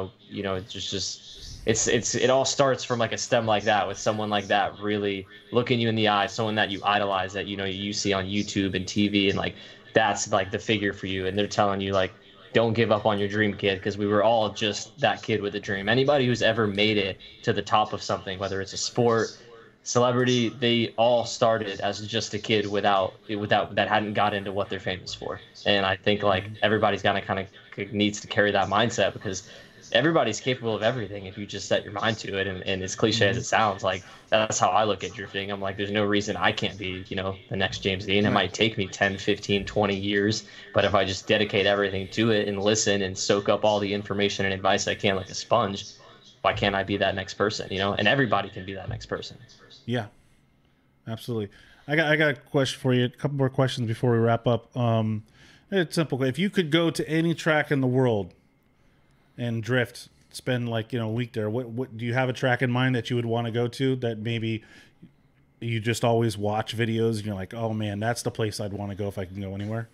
[SPEAKER 5] all starts from like a stem like that, with someone like that really looking you in the eye, someone that you idolize, that you see on YouTube and TV, and like that's like the figure for you, and they're telling you like don't give up on your dream, kid, because we were all just that kid with a dream. Anybody who's ever made it to the top of something, whether it's a sport, celebrity, they all started as just a kid without that hadn't got into what they're famous for. And I think like everybody's got to kind of needs to carry that mindset, because everybody's capable of everything if you just set your mind to it. And as cliche as it sounds, like that's how I look at drifting. I'm like, there's no reason I can't be, you know, the next James Dean. It might take me 10, 15, 20 years, but if I just dedicate everything to it and listen and soak up all the information and advice I can like a sponge, why can't I be that next person, you know? And everybody can be that next person.
[SPEAKER 3] Yeah, absolutely. I got a question for you. A couple more questions before we wrap up. It's simple. If you could go to any track in the world and drift, spend like, you know, a week there, what do you have a track in mind that you would want to go to that maybe you just always watch videos and you're like, oh man, that's the place I'd want to go if I can go anywhere?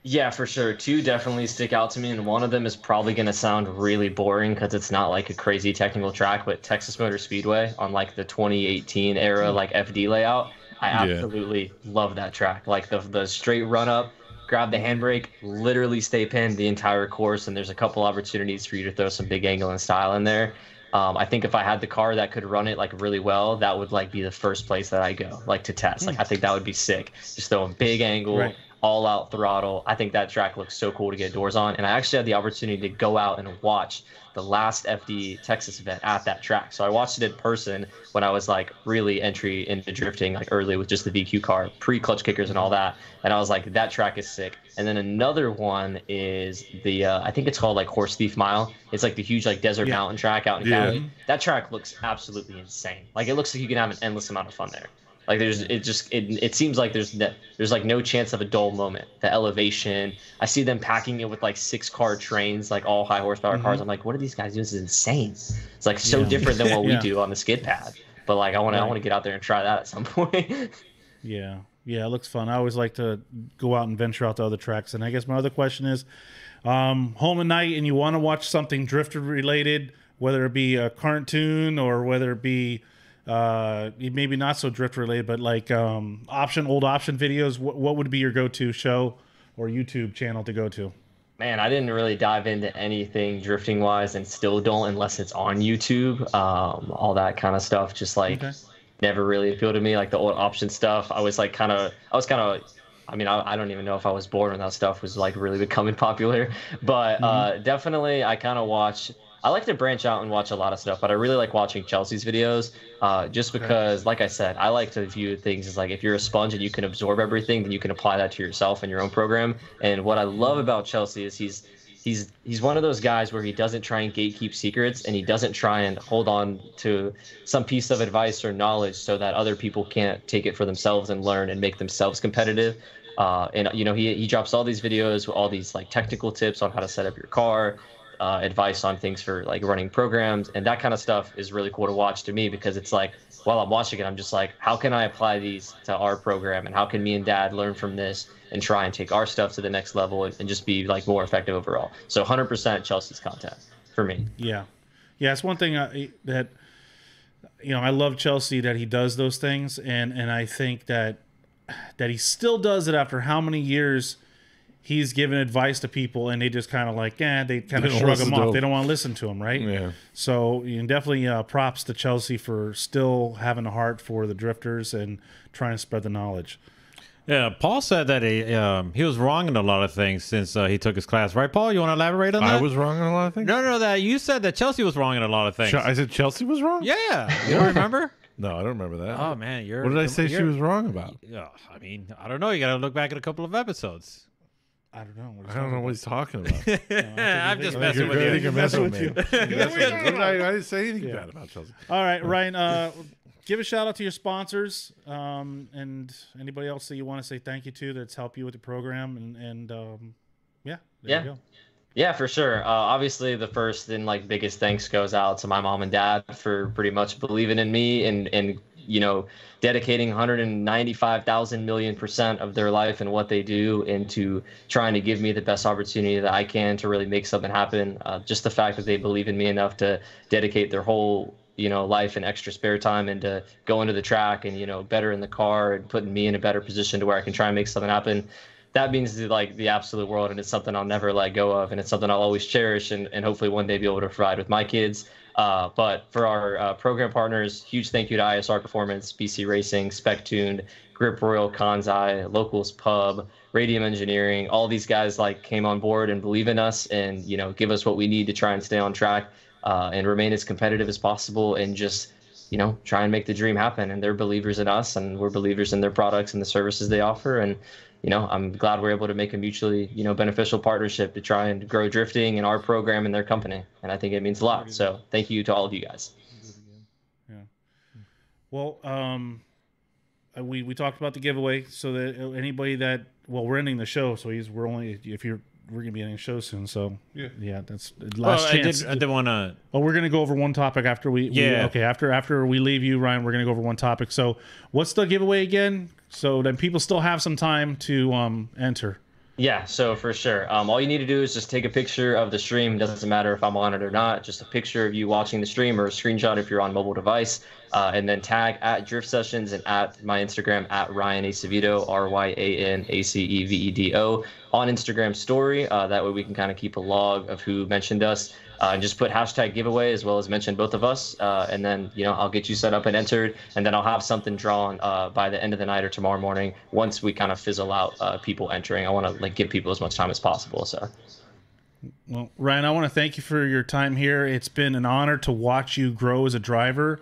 [SPEAKER 5] Yeah, for sure. Two definitely stick out to me, and one of them is probably going to sound really boring because it's not like a crazy technical track, but Texas Motor Speedway on like the 2018 era, like FD layout. I absolutely love that track. Like the straight run up, grab the handbrake, literally stay pinned the entire course, and there's a couple opportunities for you to throw some big angle and style in there. I think if I had the car that could run it like really well, that would like be the first place that I go, like to test. Like I think that would be sick. Just throwing big angle. Right. All out throttle. I think that track looks so cool to get doors on. And I actually had the opportunity to go out and watch the last FD Texas event at that track. So I watched it in person when I was like really entry into drifting, like early with just the VQ car, pre-Klutch Kickers and all that. And I was like, that track is sick. And then another one is the, I think it's called like Horse Thief Mile. It's like the huge like desert mountain track out in Cali. That track looks absolutely insane. Like it looks like you can have an endless amount of fun there. Like it seems like there's like no chance of a dull moment. The elevation, I see them packing it with like 6-car trains, like all high horsepower cars. I'm like, what are these guys doing? This is insane. It's like so different than what we do on the skid pad. But like I want to get out there and try that at some point.
[SPEAKER 3] Yeah, it looks fun. I always like to go out and venture out to other tracks. And I guess my other question is, home at night and you want to watch something drifter related, whether it be a cartoon or whether it be maybe not so drift related, but like old option videos, what would be your go-to show or YouTube channel to go to?
[SPEAKER 5] Man, I didn't really dive into anything drifting wise, and still don't unless it's on YouTube. All that kind of stuff just like never really appealed to me. Like the old option stuff, I was kind of I mean, I don't even know if I was born when that stuff was like really becoming popular, but definitely I like to branch out and watch a lot of stuff, but I really like watching Chelsea's videos, just because, like I said, I like to view things as like if you're a sponge and you can absorb everything, then you can apply that to yourself and your own program. And what I love about Chelsea is he's one of those guys where he doesn't try and gatekeep secrets, and he doesn't try and hold on to some piece of advice or knowledge so that other people can't take it for themselves and learn and make themselves competitive. And you know, he drops all these videos with all these like technical tips on how to set up your car. Advice on things for like running programs, and that kind of stuff is really cool to watch to me, because it's like while I'm watching it, I'm just like, how can I apply these to our program, and how can me and Dad learn from this and try and take our stuff to the next level and just be like more effective overall. So 100% Chelsea's content for me. Yeah,
[SPEAKER 3] it's one thing that, you know, I love Chelsea that he does those things, and I think that he still does it after how many years he's giving advice to people, and they just kind of like, they kind of shrug him off. They don't want to listen to him, right?
[SPEAKER 1] Yeah.
[SPEAKER 3] So you can definitely props to Chelsea for still having a heart for the drifters and trying to spread the knowledge.
[SPEAKER 4] Yeah, Paul said that he was wrong in a lot of things since he took his class, right, Paul? You want to elaborate on that?
[SPEAKER 1] I was wrong in a lot of things?
[SPEAKER 4] No, that you said that Chelsea was wrong in a lot of things.
[SPEAKER 1] I said Chelsea was wrong?
[SPEAKER 4] Yeah. You don't remember?
[SPEAKER 1] No, I don't remember that.
[SPEAKER 4] Oh, man.
[SPEAKER 1] What did I say she was wrong about?
[SPEAKER 4] I mean, I don't know. You got to look back at a couple of episodes.
[SPEAKER 3] I don't know.
[SPEAKER 1] I don't know what he's talking about.
[SPEAKER 4] I'm just messing with you.
[SPEAKER 1] I think you're messing with me. I didn't say anything bad about Chelsea.
[SPEAKER 3] All right, Ryan, give a shout out to your sponsors and anybody else that you want to say thank you to that's helped you with the program. And there you go.
[SPEAKER 5] Yeah, for sure. Obviously, the first and like biggest thanks goes out to my mom and dad for pretty much believing in me and you know, dedicating 195,000 million% of their life and what they do into trying to give me the best opportunity that I can to really make something happen. Just the fact that they believe in me enough to dedicate their whole, you know, life and extra spare time into going to the track and, you know, better in the car and putting me in a better position to where I can try and make something happen. that means the absolute world, and it's something I'll never let go of, and it's something I'll always cherish, and hopefully one day be able to provide with my kids. But for our program partners, huge thank you to ISR Performance, BC Racing, Spec Tuned, Grip Royal, Kanzai, Locals Pub, Radium Engineering. All these guys like came on board and believe in us, and give us what we need to try and stay on track and remain as competitive as possible, and just try and make the dream happen. And they're believers in us, and we're believers in their products and the services they offer. And I'm glad we're able to make a mutually, beneficial partnership to try and grow drifting in our program and their company. And I think it means a lot. So thank you to all of you guys.
[SPEAKER 3] Yeah. Well, we talked about the giveaway, so that anybody that, we're ending the show, so we're going to be ending the show soon. So yeah, that's the last chance.
[SPEAKER 4] I did want to.
[SPEAKER 3] Well, we're going to go over one topic after after we leave you, Ryan, we're going to go over one topic. So what's the giveaway again? So then people still have some time to enter.
[SPEAKER 5] Yeah, so for sure. All you need to do is just take a picture of the stream. Doesn't matter if I'm on it or not. Just a picture of you watching the stream, or a screenshot if you're on mobile device. And then tag at Drift Sessions and at my Instagram at Ryan Acevedo, RyanAcevedo on Instagram story. That way we can kind of keep a log of who mentioned us. And just put hashtag giveaway as well as mention both of us. And then, I'll get you set up and entered. And then I'll have something drawn by the end of the night or tomorrow morning once we kind of fizzle out people entering. I want to give people as much time as possible. So.
[SPEAKER 3] Well, Ryan, I want to thank you for your time here. It's been an honor to watch you grow as a driver.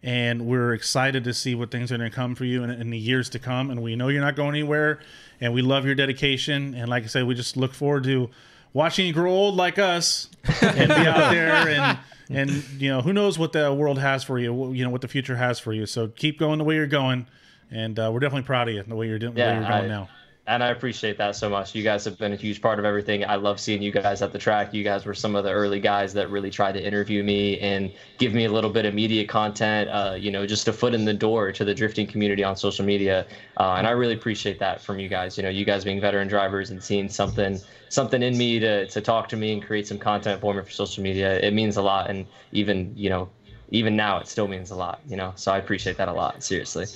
[SPEAKER 3] And we're excited to see what things are going to come for you in the years to come. And we know you're not going anywhere. And we love your dedication. And like I said, we just look forward to watching you grow old like us and be out there. And who knows what the world has for you, what the future has for you. So keep going the way you're going. And we're definitely proud of you, the way you're doing, going now.
[SPEAKER 5] And I appreciate that so much. You guys have been a huge part of everything. I love seeing you guys at the track. You guys were some of the early guys that really tried to interview me and give me a little bit of media content, just a foot in the door to the drifting community on social media. And I really appreciate that from you guys. You guys being veteran drivers and seeing something in me to talk to me and create some content for me for social media. It means a lot. And even now it still means a lot, so I appreciate that a lot. Seriously.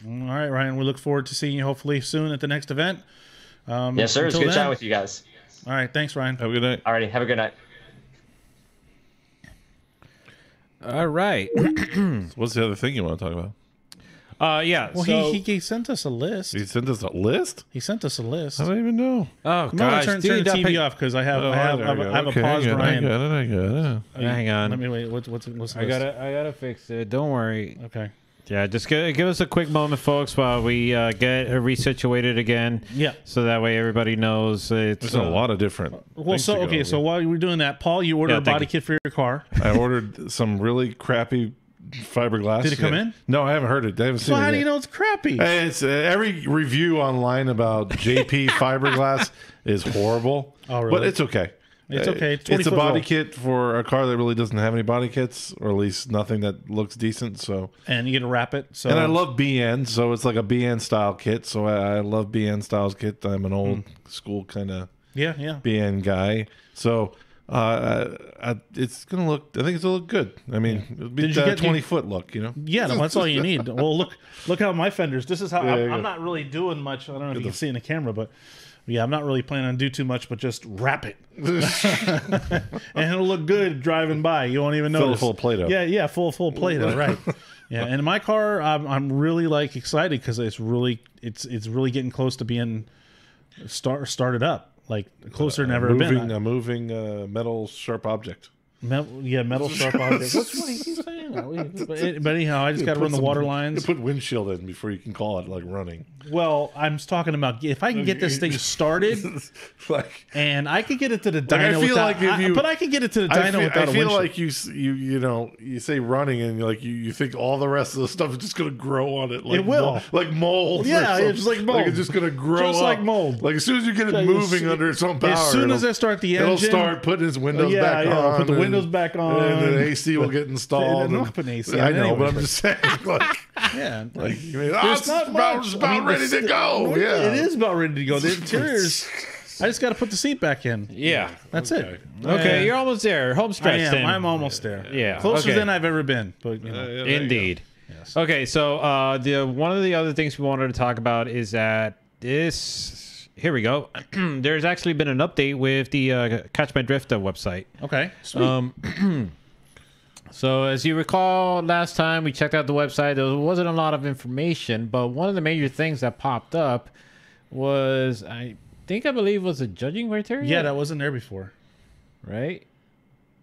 [SPEAKER 3] All right, Ryan, we look forward to seeing you hopefully soon at the next event.
[SPEAKER 5] Yes, sir. It's good chatting with you guys.
[SPEAKER 3] All right. Thanks, Ryan.
[SPEAKER 1] Have a good night.
[SPEAKER 5] All righty. Have a good night.
[SPEAKER 4] All right.
[SPEAKER 1] What's the other thing you want to talk about?
[SPEAKER 4] Yeah.
[SPEAKER 3] Well,
[SPEAKER 4] so,
[SPEAKER 3] he sent us a list.
[SPEAKER 1] He sent us a list?
[SPEAKER 3] He sent us a list.
[SPEAKER 1] I don't even know.
[SPEAKER 4] Oh,
[SPEAKER 3] I'm
[SPEAKER 4] gosh.
[SPEAKER 3] going to turn the TV off because I have a pause, Ryan.
[SPEAKER 1] I got it.
[SPEAKER 4] Hang on.
[SPEAKER 3] Let me wait. What's the list?
[SPEAKER 4] I gotta fix it. Don't worry.
[SPEAKER 3] Okay.
[SPEAKER 4] Yeah, just give us a quick moment, folks, while we get resituated again.
[SPEAKER 3] Yeah.
[SPEAKER 4] So that way everybody knows it's...
[SPEAKER 1] There's a lot of different
[SPEAKER 3] Well, so while you were doing that, Paul, you ordered a body kit for your car.
[SPEAKER 1] I ordered some really crappy fiberglass.
[SPEAKER 3] Did it come in?
[SPEAKER 1] No, I haven't heard it. I haven't seen
[SPEAKER 3] So
[SPEAKER 1] it
[SPEAKER 3] how do
[SPEAKER 1] yet.
[SPEAKER 3] you know it's crappy?
[SPEAKER 1] It's every review online about JP fiberglass is horrible.
[SPEAKER 3] Oh, really?
[SPEAKER 1] But it's okay.
[SPEAKER 3] It's okay.
[SPEAKER 1] It's a body kit for a car that really doesn't have any body kits, or at least nothing that looks decent. So,
[SPEAKER 3] and you get to wrap it. So,
[SPEAKER 1] and I love BN, so it's like a BN style kit. So I love BN styles kit. I'm an old school kind of BN guy. So it's gonna look. I think it's gonna look good. I mean, it'll be that 20-foot look.
[SPEAKER 3] Yeah, no, that's all you need. Well, look how my fenders. This is how I'm not really doing much. I don't know if you can see in the camera, but. Yeah, I'm not really planning on do too much, but just wrap it, and it'll look good driving by. You won't even notice.
[SPEAKER 1] Full of Play-Doh.
[SPEAKER 3] Yeah, full Play-Doh, right? Yeah, and my car, I'm really excited because it's really getting close to being started up, like closer than ever been.
[SPEAKER 1] A moving metal sharp object.
[SPEAKER 3] Metal sharp object. What's what he keeps saying that? But anyhow, I just got to run the water lines.
[SPEAKER 1] You put windshield in before you can call it like running.
[SPEAKER 3] Well, I'm talking about if I can get this thing started, and I could get it to the dyno without. But I can get it to the dyno without a windshield.
[SPEAKER 1] I feel like you say running and you think all the rest of the stuff is just going to grow on it. Like
[SPEAKER 3] it will,
[SPEAKER 1] like mold.
[SPEAKER 3] Yeah, it's just like mold.
[SPEAKER 1] Like it's just going to grow
[SPEAKER 3] just
[SPEAKER 1] up.
[SPEAKER 3] like mold.
[SPEAKER 1] Like as soon as you get it moving under its own power,
[SPEAKER 3] as soon as I start the engine,
[SPEAKER 1] it'll start putting its windows back on.
[SPEAKER 3] Put the windows back on,
[SPEAKER 1] and the AC will get installed.
[SPEAKER 3] I
[SPEAKER 1] know, but I'm just saying, it's about ready to go. Yeah,
[SPEAKER 3] it is about ready to go. The interior's. I just got to put the seat back in.
[SPEAKER 4] Yeah,
[SPEAKER 3] that's it.
[SPEAKER 4] Okay, you're almost there. Home stretch.
[SPEAKER 3] I'm almost there.
[SPEAKER 4] Yeah,
[SPEAKER 3] closer than I've ever been. But
[SPEAKER 4] indeed. Yes. Okay, so one of the other things we wanted to talk about is that this here we go. There's actually been an update with the Catch My Drift website.
[SPEAKER 3] Okay, sweet.
[SPEAKER 4] So as you recall, last time we checked out the website, there wasn't a lot of information, but one of the major things that popped up was, I believe was a judging criteria?
[SPEAKER 3] Yeah, that wasn't there before.
[SPEAKER 4] Right?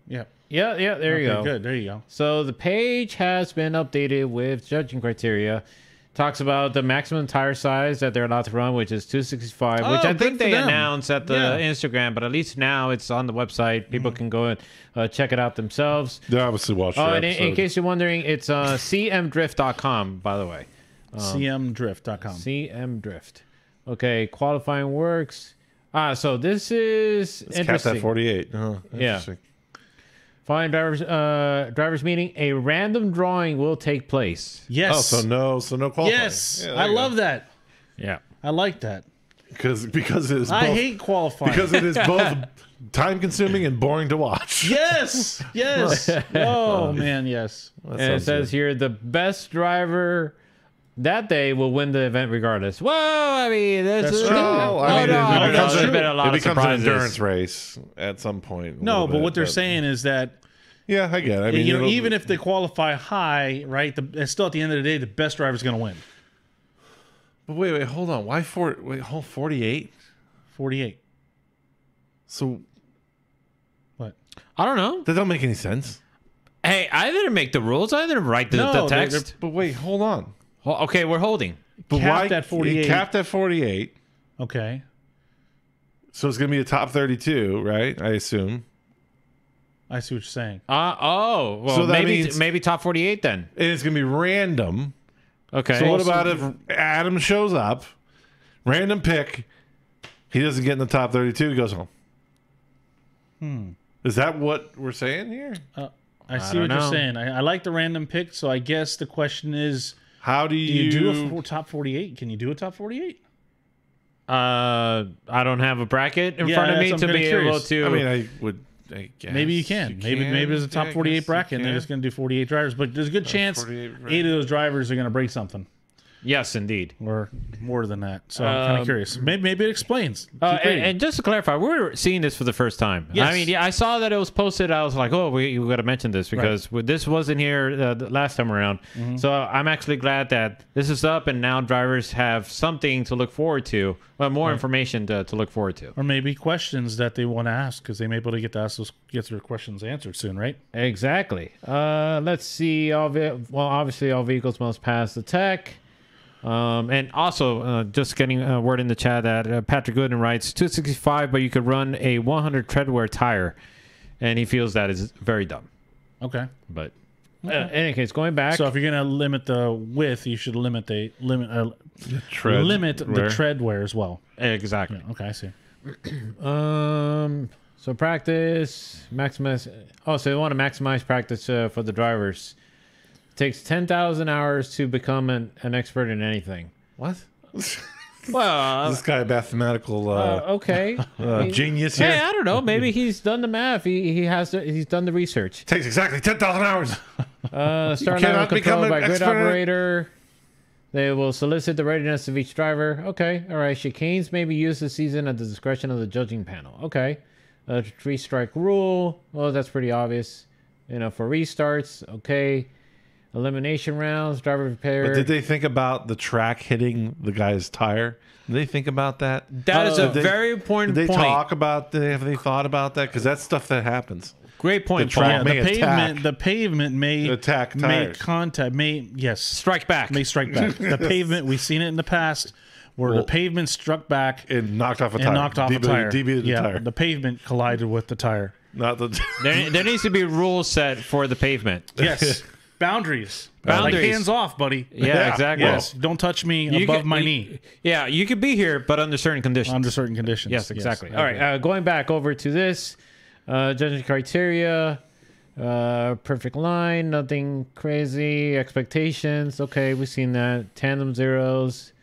[SPEAKER 3] Yeah.
[SPEAKER 4] Yeah, there you go.
[SPEAKER 3] Good, there you go.
[SPEAKER 4] So the page has been updated with judging criteria. Talks about the maximum tire size that they're allowed to run, which is 265, which I think they announced at the Instagram, but at least now it's on the website. People can go and check it out themselves.
[SPEAKER 1] They obviously watched
[SPEAKER 4] and in case you're wondering, it's cmdrift.com, by the way.
[SPEAKER 3] cmdrift.com.
[SPEAKER 4] cmdrift. Okay, qualifying works. So this is interesting.
[SPEAKER 1] Capped at 48. Oh,
[SPEAKER 4] yeah. Following drivers meeting, a random drawing will take place.
[SPEAKER 3] Yes.
[SPEAKER 1] Oh, so no qualifying.
[SPEAKER 3] Yes,
[SPEAKER 1] Yeah,
[SPEAKER 3] I love that.
[SPEAKER 4] Yeah.
[SPEAKER 3] I like that.
[SPEAKER 1] Because it is.
[SPEAKER 3] I
[SPEAKER 1] both,
[SPEAKER 3] hate qualifying.
[SPEAKER 1] because it is both time consuming and boring to watch.
[SPEAKER 3] Yes. Yes. Oh man. Yes.
[SPEAKER 4] And it says here the best driver that day will win the event regardless. Well, I mean,
[SPEAKER 3] That's true.
[SPEAKER 1] It becomes an endurance race at some point.
[SPEAKER 3] No, but what they're saying is that
[SPEAKER 1] yeah, I get it. I mean,
[SPEAKER 3] even if they qualify high, right? It's still at the end of the day, the best driver's going to win.
[SPEAKER 1] But wait, hold on. Why 48?
[SPEAKER 3] 48.
[SPEAKER 1] So
[SPEAKER 3] what?
[SPEAKER 4] I don't know.
[SPEAKER 1] That don't make any sense.
[SPEAKER 4] Hey, I didn't make the rules. I didn't write the text.
[SPEAKER 1] But wait, hold on.
[SPEAKER 4] Okay, we're holding.
[SPEAKER 1] But
[SPEAKER 3] Capped at 48.
[SPEAKER 1] Capped at 48.
[SPEAKER 3] Okay.
[SPEAKER 1] So it's going to be a top 32, right? I assume.
[SPEAKER 3] I see what you're saying.
[SPEAKER 4] Well,
[SPEAKER 1] so
[SPEAKER 4] maybe top 48 then.
[SPEAKER 1] And it's going to be random.
[SPEAKER 4] Okay.
[SPEAKER 1] So what about if Adam shows up, random pick, he doesn't get in the top 32, he goes home? Is that what we're saying here?
[SPEAKER 3] I see what you're saying. I like the random pick, so I guess the question is,
[SPEAKER 1] how do you
[SPEAKER 3] do a top 48? Can you do a top 48?
[SPEAKER 4] I don't have a bracket in front of me to be able to.
[SPEAKER 1] I mean, I guess.
[SPEAKER 3] Maybe you can. Maybe there's a top 48 bracket and they're just going to do 48 drivers. But there's a good chance 8 of those drivers are going to break something.
[SPEAKER 4] Yes, indeed.
[SPEAKER 3] Or more than that. So I'm kind of curious. Maybe it explains.
[SPEAKER 4] And just to clarify, we're seeing this for the first time.
[SPEAKER 3] Yes.
[SPEAKER 4] I mean, I saw that it was posted. I was like, oh, we got to mention this because this wasn't here the last time around. So I'm actually glad that this is up and now drivers have something to look forward to. Well, more information to look forward to.
[SPEAKER 3] Or maybe questions that they want to ask because they may be able to get their questions answered soon, right?
[SPEAKER 4] Exactly. Let's see. Obviously, all vehicles must pass the tech. And also, just getting a word in the chat that Patrick Gooden writes 265, but you could run a 100 treadwear tire, and he feels that is very dumb.
[SPEAKER 3] Okay,
[SPEAKER 4] but in any case, going back.
[SPEAKER 3] So if you're gonna limit the width, you should limit the treadwear as well.
[SPEAKER 4] Exactly.
[SPEAKER 3] Yeah, okay, I see.
[SPEAKER 4] So practice maximize. Oh, so they want to maximize practice for the drivers. Takes 10,000 hours to become an expert in anything.
[SPEAKER 1] What?
[SPEAKER 4] Well,
[SPEAKER 1] this guy a mathematical
[SPEAKER 4] okay
[SPEAKER 1] genius here.
[SPEAKER 4] Hey, I don't know. Maybe he's done the math. He's done the research.
[SPEAKER 1] Takes exactly 10,000 hours.
[SPEAKER 4] Start level controlled by grid operator. They will solicit the readiness of each driver. Okay, all right. Chicanes may be used this season at the discretion of the judging panel. Okay, 3-strike rule. Well, that's pretty obvious. For restarts. Okay. Elimination rounds, driver repair.
[SPEAKER 1] But did they think about the track hitting the guy's tire? Did they think about that?
[SPEAKER 4] That is a very important point.
[SPEAKER 1] Did they talk about that? Have they thought about that? Because that's stuff that happens.
[SPEAKER 4] Great point.
[SPEAKER 3] The pavement may
[SPEAKER 1] attack
[SPEAKER 3] tires.
[SPEAKER 4] Strike back.
[SPEAKER 3] May strike back. The pavement, we've seen it in the past where the pavement struck back
[SPEAKER 1] and knocked off a tire.
[SPEAKER 3] The tire. The pavement collided with the tire.
[SPEAKER 1] Not the.
[SPEAKER 4] there needs to be rules set for the pavement.
[SPEAKER 3] Yes. Boundaries. Like hands off, buddy.
[SPEAKER 4] Yeah, exactly.
[SPEAKER 3] Yes. Don't touch me above my knee.
[SPEAKER 4] Yeah, you could be here, but under certain conditions.
[SPEAKER 3] Under certain conditions.
[SPEAKER 4] Yes, exactly. Yes, all right, going back over to this. Judging criteria. Perfect line. Nothing crazy. Expectations. Okay, we've seen that. Tandem zeros.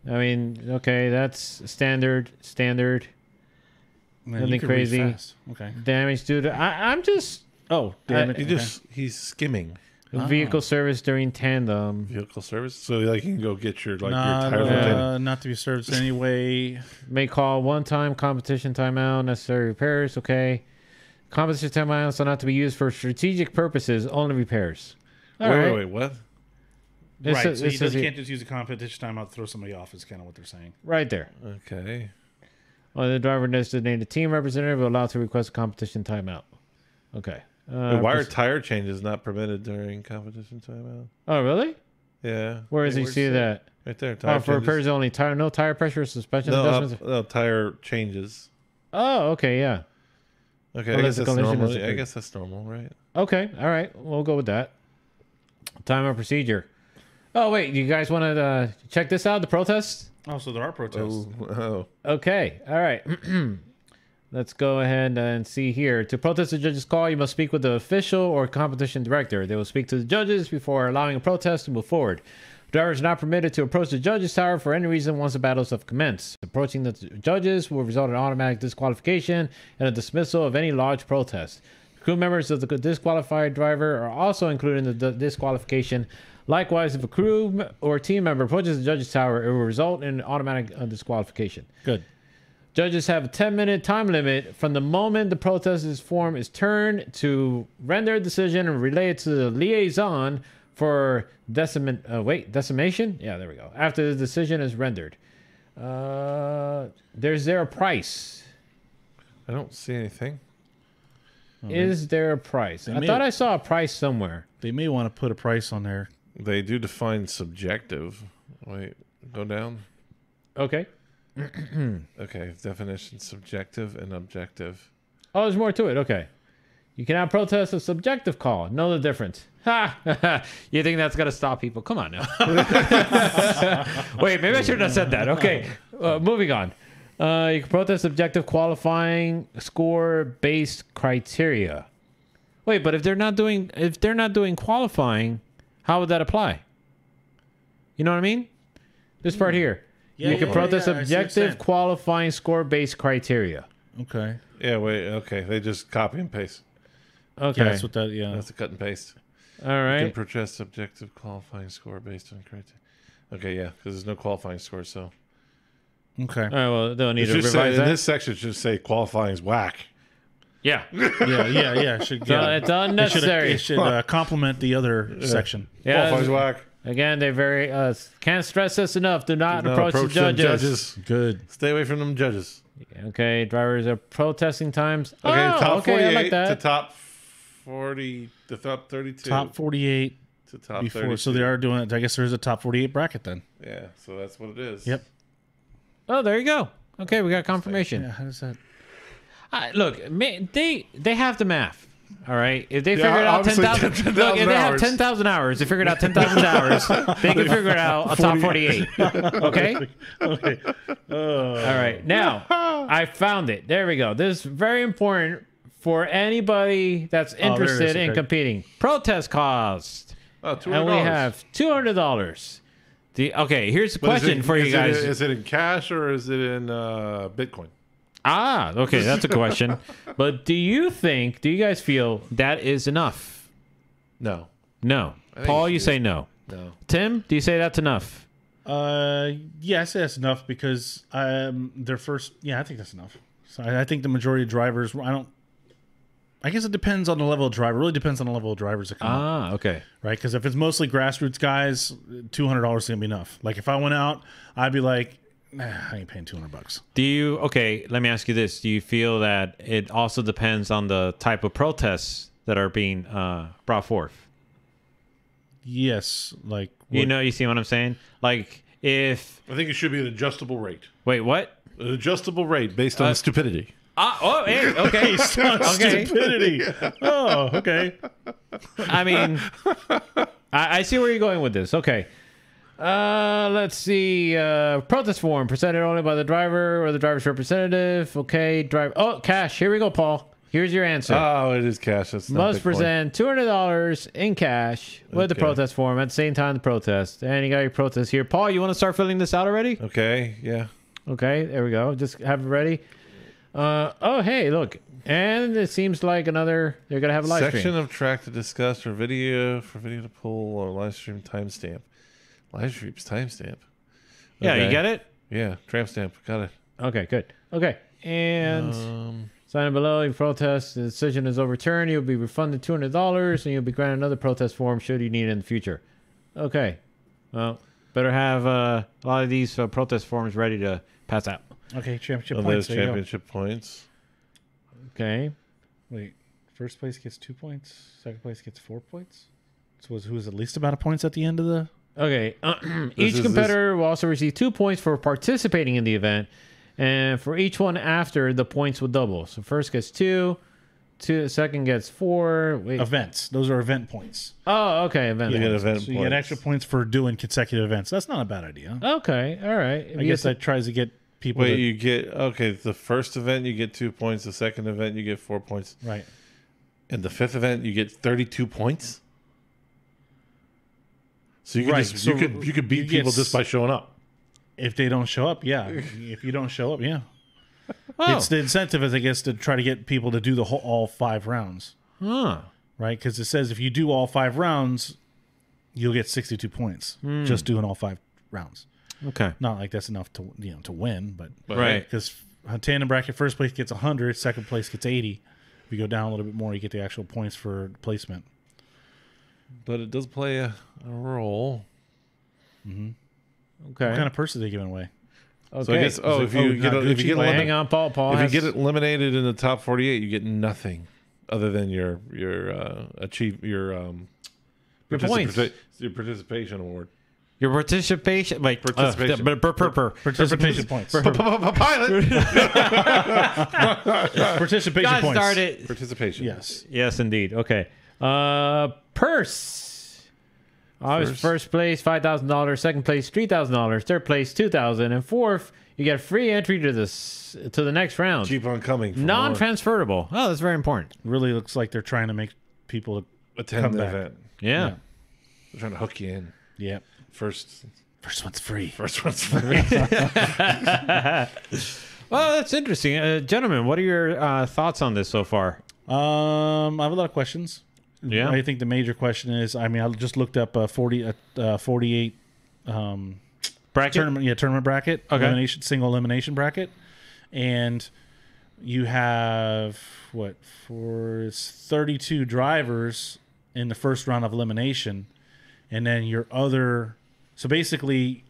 [SPEAKER 4] I mean, okay, that's standard.
[SPEAKER 3] Man,
[SPEAKER 4] nothing crazy.
[SPEAKER 3] Okay.
[SPEAKER 4] Damage due to... I'm just...
[SPEAKER 3] Oh, damn it.
[SPEAKER 1] He's skimming.
[SPEAKER 4] Vehicle service during tandem.
[SPEAKER 1] Vehicle service, so like you can go get your your tires rotated.
[SPEAKER 3] Not to be serviced anyway.
[SPEAKER 4] May call one-time competition timeout. Necessary repairs. Okay. Competition timeouts are not to be used for strategic purposes. Only repairs. All right.
[SPEAKER 1] Wait, what?
[SPEAKER 3] Right, so you can't just use a competition timeout to throw somebody off is kind of what they're saying.
[SPEAKER 4] Right there.
[SPEAKER 1] Okay.
[SPEAKER 4] Well, the driver designated team representative will allow to request a competition timeout. Okay.
[SPEAKER 1] Why are tire changes not permitted during competition timeout?
[SPEAKER 4] Oh, really?
[SPEAKER 1] Yeah.
[SPEAKER 4] Where does he see that?
[SPEAKER 1] Right there. Tire
[SPEAKER 4] For repairs only. No tire pressure, suspension adjustments?
[SPEAKER 1] No, tire changes.
[SPEAKER 4] Oh, okay, yeah.
[SPEAKER 1] Okay, I guess that's normal. I guess that's normal, right?
[SPEAKER 4] Okay, all right. We'll go with that. Time of procedure. Oh, wait. You guys want to check this out, the protest?
[SPEAKER 3] Oh, so there are protests.
[SPEAKER 1] Oh.
[SPEAKER 4] Okay, all right. Let's go ahead and see here. To protest the judge's call, you must speak with the official or competition director. They will speak to the judges before allowing a protest to move forward. Drivers are not permitted to approach the judge's tower for any reason once the battles have commenced. Approaching the judges will result in automatic disqualification and a dismissal of any lodged protest. Crew members of the disqualified driver are also included in the disqualification. Likewise, if a crew or team member approaches the judge's tower, it will result in automatic disqualification.
[SPEAKER 3] Good.
[SPEAKER 4] Judges have a 10-minute time limit from the moment the protest's form is turned to render a decision and relay it to the liaison for decimation? Yeah, there we go. After the decision is rendered. Is there a price?
[SPEAKER 1] I don't see anything.
[SPEAKER 4] Is there a price? I thought I saw a price somewhere.
[SPEAKER 3] They may want to put a price on there.
[SPEAKER 1] They do define subjective. Wait, go down.
[SPEAKER 4] Okay.
[SPEAKER 1] Okay, definition subjective and objective.
[SPEAKER 4] Oh, there's more to it. Okay. You cannot protest a subjective call. Know the difference. Ha! You think that's going to stop people? Come on now. Wait, maybe I shouldn't have said that. Okay. Moving on. You can protest objective qualifying score-based criteria. Wait, but if they're not doing qualifying, how would that apply? You know what I mean? This part here.
[SPEAKER 3] Yeah,
[SPEAKER 4] you can protest objective qualifying score-based criteria.
[SPEAKER 3] Okay.
[SPEAKER 1] Yeah, wait, okay. They just copy and paste.
[SPEAKER 4] Okay.
[SPEAKER 3] Yeah, that's what that,
[SPEAKER 1] That's a cut and paste.
[SPEAKER 4] All right.
[SPEAKER 1] You can protest objective qualifying score based on criteria. Okay, yeah, because there's no qualifying score, so.
[SPEAKER 3] Okay.
[SPEAKER 4] All right, well, they'll need to
[SPEAKER 1] Just
[SPEAKER 4] revise that.
[SPEAKER 1] this section should say qualifying is whack.
[SPEAKER 4] Yeah.
[SPEAKER 3] Yeah.
[SPEAKER 4] It's unnecessary.
[SPEAKER 3] It should complement the other section.
[SPEAKER 4] Yeah,
[SPEAKER 1] Qualifying is whack.
[SPEAKER 4] again, they very can't stress this enough. Do not approach the
[SPEAKER 1] them
[SPEAKER 4] judges.
[SPEAKER 3] Good.
[SPEAKER 1] Stay away from them judges.
[SPEAKER 4] Okay, drivers are protesting times.
[SPEAKER 1] Okay, top 48
[SPEAKER 4] I like that.
[SPEAKER 1] to top 40 to top 32.
[SPEAKER 3] Top 48
[SPEAKER 1] to top
[SPEAKER 3] before.
[SPEAKER 1] 32.
[SPEAKER 3] So they are doing it. I guess there is a top 48 bracket then.
[SPEAKER 1] Yeah, so that's what it is.
[SPEAKER 3] Yep.
[SPEAKER 4] Oh, there you go. Okay, we got confirmation.
[SPEAKER 3] Yeah. How does that?
[SPEAKER 4] Look, they have the math. All right, if they
[SPEAKER 1] Yeah,
[SPEAKER 4] figured out
[SPEAKER 1] obviously
[SPEAKER 4] 10,000, look, if they have 10,000 hours, they figured out 10,000 hours. They can figure out a top 48. Okay.
[SPEAKER 3] Okay.
[SPEAKER 4] All right. Now I found it. There we go. This is very important for anybody that's interested in competing. Protest cost.
[SPEAKER 1] Oh, $200.
[SPEAKER 4] And we have $200. Okay, here's the question for you guys.
[SPEAKER 1] Is it in cash or is it in Bitcoin?
[SPEAKER 4] Okay, that's a question. But do you guys feel that is enough?
[SPEAKER 1] No.
[SPEAKER 4] No.
[SPEAKER 1] think
[SPEAKER 4] Paul,
[SPEAKER 1] you
[SPEAKER 4] you
[SPEAKER 1] should.
[SPEAKER 4] say no.
[SPEAKER 1] No.
[SPEAKER 4] Tim, do you say that's enough?
[SPEAKER 3] Yeah, I say that's enough because their first. Yeah, I think that's enough. So I think the majority of drivers. I guess it depends on the level of driver. It really depends on the level of drivers that come up,
[SPEAKER 4] Okay.
[SPEAKER 3] right? Because if it's mostly grassroots guys, $200 is gonna be enough. Like if I went out, I'd be like, nah, I ain't paying $200.
[SPEAKER 4] Okay, let me ask you this. Do you feel that it also depends on the type of protests that are being brought forth?
[SPEAKER 3] Yes, like
[SPEAKER 4] You see what I'm saying? Like if...
[SPEAKER 1] I think it should be an adjustable rate.
[SPEAKER 4] Wait, what?
[SPEAKER 1] An adjustable rate based on stupidity.
[SPEAKER 4] Hey, okay. Okay.
[SPEAKER 3] stupidity. Oh, okay.
[SPEAKER 4] I mean, I see where you're going with this. Okay. Let's see. Protest form presented only by the driver or the driver's representative. Okay. Cash. Here we go, Paul. Here's your answer.
[SPEAKER 1] Oh, it is cash. That's not
[SPEAKER 4] Must
[SPEAKER 1] Bitcoin.
[SPEAKER 4] present $200 in cash with the protest form at the same time the protest. And you got your protest here. Paul, you want to start filling this out already?
[SPEAKER 1] Okay, yeah.
[SPEAKER 4] Okay, there we go. Just have it ready. Oh, hey, look. And it seems like they're going to have a live
[SPEAKER 1] Section
[SPEAKER 4] stream.
[SPEAKER 1] of track to discuss or video to pull or live stream timestamp. Live streams timestamp.
[SPEAKER 4] Yeah,
[SPEAKER 1] Okay.
[SPEAKER 4] you get it?
[SPEAKER 1] Yeah, tramp stamp. Got it.
[SPEAKER 4] Okay, good. Okay. And sign below. You protest. The decision is overturned. You'll be refunded $200 and you'll be granted another protest form should you need it in the future. Okay. Well, better have a lot of these protest forms ready to pass out.
[SPEAKER 3] Okay, championship
[SPEAKER 1] Oh,
[SPEAKER 3] points.
[SPEAKER 1] there's
[SPEAKER 3] There you go.
[SPEAKER 1] championship points.
[SPEAKER 4] Okay.
[SPEAKER 3] Wait, first place gets 2 points. Second place gets 4 points. So who's the least amount of points at the end of the?
[SPEAKER 4] Okay. Each competitor will also receive 2 points for participating in the event, and for each one after, the points will double. So first gets 2, second gets 4. Wait.
[SPEAKER 3] Events. Those are event points.
[SPEAKER 4] Oh, okay. Event.
[SPEAKER 1] You get
[SPEAKER 4] points.
[SPEAKER 1] event
[SPEAKER 3] So
[SPEAKER 1] points.
[SPEAKER 3] you get extra points for doing consecutive events. That's not a bad idea.
[SPEAKER 4] Okay. All right.
[SPEAKER 3] I guess that tries to get people.
[SPEAKER 1] Wait,
[SPEAKER 3] to,
[SPEAKER 1] you get the first event you get 2 points. The second event you get 4 points.
[SPEAKER 3] right.
[SPEAKER 1] And the fifth event you get 32 points. So you could
[SPEAKER 3] Right,
[SPEAKER 1] just
[SPEAKER 3] so
[SPEAKER 1] you could beat
[SPEAKER 3] you get
[SPEAKER 1] people just by showing up.
[SPEAKER 3] If they don't show up, yeah. If you don't show up, yeah.
[SPEAKER 4] Oh.
[SPEAKER 3] It's the incentive is, I guess, to try to get people to do all 5 rounds,
[SPEAKER 4] Huh.
[SPEAKER 3] right? Because it says if you do all 5 rounds, you'll get 62 points just doing all 5 rounds.
[SPEAKER 4] Okay.
[SPEAKER 3] Not like that's enough to to win, but
[SPEAKER 4] Right.
[SPEAKER 3] because tandem bracket first place gets 100, second place gets 80. If you go down a little bit more, you get the actual points for placement.
[SPEAKER 1] But it does play a role.
[SPEAKER 4] Okay.
[SPEAKER 3] What kind of purse are they giving away?
[SPEAKER 4] Okay.
[SPEAKER 1] So I guess if you get
[SPEAKER 4] Hang on, Paul.
[SPEAKER 1] if you
[SPEAKER 4] has-
[SPEAKER 1] get eliminated in the top 48, you get nothing other than your
[SPEAKER 4] points.
[SPEAKER 1] your participation award.
[SPEAKER 4] Your participation, like
[SPEAKER 1] Participation.
[SPEAKER 3] Participation points.
[SPEAKER 1] Pilot
[SPEAKER 3] Participation
[SPEAKER 4] God
[SPEAKER 3] points.
[SPEAKER 4] darn it.
[SPEAKER 1] participation.
[SPEAKER 3] Yes.
[SPEAKER 4] Yes, indeed. Okay. Purse. Obviously, first place $5,000, second place $3,000, third place $2,000, and fourth you get free entry to the next round.
[SPEAKER 1] Keep on coming. for more.
[SPEAKER 4] Non-transferable. Oh, that's very important.
[SPEAKER 3] Really looks like they're trying to make people
[SPEAKER 1] attend
[SPEAKER 3] come
[SPEAKER 1] the
[SPEAKER 3] back.
[SPEAKER 1] event.
[SPEAKER 4] Yeah.
[SPEAKER 3] Yeah.
[SPEAKER 1] They're trying to hook you in.
[SPEAKER 3] Yeah.
[SPEAKER 1] First
[SPEAKER 3] One's free.
[SPEAKER 1] one's free.
[SPEAKER 4] Well, that's interesting, gentlemen. What are your thoughts on this so far?
[SPEAKER 3] I have a lot of questions.
[SPEAKER 4] Yeah.
[SPEAKER 3] I think the major question is, I just looked up 48
[SPEAKER 4] Bracket.
[SPEAKER 3] tournament bracket,
[SPEAKER 4] Okay.
[SPEAKER 3] single elimination bracket, and you have it's 32 drivers in the first round of elimination, and then your other. So basically,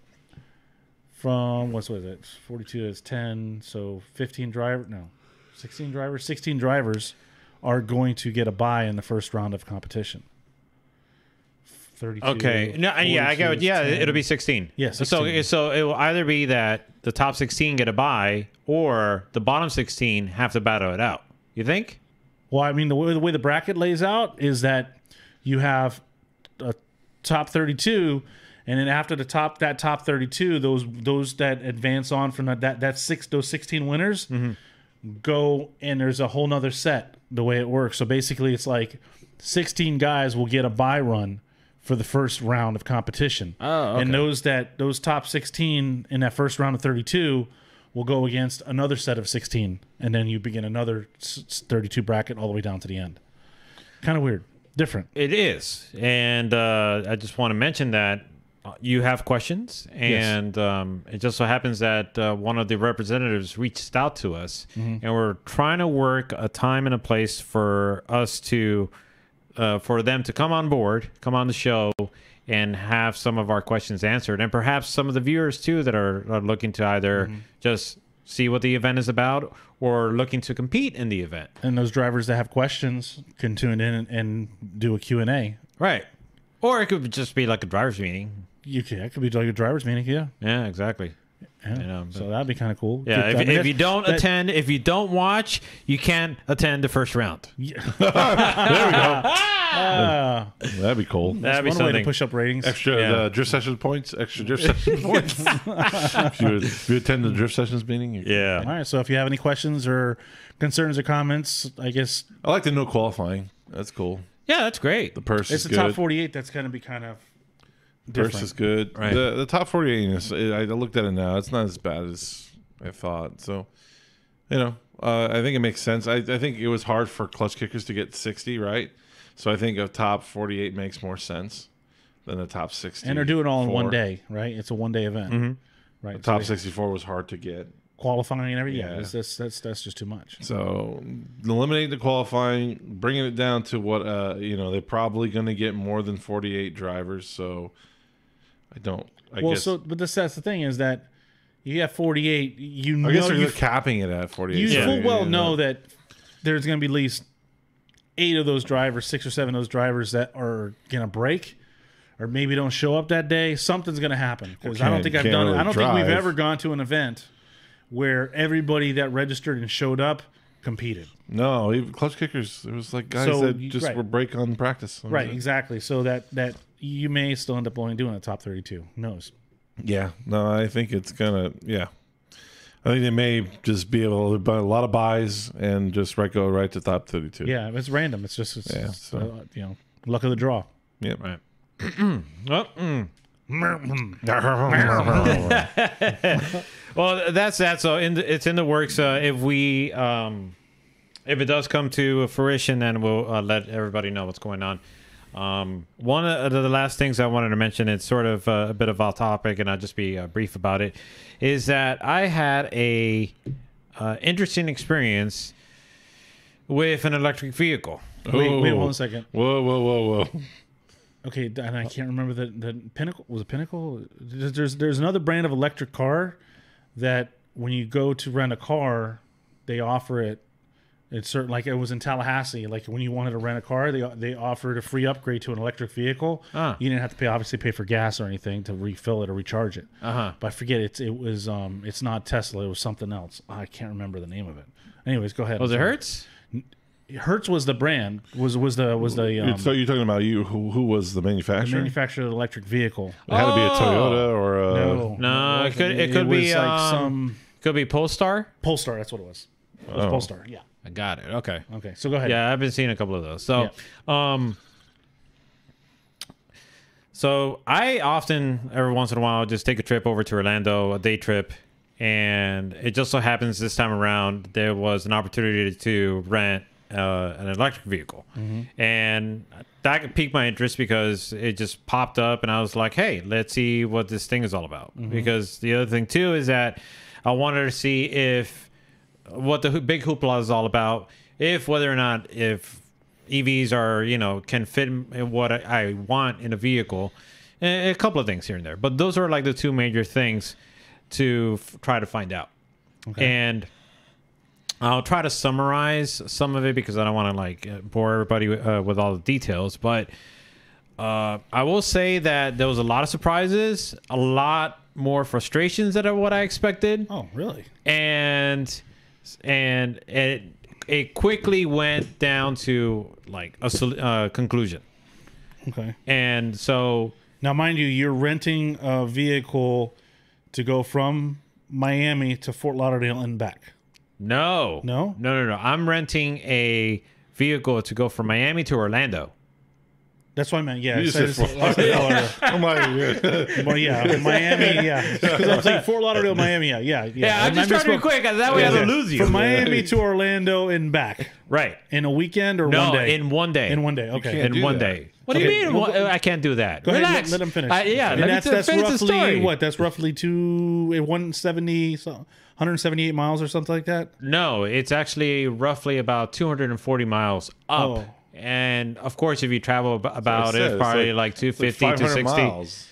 [SPEAKER 3] from what was it? 42 is 10, so 16 drivers. 16 drivers are going to get a bye in the first round of competition. 32.
[SPEAKER 4] Okay. No, yeah, I
[SPEAKER 3] 42
[SPEAKER 4] get it.
[SPEAKER 3] is
[SPEAKER 4] Yeah,
[SPEAKER 3] 10.
[SPEAKER 4] it'll be 16.
[SPEAKER 3] Yeah, 16.
[SPEAKER 4] So it will either be that the top 16 get a bye, or the bottom 16 have to battle it out. You think?
[SPEAKER 3] Well, I mean, the way the bracket lays out is that you have a top 32, and then after that top 32, those that advance on from those 16 winners go, and there's a whole nother set the way it works. So basically, it's like 16 guys will get a bye run for the first round of competition.
[SPEAKER 4] Oh, okay.
[SPEAKER 3] And those top 16 in that first round of 32 will go against another set of 16, and then you begin another 32 bracket all the way down to the end. Kind of weird. Different.
[SPEAKER 4] It is. And I just want to mention that you have questions, and it just so happens that one of the representatives reached out to us, and we're trying to work a time and a place for us to for them to come on board, come on the show, and have some of our questions answered, and perhaps some of the viewers too that are looking to either just see what the event is about or looking to compete in the event.
[SPEAKER 3] And those drivers that have questions can tune in and do a Q&A.
[SPEAKER 4] Right. Or it could just be like a driver's meeting.
[SPEAKER 3] It could be like a driver's meeting, yeah.
[SPEAKER 4] Yeah, exactly.
[SPEAKER 3] Yeah.
[SPEAKER 4] You know,
[SPEAKER 3] So that'd be kind of cool.
[SPEAKER 4] Yeah,
[SPEAKER 3] I mean,
[SPEAKER 4] if you don't attend, if you don't watch, you can't attend the first round.
[SPEAKER 1] There we go. That'd be cool.
[SPEAKER 4] That'd be
[SPEAKER 3] one way
[SPEAKER 4] something.
[SPEAKER 3] to push up ratings.
[SPEAKER 1] Extra drift session points. Extra drift session points. if you attend the drift sessions meeting,
[SPEAKER 3] All
[SPEAKER 4] Yeah.
[SPEAKER 3] right, so if you have any questions or concerns or comments, I guess
[SPEAKER 1] I like the no qualifying. That's cool.
[SPEAKER 4] Yeah, that's great.
[SPEAKER 1] The purse
[SPEAKER 3] it's
[SPEAKER 1] is
[SPEAKER 3] the
[SPEAKER 1] good.
[SPEAKER 3] top 48 that's going to be kind of
[SPEAKER 1] Purse
[SPEAKER 3] different.
[SPEAKER 1] is good.
[SPEAKER 4] Right.
[SPEAKER 1] The top 48 is, I looked at it now. It's not as bad as I thought. So, I think it makes sense. I think it was hard for Klutch Kickers to get 60, right? So I think a top 48 makes more sense than a top 60.
[SPEAKER 3] And they're doing it all in one day, right? It's a one-day event, right?
[SPEAKER 1] The top 64 was hard to get.
[SPEAKER 3] Qualifying and everything,
[SPEAKER 1] Yeah.
[SPEAKER 3] that's just too much.
[SPEAKER 1] So eliminating the qualifying, bringing it down to what they're probably going to get more than 48 drivers. So I guess.
[SPEAKER 3] But that's the thing is that you have 48.
[SPEAKER 1] I guess they're capping it at 48.
[SPEAKER 3] You full well know that there's going to be at least 8 of those drivers, 6 or 7 of those drivers that are going to break, or maybe don't show up that day. Something's going to happen because I don't think I've done it. I don't think we've ever gone to an event where everybody that registered and showed up competed.
[SPEAKER 1] No, even Klutch Kickers, it was like guys that just were break on practice.
[SPEAKER 3] Right, exactly. So that you may still end up only doing a top 32. Who knows?
[SPEAKER 1] Yeah, no, I think it's gonna. Yeah, I think they may just be able to buy a lot of buys and just go right to top 32.
[SPEAKER 3] Yeah, it's random. It's luck of the draw.
[SPEAKER 1] Yeah,
[SPEAKER 4] Right. Well, that's that. So it's in the works. If it does come to fruition, then we'll let everybody know what's going on. One of the last things I wanted to mention, it's sort of a bit of off topic, and I'll just be brief about it, is that I had a interesting experience with an electric vehicle.
[SPEAKER 3] Wait 1 second.
[SPEAKER 1] Whoa.
[SPEAKER 3] Okay, and I can't remember the Pinnacle. Was it Pinnacle? There's another brand of electric car that when you go to rent a car, they offer it. It's certain, like it was in Tallahassee. Like when you wanted to rent a car, they offered a free upgrade to an electric vehicle. You didn't have to obviously pay for gas or anything to refill it or recharge it. But I forget it's not Tesla. It was something else. I can't remember the name of it. Anyways, go ahead.
[SPEAKER 4] Was it Hertz?
[SPEAKER 3] Hertz was the brand. Was the
[SPEAKER 1] so you're talking about who was the manufacturer?
[SPEAKER 3] the manufacturer of the electric vehicle.
[SPEAKER 1] It had to be a Toyota or a
[SPEAKER 4] No, it could be
[SPEAKER 3] like some
[SPEAKER 4] could be Polestar.
[SPEAKER 3] Polestar. That's what it was. It was Polestar. Yeah.
[SPEAKER 4] I got it. Okay.
[SPEAKER 3] Okay. So go ahead.
[SPEAKER 4] Yeah, I've been seeing a couple of those. So, so I often, every once in a while, just take a trip over to Orlando, a day trip, and it just so happens this time around there was an opportunity to rent an electric vehicle, and that piqued my interest because it just popped up, and I was like, "Hey, let's see what this thing is all about." Because the other thing too is that I wanted to see if what the big hoopla is all about, whether or not if EVs are can fit in what I want in a vehicle, and a couple of things here and there, but those are like the two major things to try to find out. And I'll try to summarize some of it because I don't want to bore everybody with all the details, but I will say that there was a lot of surprises, a lot more frustrations than what I expected.
[SPEAKER 3] Oh, really?
[SPEAKER 4] And it quickly went down to a conclusion.
[SPEAKER 3] Okay.
[SPEAKER 4] And so
[SPEAKER 3] now, mind you, you're renting a vehicle to go from Miami to Fort Lauderdale and back.
[SPEAKER 4] No. I'm renting a vehicle to go from Miami to Orlando.
[SPEAKER 3] That's what I meant. Yeah.
[SPEAKER 1] You just said Fort Lauderdale. I'm like,
[SPEAKER 3] well, yeah, Miami. Yeah. Because I'm saying Fort Lauderdale, Miami. Yeah.
[SPEAKER 4] I'm just trying to be quick. That way I don't lose you.
[SPEAKER 3] From Miami to Orlando and back.
[SPEAKER 4] Right.
[SPEAKER 3] In a weekend or 1 day?
[SPEAKER 4] In 1 day.
[SPEAKER 3] In 1 day. Okay.
[SPEAKER 4] In 1 day. What do you mean? I can't do that.
[SPEAKER 3] Go
[SPEAKER 4] Relax.
[SPEAKER 3] ahead. Let him finish.
[SPEAKER 4] That's
[SPEAKER 3] finish
[SPEAKER 4] the story.
[SPEAKER 3] Roughly what? That's roughly 178 miles or something like that.
[SPEAKER 4] No, it's actually roughly about 240 miles up.
[SPEAKER 3] Oh.
[SPEAKER 4] And of course, if you travel about it's probably like 250 to 60
[SPEAKER 1] miles.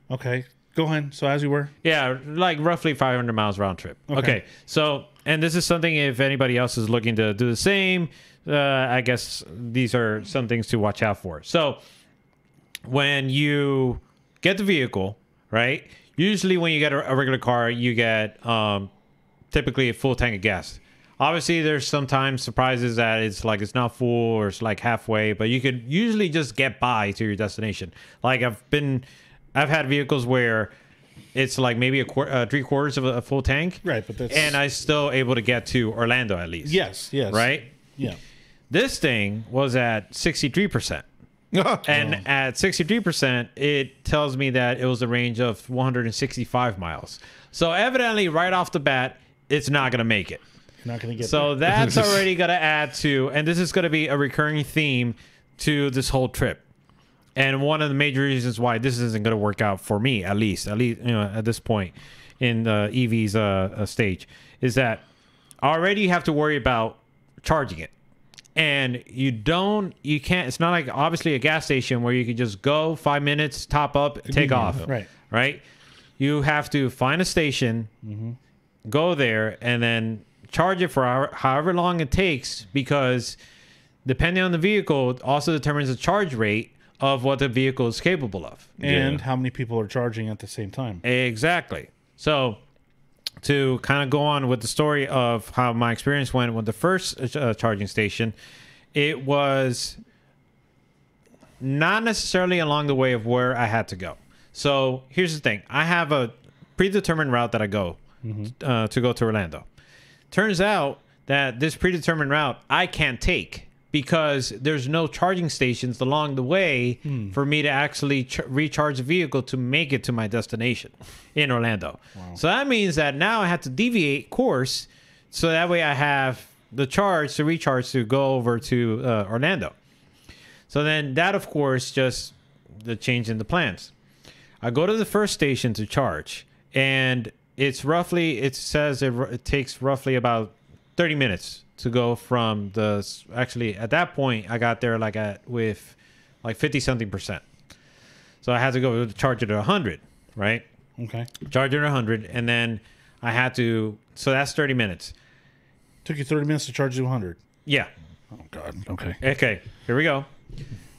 [SPEAKER 3] Okay, go ahead. So as you were,
[SPEAKER 4] yeah, like roughly 500 miles round trip. Okay. So, and this is something if anybody else is looking to do the same, I guess these are some things to watch out for. So, when you get the vehicle, right? Usually, when you get a regular car, you get typically a full tank of gas. Obviously, there's sometimes surprises that it's not full or it's like halfway, but you could usually just get by to your destination. Like I've had vehicles where it's like maybe 3/4 of a full tank,
[SPEAKER 3] right? But that's
[SPEAKER 4] and I still able to get to Orlando at least.
[SPEAKER 3] Yes.
[SPEAKER 4] Right.
[SPEAKER 3] Yeah.
[SPEAKER 4] This thing was at 63%, and at 63%, it tells me that it was a range of 165 miles. So evidently, right off the bat, it's not going to make it.
[SPEAKER 3] Not going to get
[SPEAKER 4] So
[SPEAKER 3] there.
[SPEAKER 4] that's already going to add to, and this is going to be a recurring theme to this whole trip. And one of the major reasons why this isn't going to work out for me, at least, at this point in the EV's stage, is that already you have to worry about charging it. And you can't, it's not like obviously a gas station where you can just go 5 minutes, top up, take off. Right. You have to find a station, go there, and then charge it for however long it takes, because depending on the vehicle, it also determines the charge rate of what the vehicle is capable of.
[SPEAKER 3] And how many people are charging at the same time.
[SPEAKER 4] Exactly. So to kind of go on with the story of how my experience went with the first charging station, it was not necessarily along the way of where I had to go. So here's the thing. I have a predetermined route that I go to go to Orlando. Turns out that this predetermined route I can't take because there's no charging stations along the way for me to actually recharge the vehicle to make it to my destination in Orlando. Wow. So that means that now I have to deviate course so that way I have the charge to recharge to go over to Orlando. So then that, of course, just the change in the plans. I go to the first station to charge, and it's roughly, it says it takes roughly about 30 minutes to go from the, actually at that point I got there with 50 something percent. So I had to go charge it at 100, right?
[SPEAKER 3] Okay.
[SPEAKER 4] Charge it at 100, and then I had to, so that's 30 minutes.
[SPEAKER 3] Took you 30 minutes to charge to 100.
[SPEAKER 4] Yeah.
[SPEAKER 3] Oh God. Okay.
[SPEAKER 4] Okay, here we go.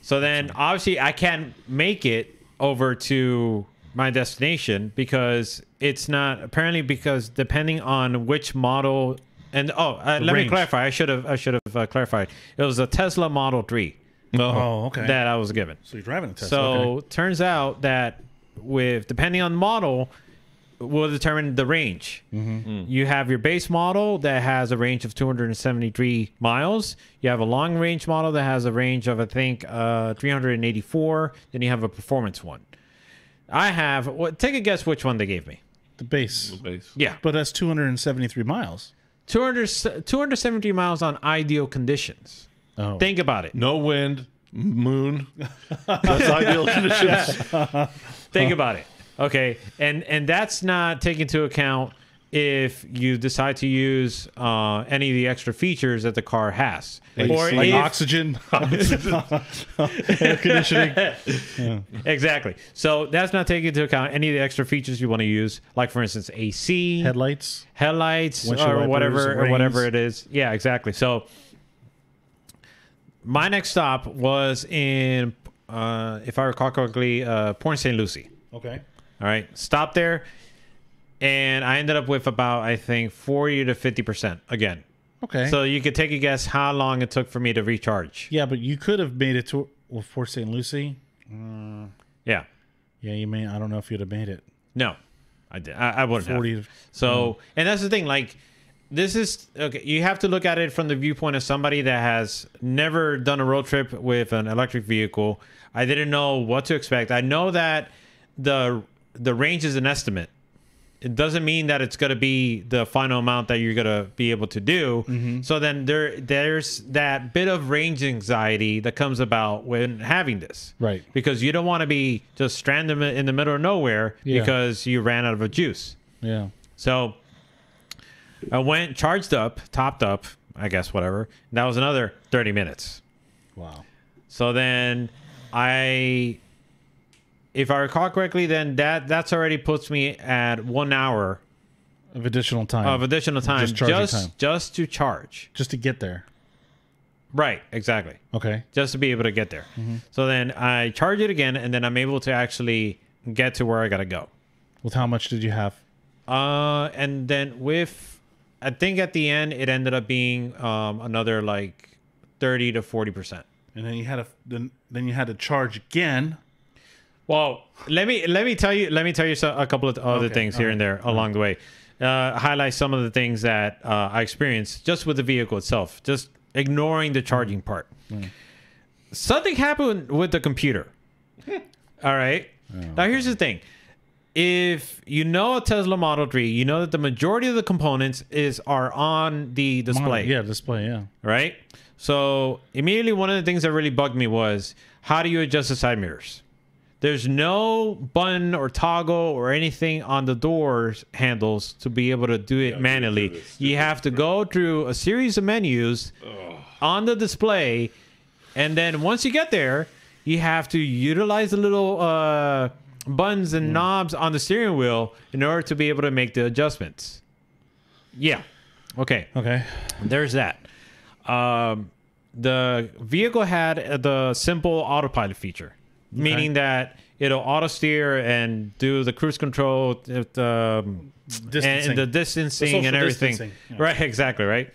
[SPEAKER 4] So then obviously I can't make it over to my destination because it's not, apparently, because depending on which model. And let me clarify. I should have clarified. It was a Tesla Model 3.
[SPEAKER 3] Oh, okay.
[SPEAKER 4] That I was given.
[SPEAKER 3] So you're driving a Tesla.
[SPEAKER 4] So turns out that depending on the model, will determine the range. You have your base model that has a range of 273 miles. You have a long range model that has a range of, I think, 384. Then you have a performance one. I have. Take a guess which one they gave me.
[SPEAKER 3] The base.
[SPEAKER 4] Yeah,
[SPEAKER 3] but that's 273 miles.
[SPEAKER 4] 270 miles on ideal conditions.
[SPEAKER 3] Oh.
[SPEAKER 4] Think about it.
[SPEAKER 1] No wind, moon. That's ideal conditions.
[SPEAKER 4] Think about it. Okay, and that's not taking into account if you decide to use any of the extra features that the car has,
[SPEAKER 3] or like oxygen, air conditioning. Yeah.
[SPEAKER 4] Exactly. So that's not taking into account any of the extra features you want to use, like for instance AC,
[SPEAKER 3] headlights,
[SPEAKER 4] or whatever it is. Yeah, exactly. So my next stop was in, if I recall correctly, Port St. Lucie.
[SPEAKER 3] Okay.
[SPEAKER 4] All right. Stop there. And I ended up with about, I think, 40 to 50% again.
[SPEAKER 3] Okay.
[SPEAKER 4] So you could take a guess how long it took for me to recharge.
[SPEAKER 3] Yeah, but you could have made it to Port St. Lucie.
[SPEAKER 4] Yeah.
[SPEAKER 3] Yeah, you may. I don't know if you'd have made it.
[SPEAKER 4] No, I did. I wouldn't 40 have. So, and that's the thing. Like, this is, okay, you have to look at it from the viewpoint of somebody that has never done a road trip with an electric vehicle. I didn't know what to expect. I know that the range is an estimate. It doesn't mean that it's going to be the final amount that you're going to be able to do. So then there's that bit of range anxiety that comes about when having this.
[SPEAKER 3] Right.
[SPEAKER 4] Because you don't want to be just stranded in the middle of nowhere because you ran out of a juice.
[SPEAKER 3] Yeah.
[SPEAKER 4] So I went, charged up, topped up, I guess, whatever. And that was another 30 minutes.
[SPEAKER 3] Wow.
[SPEAKER 4] So then if I recall correctly, then that's already puts me at 1 hour
[SPEAKER 3] of additional time.
[SPEAKER 4] Just to charge.
[SPEAKER 3] Just to get there.
[SPEAKER 4] Right, exactly.
[SPEAKER 3] Okay.
[SPEAKER 4] Just to be able to get there. So then I charge it again, and then I'm able to actually get to where I gotta go.
[SPEAKER 3] With how much did you have?
[SPEAKER 4] And then I think at the end it ended up being another like 30 to 40%.
[SPEAKER 3] And then you had to charge again.
[SPEAKER 4] Well, let me tell you a couple of other things here and there along the way. Highlight some of the things that I experienced just with the vehicle itself, just ignoring the charging part. Something happened with the computer. All right. Now here's the thing. if you know a Tesla Model 3, you know that the majority of the components are on the display.
[SPEAKER 3] Display, yeah.
[SPEAKER 4] Right? So immediately one of the things that really bugged me was, how do you adjust the side mirrors? There's no button or toggle or anything on the doors handles to be able to do it manually. You have to go through a series of menus on the display, and then once you get there, you have to utilize the little buttons and knobs on the steering wheel in order to be able to make the adjustments. Yeah. Okay. There's that. The vehicle had the simple autopilot feature, meaning that it'll auto steer and do the cruise control, and the distancing and everything.
[SPEAKER 3] Yeah.
[SPEAKER 4] Right, exactly, right.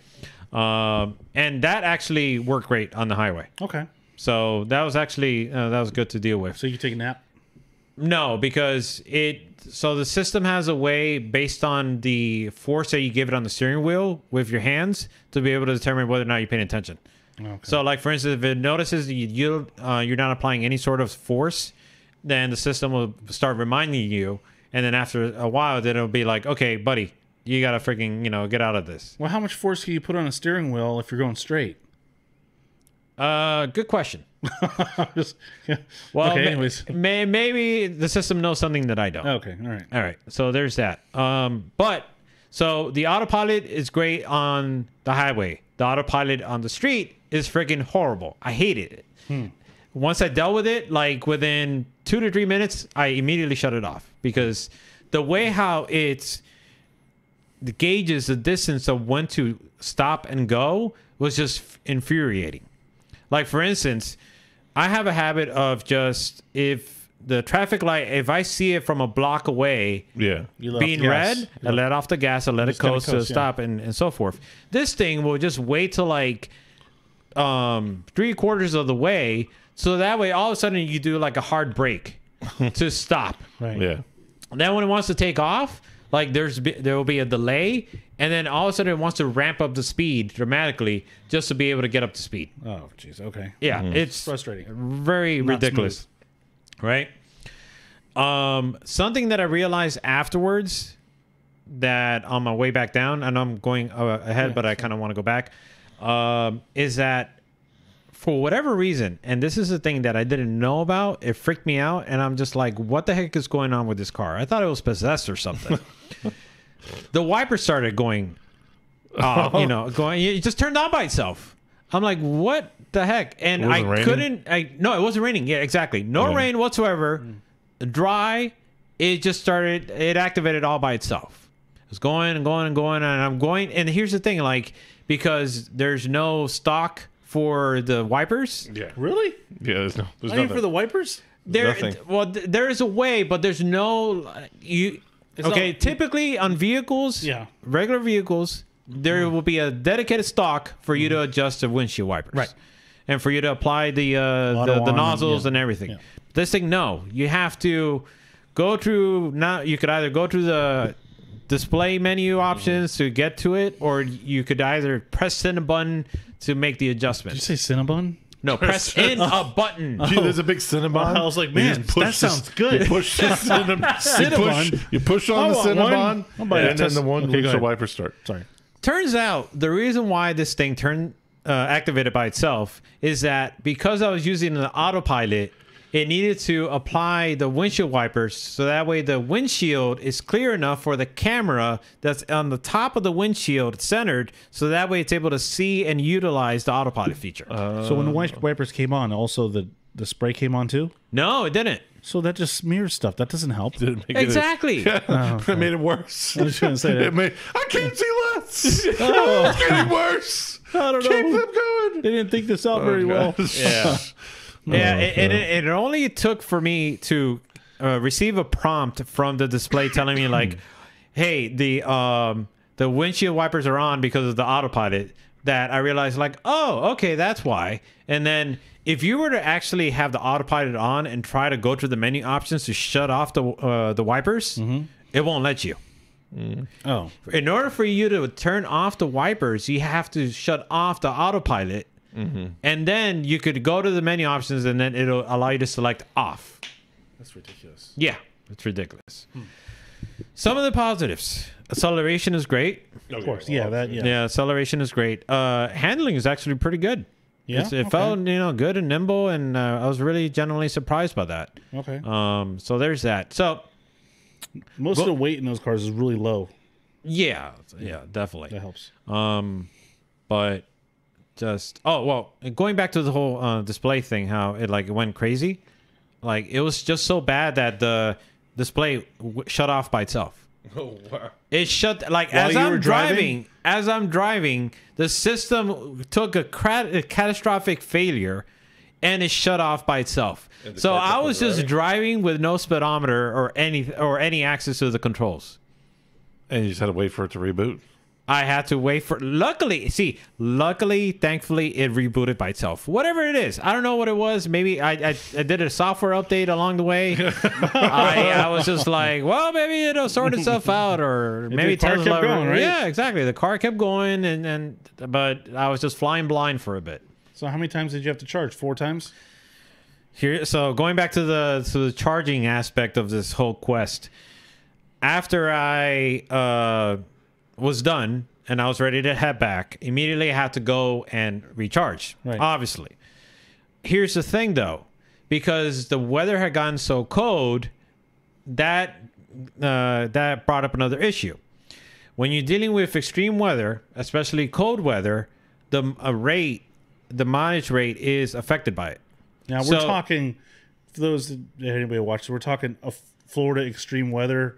[SPEAKER 4] And that actually worked great on the highway.
[SPEAKER 3] Okay.
[SPEAKER 4] So that was actually that was good to deal with.
[SPEAKER 3] So you can take a nap?
[SPEAKER 4] No, because so the system has a way based on the force that you give it on the steering wheel with your hands to be able to determine whether or not you're paying attention.
[SPEAKER 3] Okay.
[SPEAKER 4] So, like for instance, if it notices you're not applying any sort of force, then the system will start reminding you, and then after a while, then it'll be like, okay, buddy, you gotta freaking get out of this.
[SPEAKER 3] Well, how much force can you put on a steering wheel if you're going straight?
[SPEAKER 4] Good question.
[SPEAKER 3] Yeah.
[SPEAKER 4] Well,
[SPEAKER 3] Okay, anyways.
[SPEAKER 4] Maybe the system knows something that I don't.
[SPEAKER 3] Okay, all right.
[SPEAKER 4] So there's that. So the autopilot is great on the highway. The autopilot on the street is freaking horrible. I hated it. Once I dealt with it, like within 2 to 3 minutes, I immediately shut it off, because the way how it gauges the distance of when to stop and go was just infuriating. Like for instance, I have a habit of just, if the traffic light, if I see it from a block away, being red, I let off the gas, I let it coast to stop, and so forth. This thing will just wait till like 3/4 of the way, so that way all of a sudden you do like a hard brake to stop.
[SPEAKER 3] Right.
[SPEAKER 1] Yeah.
[SPEAKER 4] And then when it wants to take off, like there will be a delay, and then all of a sudden it wants to ramp up the speed dramatically just to be able to get up to speed.
[SPEAKER 3] Oh, jeez. Okay.
[SPEAKER 4] Yeah, it's
[SPEAKER 3] Frustrating.
[SPEAKER 4] very ridiculous, right? Something that I realized afterwards, that on my way back down, and I'm going ahead, but I kind of want to go back, is that for whatever reason, and this is a thing that I didn't know about, it freaked me out, and I'm just like, what the heck is going on with this car? I thought it was possessed or something. The wiper started going, it just turned on by itself. I'm like, what the heck? And
[SPEAKER 1] It wasn't raining?
[SPEAKER 4] No, it wasn't raining. Yeah, exactly. No rain whatsoever. Dry. It activated all by itself. It was going and going and going, and I'm going. And here's the thing, like, because there's no stock for the wipers.
[SPEAKER 1] Yeah.
[SPEAKER 3] Really?
[SPEAKER 1] Yeah. There's
[SPEAKER 3] Not
[SPEAKER 1] nothing.
[SPEAKER 3] even for the wipers?
[SPEAKER 1] Nothing.
[SPEAKER 4] There is a way, but there's no typically on vehicles, regular vehicles, there will be a dedicated stock for you to adjust the windshield wipers,
[SPEAKER 3] Right,
[SPEAKER 4] and for you to apply the nozzles and everything.
[SPEAKER 3] Yeah.
[SPEAKER 4] This thing, no, you have to go through. Now you could either go through the display menu options to get to it, or you could either press in a button to make the adjustment.
[SPEAKER 3] Did you say Cinnabon?
[SPEAKER 4] No, press in a button.
[SPEAKER 1] Gee, there's a big Cinnabon.
[SPEAKER 3] I was like, man, that sounds good.
[SPEAKER 1] You push the Cinnabon. You push on the Cinnabon, and then the one windshield wiper start.
[SPEAKER 3] Sorry.
[SPEAKER 4] Turns out the reason why this thing activated by itself is that because I was using the autopilot, it needed to apply the windshield wipers so that way the windshield is clear enough for the camera that's on the top of the windshield centered, so that way it's able to see and utilize the autopilot feature.
[SPEAKER 3] So when the wipers came on, also the spray came on too?
[SPEAKER 4] No, it didn't.
[SPEAKER 3] So that just smears stuff. That doesn't help.
[SPEAKER 1] Did it make
[SPEAKER 4] Exactly.
[SPEAKER 1] It made it worse.
[SPEAKER 3] I was going to say that.
[SPEAKER 1] I can't see less. It's getting worse.
[SPEAKER 3] I don't know.
[SPEAKER 1] Keep them going.
[SPEAKER 3] They didn't think this out very well.
[SPEAKER 4] Yeah. Yeah, it only took for me to receive a prompt from the display telling me like, "Hey, the windshield wipers are on because of the autopilot." That I realized like, oh, okay, that's why. And then if you were to actually have the autopilot on and try to go to the menu options to shut off the wipers, it won't let you.
[SPEAKER 3] Oh,
[SPEAKER 4] In order for you to turn off the wipers, you have to shut off the autopilot. And then you could go to the menu options, and then it'll allow you to select off.
[SPEAKER 3] that's ridiculous.
[SPEAKER 4] Yeah. It's ridiculous. Some of the positives: acceleration is great.
[SPEAKER 3] Of course, yeah,
[SPEAKER 4] Yeah, acceleration is great. Handling is actually pretty good.
[SPEAKER 3] Yeah,
[SPEAKER 4] It felt good and nimble, and I was really genuinely surprised by that.
[SPEAKER 3] Okay.
[SPEAKER 4] So there's that. So
[SPEAKER 3] Most of the weight in those cars is really low.
[SPEAKER 4] yeah, definitely.
[SPEAKER 3] That helps.
[SPEAKER 4] But just going back to the whole display thing, how it went crazy. Like it was just so bad that the display shut off by itself.
[SPEAKER 1] Oh wow!
[SPEAKER 4] It shut
[SPEAKER 3] While you were driving?
[SPEAKER 4] As I'm driving, the system took a catastrophic failure, and it shut off by itself. So I was just driving with no speedometer or any access to the controls.
[SPEAKER 1] And you just had to wait for it to reboot.
[SPEAKER 4] I had to wait for. Luckily, thankfully, it rebooted by itself. Whatever it is, I don't know what it was. Maybe I did a software update along the way. I was just like, well, maybe it'll sort itself out, or maybe
[SPEAKER 3] the car
[SPEAKER 4] Tesla.
[SPEAKER 3] kept going, right?
[SPEAKER 4] Yeah, exactly. The car kept going, but I was just flying blind for a bit.
[SPEAKER 3] So how many times did you have to charge? 4 times?
[SPEAKER 4] So going back to the charging aspect of this whole quest, after I was done and I was ready to head back, immediately I had to go and recharge.
[SPEAKER 3] Right.
[SPEAKER 4] Obviously. Here's the thing though, because the weather had gotten so cold, that brought up another issue. When you're dealing with extreme weather, especially cold weather, the mileage rate is affected by it.
[SPEAKER 3] Now we're talking, for those that anybody watches, we're talking a Florida extreme weather.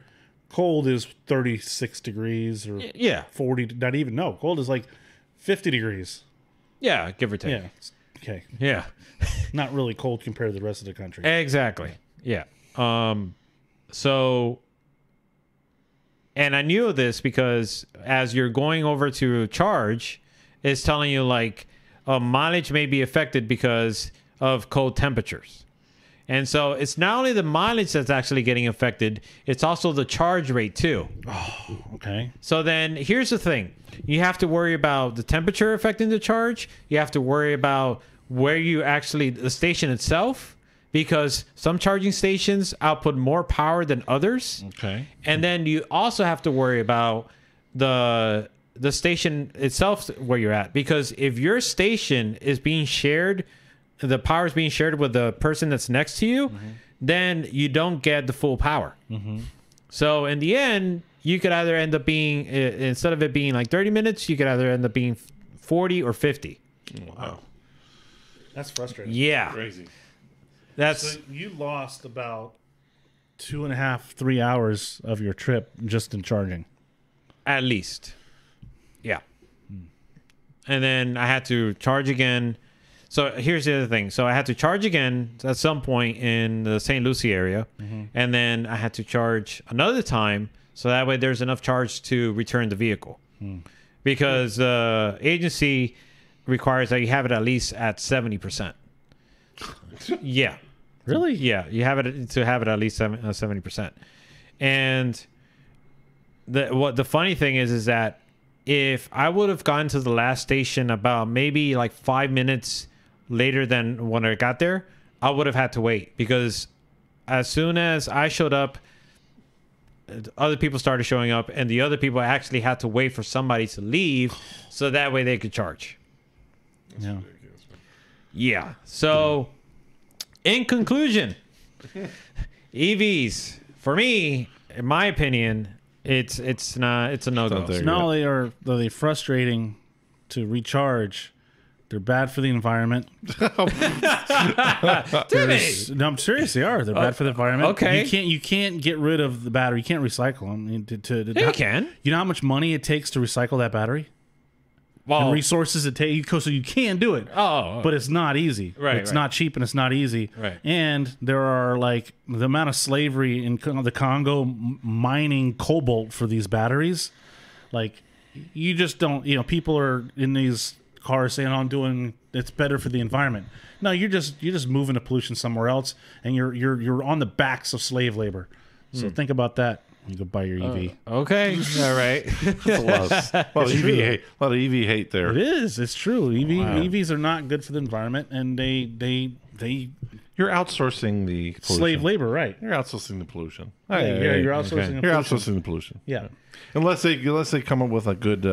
[SPEAKER 3] Cold is 36 degrees or 40, not even. No, cold is like 50 degrees.
[SPEAKER 4] Yeah, give or take.
[SPEAKER 3] Yeah. Okay.
[SPEAKER 4] Yeah.
[SPEAKER 3] Not really cold compared to the rest of the country.
[SPEAKER 4] Exactly. Yeah. So, and I knew this because as you're going over to charge, it's telling you mileage may be affected because of cold temperatures. And so it's not only the mileage that's actually getting affected, it's also the charge rate too.
[SPEAKER 3] Oh, okay.
[SPEAKER 4] So then here's the thing. You have to worry about the temperature affecting the charge. You have to worry about where the station itself, because some charging stations output more power than others.
[SPEAKER 3] Okay.
[SPEAKER 4] And then you also have to worry about the station itself where you're at, because if your station is being shared, the power is being shared with the person that's next to you, then you don't get the full power. So in the end, you could either end up being, instead of it being 30 minutes, you could either end up being 40 or 50.
[SPEAKER 1] Wow.
[SPEAKER 3] That's frustrating.
[SPEAKER 4] Yeah.
[SPEAKER 1] Crazy.
[SPEAKER 3] So you lost about 2.5, 3 hours of your trip just in charging.
[SPEAKER 4] At least. Yeah. And then I had to charge again. So here's the other thing. So I had to charge again at some point in the St. Lucie area. And then I had to charge another time. So that way there's enough charge to return the vehicle. Because the agency requires that you have it at least at 70%. Yeah.
[SPEAKER 3] Really?
[SPEAKER 4] Yeah. You have it to have it at least 70%. And the funny thing is that if I would have gone to the last station about maybe 5 minutes later than when I got there, I would have had to wait, because as soon as I showed up, other people started showing up, and the other people actually had to wait for somebody to leave so that way they could charge.
[SPEAKER 3] Yeah.
[SPEAKER 4] Yeah. So, in conclusion, EVs, for me, in my opinion, it's a no-go.
[SPEAKER 3] So not only are they frustrating to recharge, they're bad for the environment. No, I'm serious. They are. They're bad for the environment.
[SPEAKER 4] Okay.
[SPEAKER 3] You can't get rid of the battery. You can't recycle them.
[SPEAKER 4] You can.
[SPEAKER 3] You know how much money it takes to recycle that battery?
[SPEAKER 4] Well,
[SPEAKER 3] And resources it takes. So you can do it.
[SPEAKER 4] Oh.
[SPEAKER 3] But it's not easy.
[SPEAKER 4] Right,
[SPEAKER 3] It's
[SPEAKER 4] right.
[SPEAKER 3] not cheap and it's not easy.
[SPEAKER 4] Right.
[SPEAKER 3] And there are the amount of slavery in the Congo mining cobalt for these batteries. You just don't, people are in these cars saying, I'm doing, it's better for the environment. No, you're just moving the pollution somewhere else, and you're on the backs of slave labor. So think about that. You go buy your EV.
[SPEAKER 4] Okay. All right.
[SPEAKER 1] That's a lot of EV hate there.
[SPEAKER 3] It is. It's true. EVs are not good for the environment, and they
[SPEAKER 1] You're outsourcing the pollution.
[SPEAKER 3] Slave labor, right?
[SPEAKER 1] You're outsourcing the pollution.
[SPEAKER 3] Yeah, you're outsourcing.
[SPEAKER 1] You're outsourcing the pollution.
[SPEAKER 3] Yeah.
[SPEAKER 1] Unless they come up with a good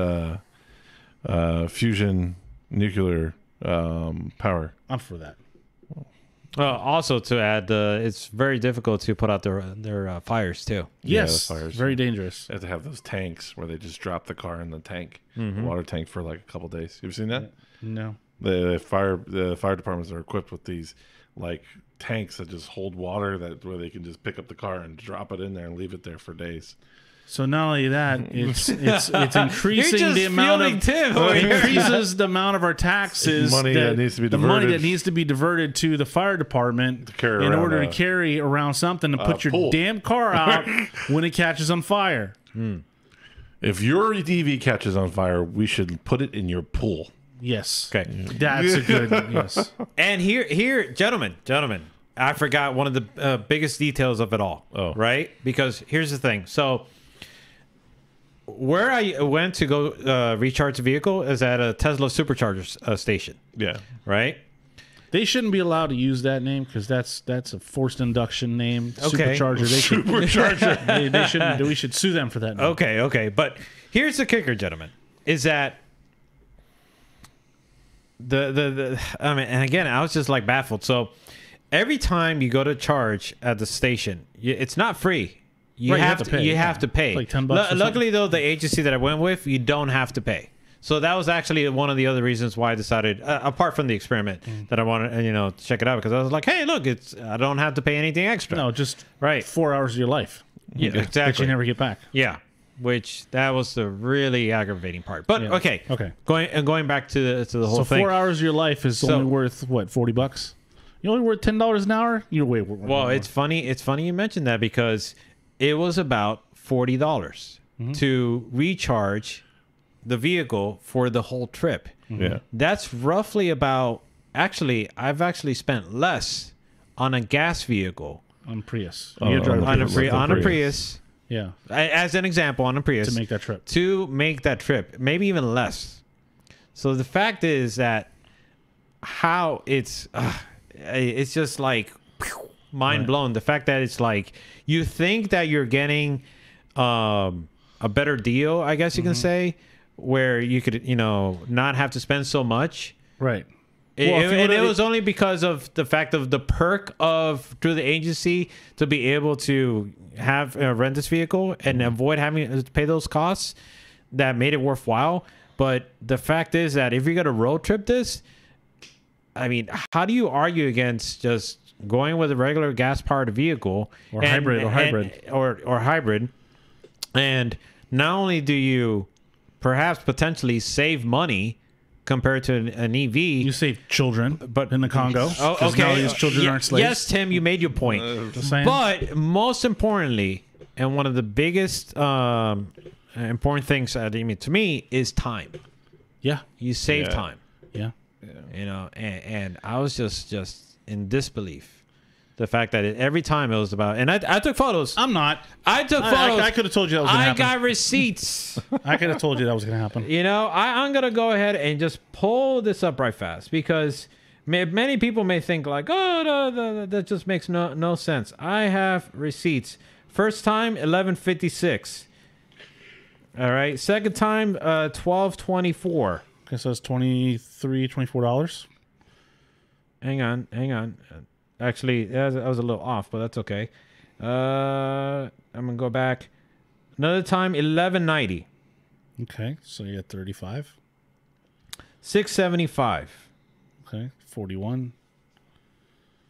[SPEAKER 1] fusion nuclear power.
[SPEAKER 3] I'm for that.
[SPEAKER 4] Also, to add, it's very difficult to put out their fires too.
[SPEAKER 3] Yes,
[SPEAKER 1] the fires.
[SPEAKER 3] very dangerous.
[SPEAKER 1] They have to have those tanks where they just drop the car in the tank, water tank for like a couple days. You ever seen that?
[SPEAKER 3] No.
[SPEAKER 1] The fire departments are equipped with these like tanks that just hold water where they can just pick up the car and drop it in there and leave it there for days.
[SPEAKER 3] So not only that, it's increasing
[SPEAKER 4] You're just
[SPEAKER 3] the amount
[SPEAKER 4] feeling
[SPEAKER 3] of
[SPEAKER 4] Tim.
[SPEAKER 3] it increases the amount of our taxes.
[SPEAKER 1] Money that needs to be
[SPEAKER 3] the money
[SPEAKER 1] diverted.
[SPEAKER 3] that needs to be diverted to the fire department
[SPEAKER 1] carry
[SPEAKER 3] in
[SPEAKER 1] around
[SPEAKER 3] order to carry around something to put your
[SPEAKER 1] pool.
[SPEAKER 3] damn car out when it catches on fire.
[SPEAKER 1] If your EV catches on fire, we should put it in your pool.
[SPEAKER 3] Yes.
[SPEAKER 4] Okay.
[SPEAKER 3] That's a good yes.
[SPEAKER 4] And here, gentlemen, I forgot one of the biggest details of it all.
[SPEAKER 1] Oh.
[SPEAKER 4] Right? Because here's the thing. So, where I went to go recharge the vehicle is at a Tesla supercharger station.
[SPEAKER 1] Yeah.
[SPEAKER 4] Right?
[SPEAKER 3] They shouldn't be allowed to use that name because that's a forced induction name.
[SPEAKER 4] Okay.
[SPEAKER 3] Supercharger. They shouldn't. We should sue them for that name.
[SPEAKER 4] Okay. But here's the kicker, gentlemen, is that I mean, and again, I was just like baffled. So every time you go to charge at the station, it's not free. You have to pay. You have to pay.
[SPEAKER 3] Like $10.
[SPEAKER 4] Luckily, though, the agency that I went with, you don't have to pay. So that was actually one of the other reasons why I decided, apart from the experiment, that I wanted to check it out, because I was like, hey, look, I don't have to pay anything extra.
[SPEAKER 3] No, just
[SPEAKER 4] right.
[SPEAKER 3] 4 hours of your life.
[SPEAKER 4] Yeah,
[SPEAKER 3] that
[SPEAKER 4] exactly.
[SPEAKER 3] you never get back.
[SPEAKER 4] Yeah, which that was the really aggravating part. But
[SPEAKER 3] Yeah.
[SPEAKER 4] okay,
[SPEAKER 3] Okay.
[SPEAKER 4] Going back to the whole
[SPEAKER 3] So
[SPEAKER 4] thing.
[SPEAKER 3] 4 hours of your life is only worth what, $40? You're only worth $10 an hour. You're way.
[SPEAKER 4] Well, it's funny. It's funny you mentioned that because it was about $40 to recharge the vehicle for the whole trip.
[SPEAKER 1] Yeah.
[SPEAKER 4] That's roughly about. Actually, I've actually spent less on a gas vehicle
[SPEAKER 3] on Prius.
[SPEAKER 1] Oh,
[SPEAKER 3] You drive
[SPEAKER 1] on
[SPEAKER 3] a
[SPEAKER 4] on a
[SPEAKER 3] Prius.
[SPEAKER 4] Prius.
[SPEAKER 3] Yeah,
[SPEAKER 4] As an example, on a Prius
[SPEAKER 3] to make that trip.
[SPEAKER 4] maybe even less. So the fact is that how it's just like mind blown. The fact that it's like you think that you're getting a better deal, I guess you can say, where you could not have to spend so much.
[SPEAKER 3] Right.
[SPEAKER 4] It was only because of the fact of the perk of through the agency to be able to have rent this vehicle and avoid having to pay those costs that made it worthwhile. But the fact is that if you're going to road trip this, I mean, how do you argue against just going with a regular gas powered vehicle
[SPEAKER 3] Or hybrid.
[SPEAKER 4] And not only do you perhaps potentially save money compared to an EV.
[SPEAKER 3] You save children,
[SPEAKER 4] But-
[SPEAKER 3] in the Congo.
[SPEAKER 4] Oh,
[SPEAKER 3] 'cause now
[SPEAKER 4] okay.
[SPEAKER 3] these children aren't slaves.
[SPEAKER 4] Yes, Tim, you made your point.
[SPEAKER 3] Just saying.
[SPEAKER 4] But most importantly, and one of the biggest important things to me is time.
[SPEAKER 3] Yeah.
[SPEAKER 4] You save
[SPEAKER 1] Yeah.
[SPEAKER 4] time.
[SPEAKER 3] Yeah.
[SPEAKER 4] And I was just in disbelief. The fact that every time it was about, and I took photos.
[SPEAKER 3] I'm not.
[SPEAKER 4] I took photos.
[SPEAKER 3] I could have told you that was going to
[SPEAKER 4] I
[SPEAKER 3] happen.
[SPEAKER 4] got receipts.
[SPEAKER 3] I could have told you that was going to happen.
[SPEAKER 4] I'm going to go ahead and just pull this up right fast because many people may think like, oh, that just makes no sense. I have receipts. First time, 1156. All right. Second time, 1224.
[SPEAKER 3] Okay, so it's $24.
[SPEAKER 4] Hang on. Actually, I was a little off, but that's okay. I'm going to go back. Another time, 1190.
[SPEAKER 3] Okay, so you had 35.
[SPEAKER 4] 675.
[SPEAKER 3] Okay, 41.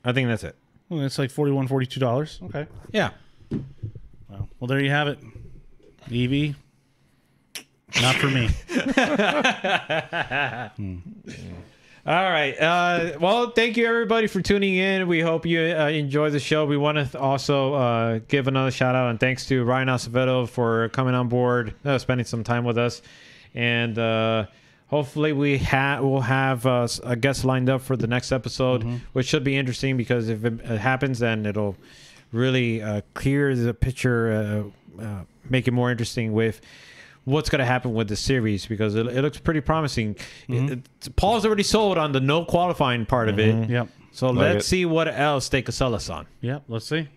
[SPEAKER 4] I think that's it.
[SPEAKER 3] Well, it's like $41, $42. Okay.
[SPEAKER 4] Yeah.
[SPEAKER 3] Wow. Well, there you have it. EV, not for me.
[SPEAKER 4] All right. Well, thank you everybody for tuning in. We hope you enjoy the show. We want to also give another shout out and thanks to Ryan Acevedo for coming on board, spending some time with us, and hopefully we'll have a guest lined up for the next episode, which should be interesting because if it happens, then it'll really clear the picture, make it more interesting with what's going to happen with the series because it looks pretty promising. Paul's already sold on the no qualifying part of it.
[SPEAKER 3] Yep.
[SPEAKER 4] So let's see what else they could sell us on.
[SPEAKER 3] Yeah, let's see.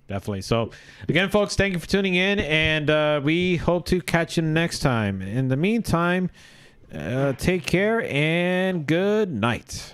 [SPEAKER 4] Definitely. So, again, folks, thank you for tuning in, and we hope to catch you next time. In the meantime, take care and good night.